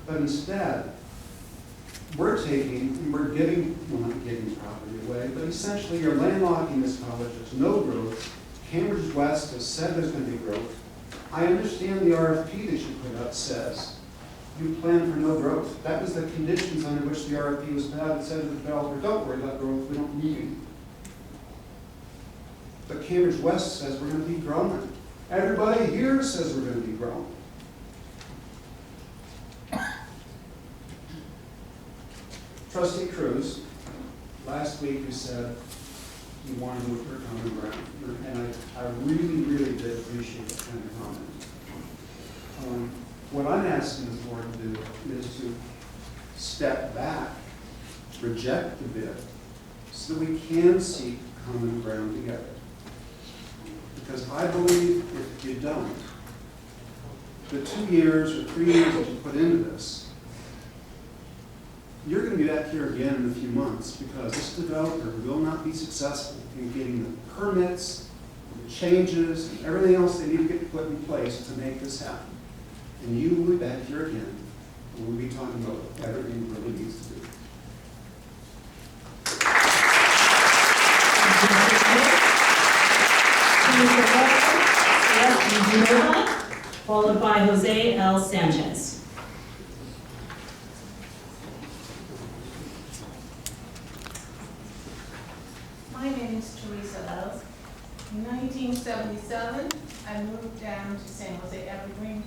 But instead, we're giving, well, not giving property away, but essentially you're landlocking this college. There's no growth. Cambridge West has said there's going to be growth. I understand the RFP that you put out says you plan for no growth. That was the conditions under which the RFP was put out. It said to the developer, don't worry about growth, we don't need you. But Cambridge West says we're going to be growing. Everybody here says we're going to be growing. Trustee Cruz, last week you said you wanted to move for common ground, and I really, really did appreciate that kind of comment. What I'm asking the board to do is to step back, reject the bid, so that we can seek common ground together. Because I believe if you don't, the 2 years or 3 years that you put into this, you're going to be back here again in a few months because this developer will not be successful in getting the permits, the changes, and everything else they need to get put in place to make this happen. And you will be back here again we'll be talking about what Evergreen really needs to do. Followed by Jose L. Sanchez. My name is Teresa Love. In 1977, I moved down to San Jose Evergreen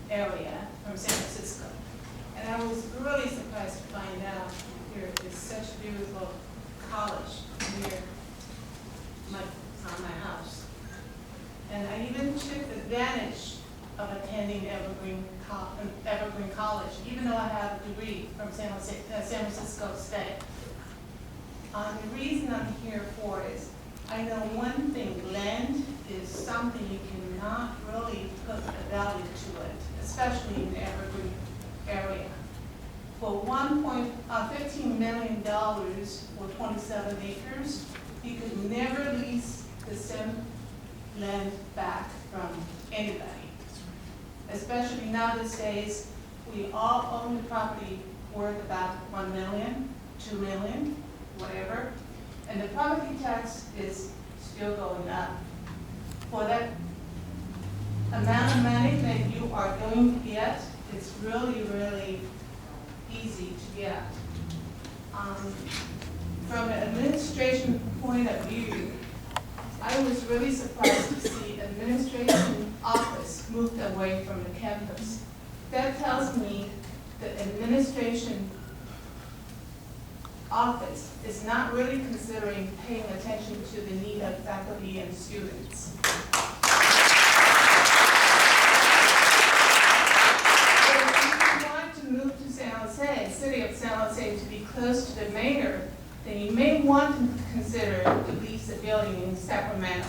area from San Francisco. And I was really surprised to find out here is such a beautiful college near my house. And I even took advantage of attending Evergreen College, even though I have a degree from San Francisco State. The reason I'm here for is I know one thing, land is something you cannot really put a value to it, especially in the Evergreen area. For $15 million for 27 acres, you could never lease the same land back from anybody. Especially nowadays, we all own the property worth about $1 million, $2 million, whatever, and the property tax is still going up. For that amount of money that you are going to get, it's really, really easy to get. From an administration point of view, I was really surprised to see administration office moved away from the campus. That tells me the administration office is not really considering paying attention to the need of faculty and students. If you want to move to San Jose, city of San Jose, to be close to the mayor, then you may want to consider to lease a building in Sacramento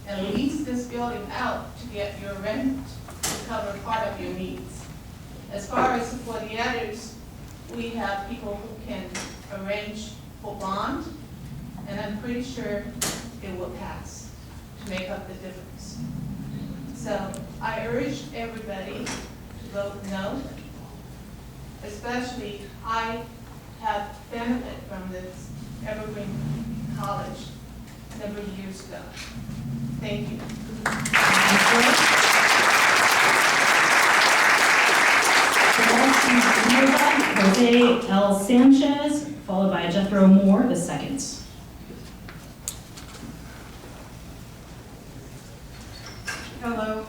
and lease this building out to get your rent to cover part of your needs. As far as for the others, we have people who can arrange for bond, and I'm pretty sure it will pass to make up the difference. So I urge everybody to vote no, especially I have benefited from this Evergreen College a number of years ago. Thank you. Jose L. Sanchez, followed by Jethro Moore, the second. Hello.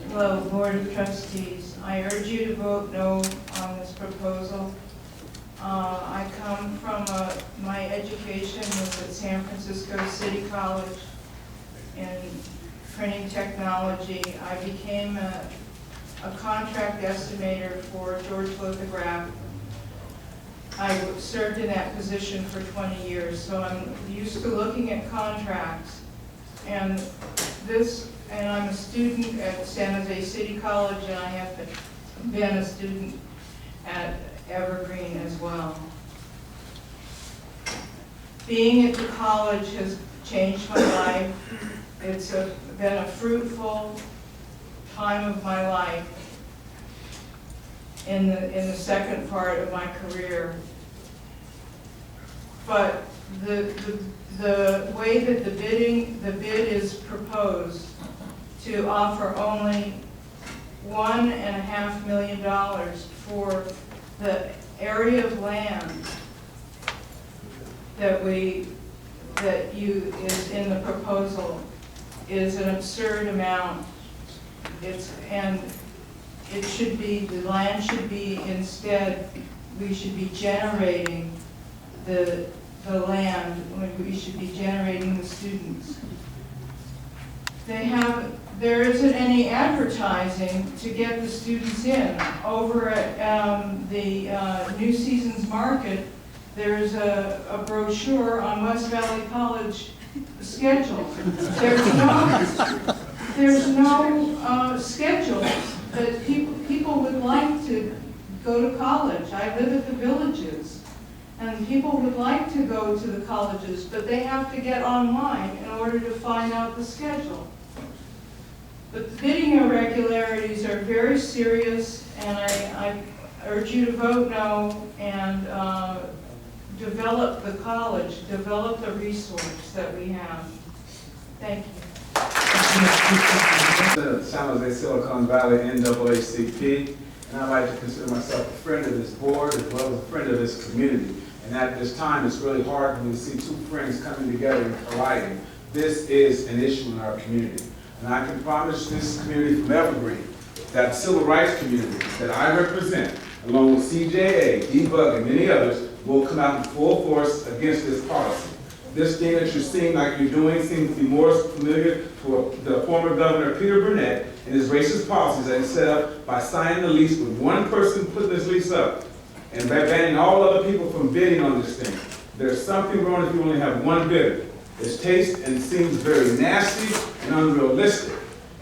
Hello, Board of Trustees. I urge you to vote no on this proposal. I come from my education was at San Francisco City College in printing technology. I became a contract estimator for George Lithograph. I served in that position for 20 years, so I'm used to looking at contracts. And I'm a student at San Jose City College, and I have been a student at Evergreen as well. Being at the college has changed my life. It's been a fruitful time of my life in the second part of my career. But the way that the bid is proposed to offer only $1.5 million for the area of land that is in the proposal is an absurd amount. It should be, the land should be instead, we should be generating the land, we should be generating the students. There isn't any advertising to get the students in. Over at the New Seasons Market, there's a brochure on West Valley College schedule. There's no schedule that people would like to go to college. I live at the Villages, and people would like to go to the colleges, but they have to get online in order to find out the schedule. But the bidding irregularities are very serious, and I urge you to vote no and develop the college, develop the resource that we have. Thank you. San Jose Silicon Valley NAACP, and I like to consider myself a friend of this board as well as a friend of this community. And at this time, it's really hard when we see two friends coming together and colliding. This is an issue in our community. And I can promise this community from Evergreen, that civil rights community that I represent, along with CJA, DBUG, and many others, will come out in full force against this policy. This thing that you're seeing like you're doing seems to be more familiar to the former Governor Peter Burnett and his racist policies that he set up by signing the lease with one person putting this lease up and by banning all other people from bidding on this thing. There's something wrong if you only have one bidder. Its taste and seems very nasty and unrealistic.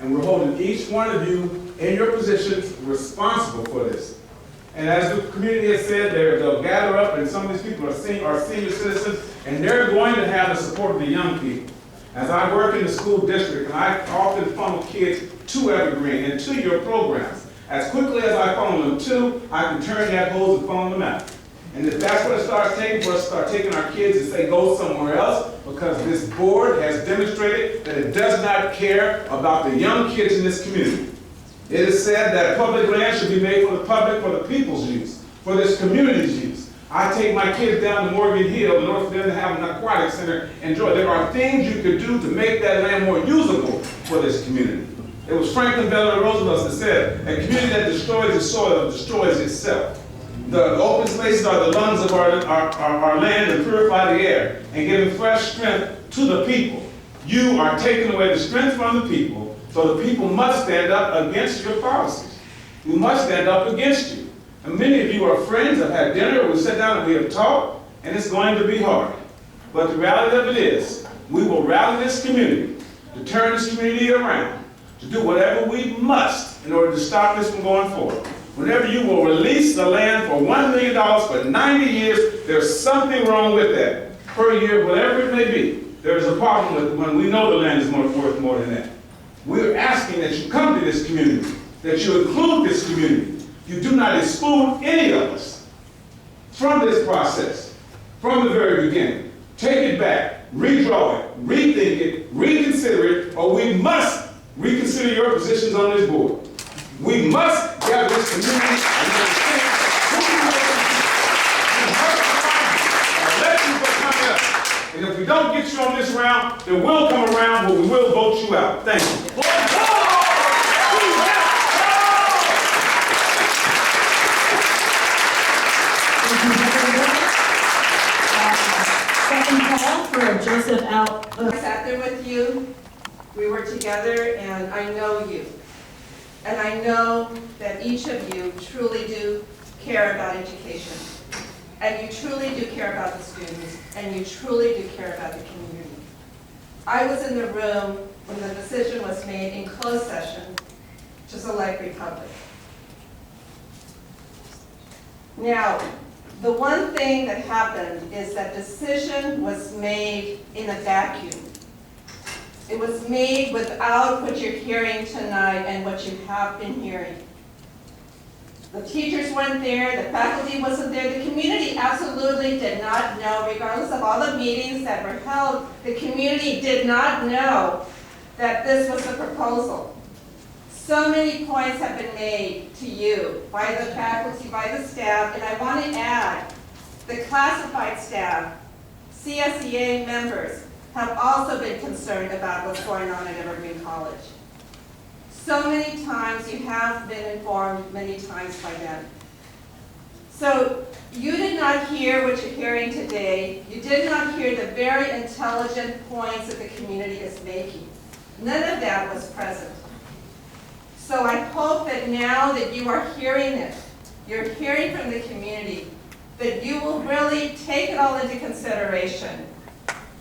And we're holding each one of you in your positions responsible for this. And as the community has said, they'll gather up, and some of these people are senior citizens, and they're going to have the support of the young people. As I work in the school district, and I often funnel kids to Evergreen and to your programs. As quickly as I funnel them to, I can turn that hose and funnel them out. And if that's what it starts taking for us to start taking our kids and say go somewhere else, because this board has demonstrated that it does not care about the young kids in this community. It is said that public land should be made for the public, for the people's use, for this community's use. I take my kids down to Morgan Hill in order for them to have an aquatic center and enjoy. There are things you could do to make that land more usable for this community. It was Franklin Delano Roosevelt that said, a community that destroys its soil destroys itself. The open spaces are the lungs of our land and purify the air and giving fresh strength to the people. You are taking away the strength from the people, so the people must stand up against your policies. We must stand up against you. And many of you are friends. I've had dinner, we sat down and we have talked, and it's going to be hard. But the reality of it is, we will rally this community to turn this community around, to do whatever we must in order to stop this from going forward. Whenever you will release the land for $1 million for 90 years, there's something wrong with that. Per year, whatever it may be, there's a problem with it when we know the land is worth more than that. We're asking that you come to this community, that you include this community. You do not exclude any of us from this process, from the very beginning. Take it back, redraw it, rethink it, reconsider it, or we must reconsider your positions on this board. We must gather this community and understand who you are. And if we don't get you on this round, there will come a round where we will vote you out. Thank you. Second call for Joseph out. I sat there with you, we were together, and I know you. And I know that each of you truly do care about education. And you truly do care about the students, and you truly do care about the community. I was in the room when the decision was made in closed session to select Republic. Now, the one thing that happened is that decision was made in a vacuum. It was made without what you're hearing tonight and what you have been hearing. The teachers weren't there, the faculty wasn't there, the community absolutely did not know, regardless of all the meetings that were held, the community did not know that this was the proposal. So many points have been made to you by the faculty, by the staff, and I want to add, the classified staff, CSEA members, have also been concerned about what's going on at Evergreen College. So many times you have been informed, many times by them. So you did not hear what you're hearing today. You did not hear the very intelligent points that the community is making. None of that was present. So I hope that now that you are hearing it, you're hearing from the community, that you will really take it all into consideration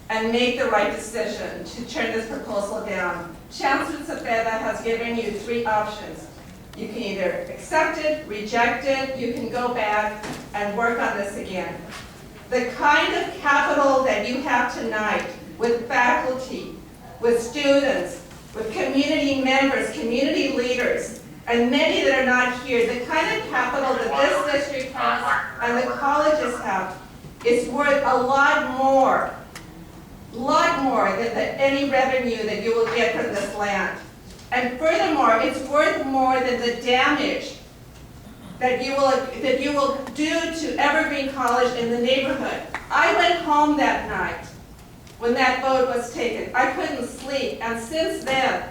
and make the right decision to turn this proposal down. Chancellor Cepeda has given you 3 options. You can either accept it, reject it, you can go back and work on this again. The kind of capital that you have tonight with faculty, with students, with community members, community leaders, and many that are not here, the kind of capital that this district has and the colleges have is worth a lot more than any revenue that you will get from this land. And furthermore, it's worth more than the damage that you will do to Evergreen College in the neighborhood. I went home that night when that vote was taken. I couldn't sleep, and since then,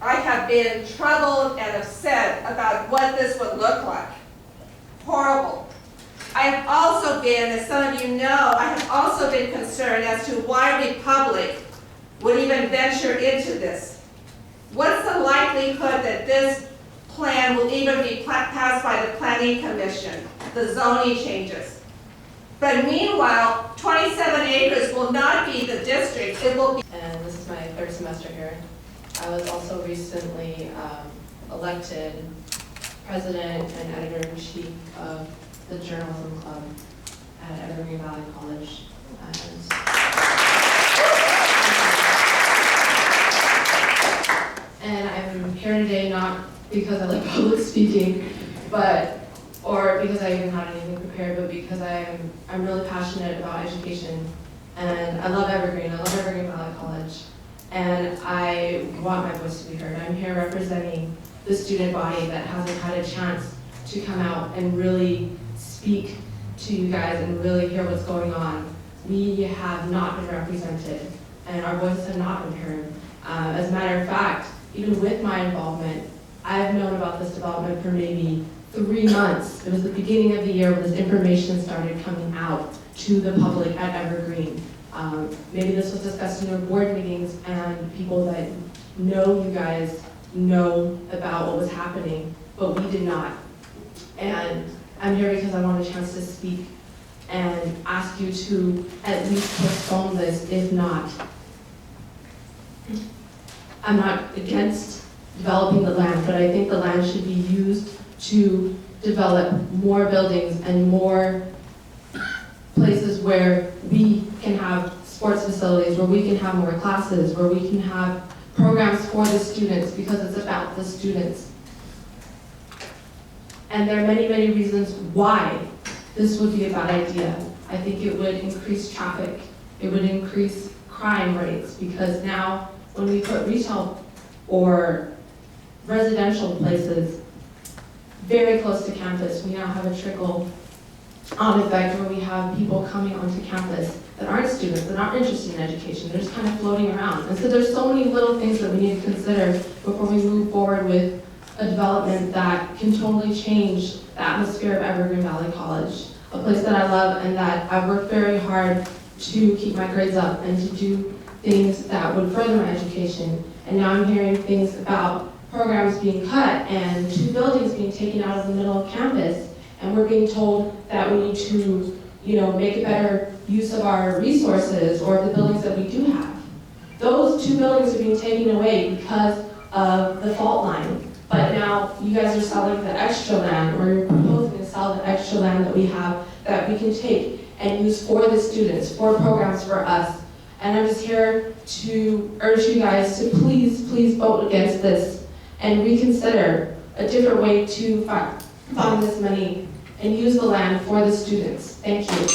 I have been troubled and upset about what this would look like. Horrible. I have also been, as some of you know, I have also been concerned as to why Republic would even venture into this. What's the likelihood that this plan will even be passed by the Planning Commission, the zoning changes? But meanwhile, 27 acres will not be the district, it will be. And this is my third semester here. I was also recently elected president and editor-in-chief of the Journalism Club at Evergreen Valley College. And I'm here today not because I like public speaking, or because I even had anything prepared, but because I'm really passionate about education. And I love Evergreen. I love Evergreen Valley College. And I want my voice to be heard. I'm here representing the student body that hasn't had a chance to come out and really speak to you guys and really hear what's going on. We have not been represented, and our voices have not been heard. As a matter of fact, even with my involvement, I've known about this development for maybe 3 months. It was the beginning of the year when this information started coming out to the public at Evergreen. Maybe this was discussed in your board meetings, and people that know you guys know about what was happening, but we did not. And I'm here because I want a chance to speak and ask you to at least postpone this, if not. I'm not against developing the land, but I think the land should be used to develop more buildings and more places where we can have sports facilities, where we can have more classes, where we can have programs for the students, because it's about the students. And there are many, many reasons why this would be a bad idea. I think it would increase traffic. It would increase crime rates, because now when we put retail or residential places very close to campus, we now have a trickle-on effect where we have people coming onto campus that aren't students, that aren't interested in education. They're just kind of floating around. And so there's so many little things that we need to consider before we move forward with a development that can totally change the atmosphere of Evergreen Valley College, a place that I love and that I've worked very hard to keep my grades up and to do things that would further my education. And now I'm hearing things about programs being cut and 2 buildings being taken out of the middle of campus, and we're being told that we need to, make a better use of our resources or the buildings that we do have. Those 2 buildings are being taken away because of the fault line. But now you guys are selling the extra land, or you're proposing to sell the extra land that we have that we can take and use for the students, for programs for us. And I'm just here to urge you guys to please, please vote against this and reconsider a different way to fund this money and use the land for the students. Thank you.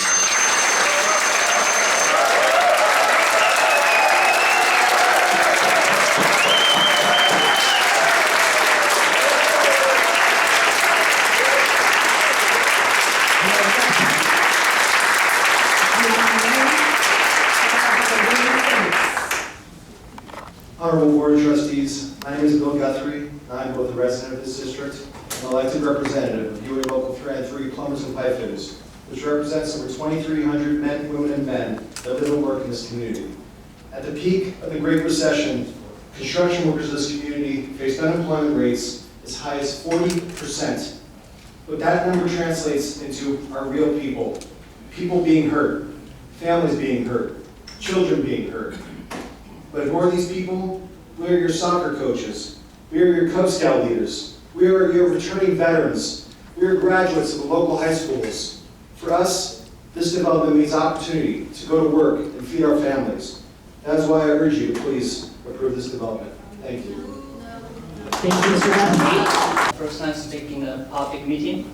Honorable Board of Trustees, my name is Bill Guthrie. I'm both a resident of this district and elected representative of UA Local 303 Plumbers and Pipe Fitters, which represents over 2,300 men, women, and men that live and work in this community. At the peak of the Great Recession, construction workers in this community faced unemployment rates as high as 40%. But that number translates into our real people, people being hurt, families being hurt, children being hurt. But who are these people? We are your soccer coaches. We are your Cub Scout leaders. We are your returning veterans. We are graduates of the local high schools. For us, this development means opportunity to go to work and feed our families. That is why I urge you to please approve this development. Thank you. Thank you, Mr. Guthrie. First time speaking in a public meeting.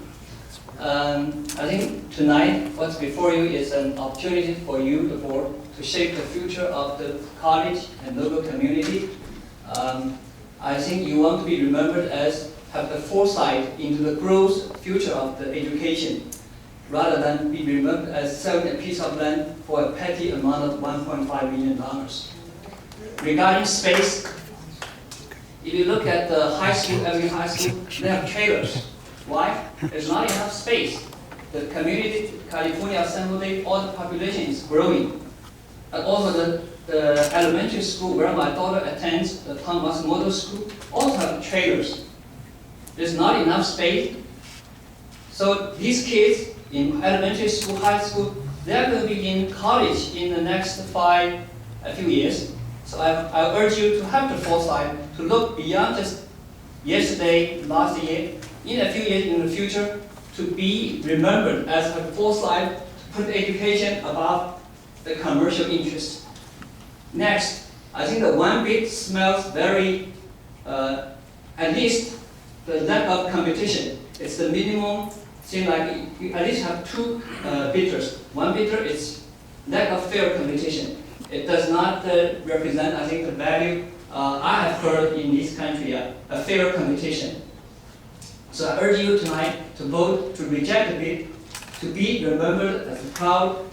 I think tonight, what's before you is an opportunity for you, the board, to shape the future of the college and local community. I think you want to be remembered as have the foresight into the growth future of the education, rather than be remembered as selling a piece of land for a petty amount of $1.5 million. Regarding space, if you look at the high school, Evergreen High School, they have trailers. Why? There's not enough space. The community, California Assembly, all the population is growing. And also the elementary school where my daughter attends, the Thomas Model School, also have trailers. There's not enough space. So these kids in elementary school, high school, they're going to be in college in the next a few years. So I urge you to have the foresight to look beyond just yesterday, last year, in a few years in the future, to be remembered as a foresight to put education above the commercial interest. Next, I think the one bit smells very, at least the lack of competition. It's the minimum thing, like you at least have two bidders. One bidder is lack of fair competition. It does not represent, I think, the value I have heard in this country, a fair competition. So I urge you tonight to vote to reject the bid, to be remembered as a proud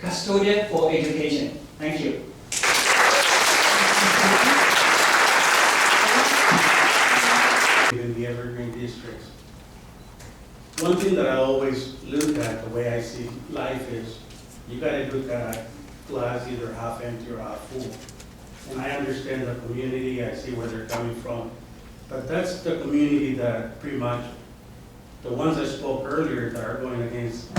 custodian for education. Thank you. In the Evergreen districts. One thing that I always look at, the way I see life is, you gotta look at a glass either half empty or half full. And I understand the community, I see where they're coming from, but that's the community that pretty much, the ones I spoke earlier that are going against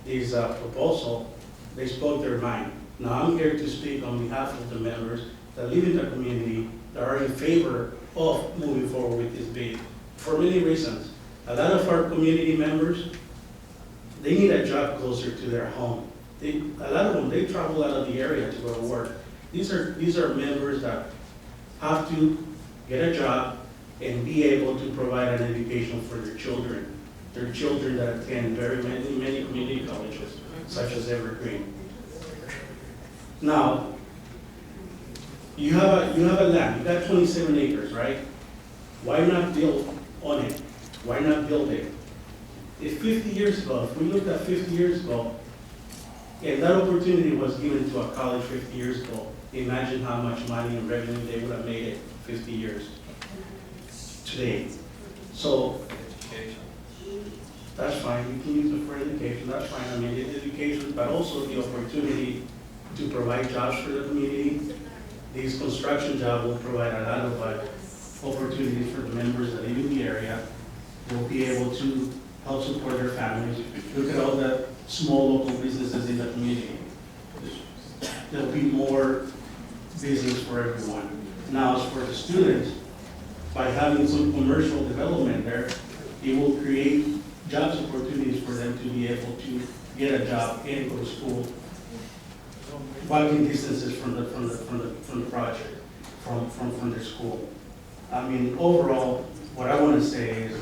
these proposal, they spoke their mind. Now I'm here to speak on behalf of the members that live in the community that are in favor of moving forward with this bid for many reasons. A lot of our community members, they need a job closer to their home. A lot of them, they travel out of the area to go to work. These are members that have to get a job and be able to provide an education for their children that attend many community colleges, such as Evergreen. Now, you have a land, you got 27 acres, right? Why not build on it? Why not build it? If 50 years ago, if we looked at 50 years ago, and that opportunity was given to a college 50 years ago, imagine how much money and revenue they would have made it 50 years today. So, that's fine, you can use it for education, that's fine. I mean, it's education, but also the opportunity to provide jobs for the community. These construction jobs will provide a lot of opportunities for the members that live in the area. They'll be able to help support their families. Look at all the small local businesses in the community. There'll be more business for everyone. Now, as for the students, by having some commercial development there, it will create jobs opportunities for them to be able to get a job and go to school. Walking distances from the project, from their school. I mean, overall, what I want to say is,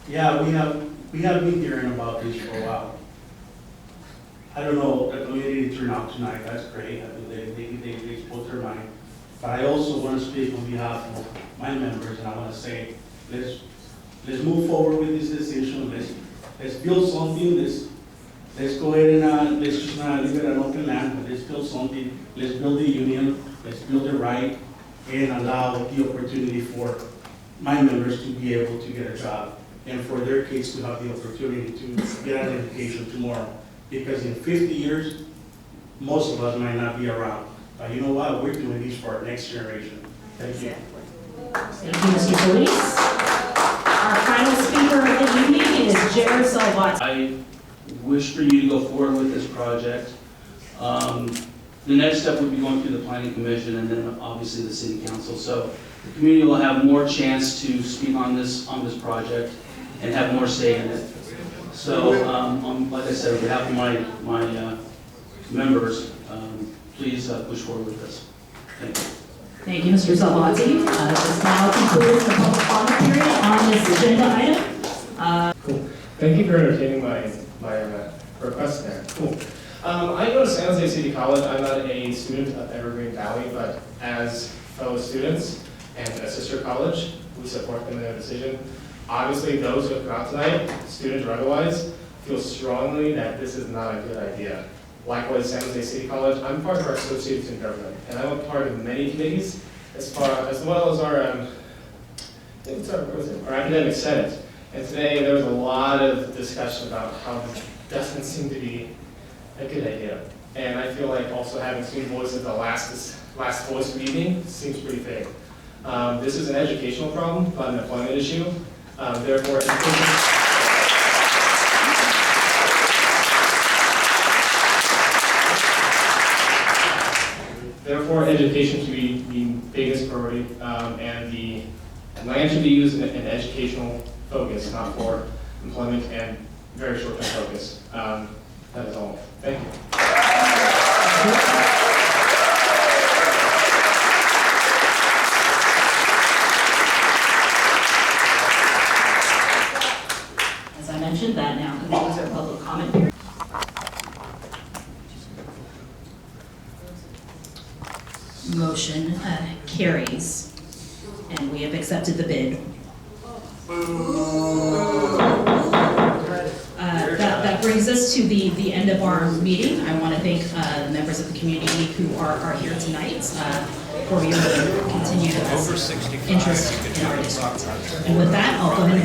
yeah, we have been hearing about this for a while. I don't know, the community turned out tonight, that's great. I mean, they spoke their mind. But I also want to speak on behalf of my members, and I want to say, let's move forward with this decision. Let's build something. Let's go ahead and let's just not leave it an open land, but let's build something. Let's build a union. Let's build it right, and allow the opportunity for my members to be able to get a job, and for their kids to have the opportunity to get an education tomorrow. Because in 50 years, most of us might not be around. But you know what? We're doing this for our next generation. Thank you. Thank you, Mr. Solis. Our final speaker of the evening is Jared Silvat. I wish for you to go forward with this project. The next step would be going through the planning commission and then obviously the city council. So the community will have more chance to speak on this project and have more say in it. So, like I said, on behalf of my members, please push forward with this. Thank you. Thank you, Mr. Salvati. This now concludes the public comment period on this agenda item. Cool. Thank you for entertaining my request there. Cool. I go to San Jose City College. I'm not a student of Evergreen Valley, but as fellow students and a sister college, we support them in their decision. Obviously, those who have come out tonight, students or otherwise, feel strongly that this is not a good idea. Likewise, San Jose City College, I'm part of our Associates in Government, and I'm a part of many committees, as well as our academic senate. And today, there was a lot of discussion about how this doesn't seem to be a good idea. And I feel like also having student voice at the last voice meeting seems pretty big. This is an educational problem, not an employment issue. Therefore, education should be the biggest priority, and the land should be used in an educational focus, not for employment and very short-term focus. That is all. Thank you. As I mentioned, that now concludes our public comment period. Motion carries, and we have accepted the bid. That brings us to the end of our meeting. I want to thank the members of the community who are here tonight for your continued interest in our district. And with that, I'll go ahead and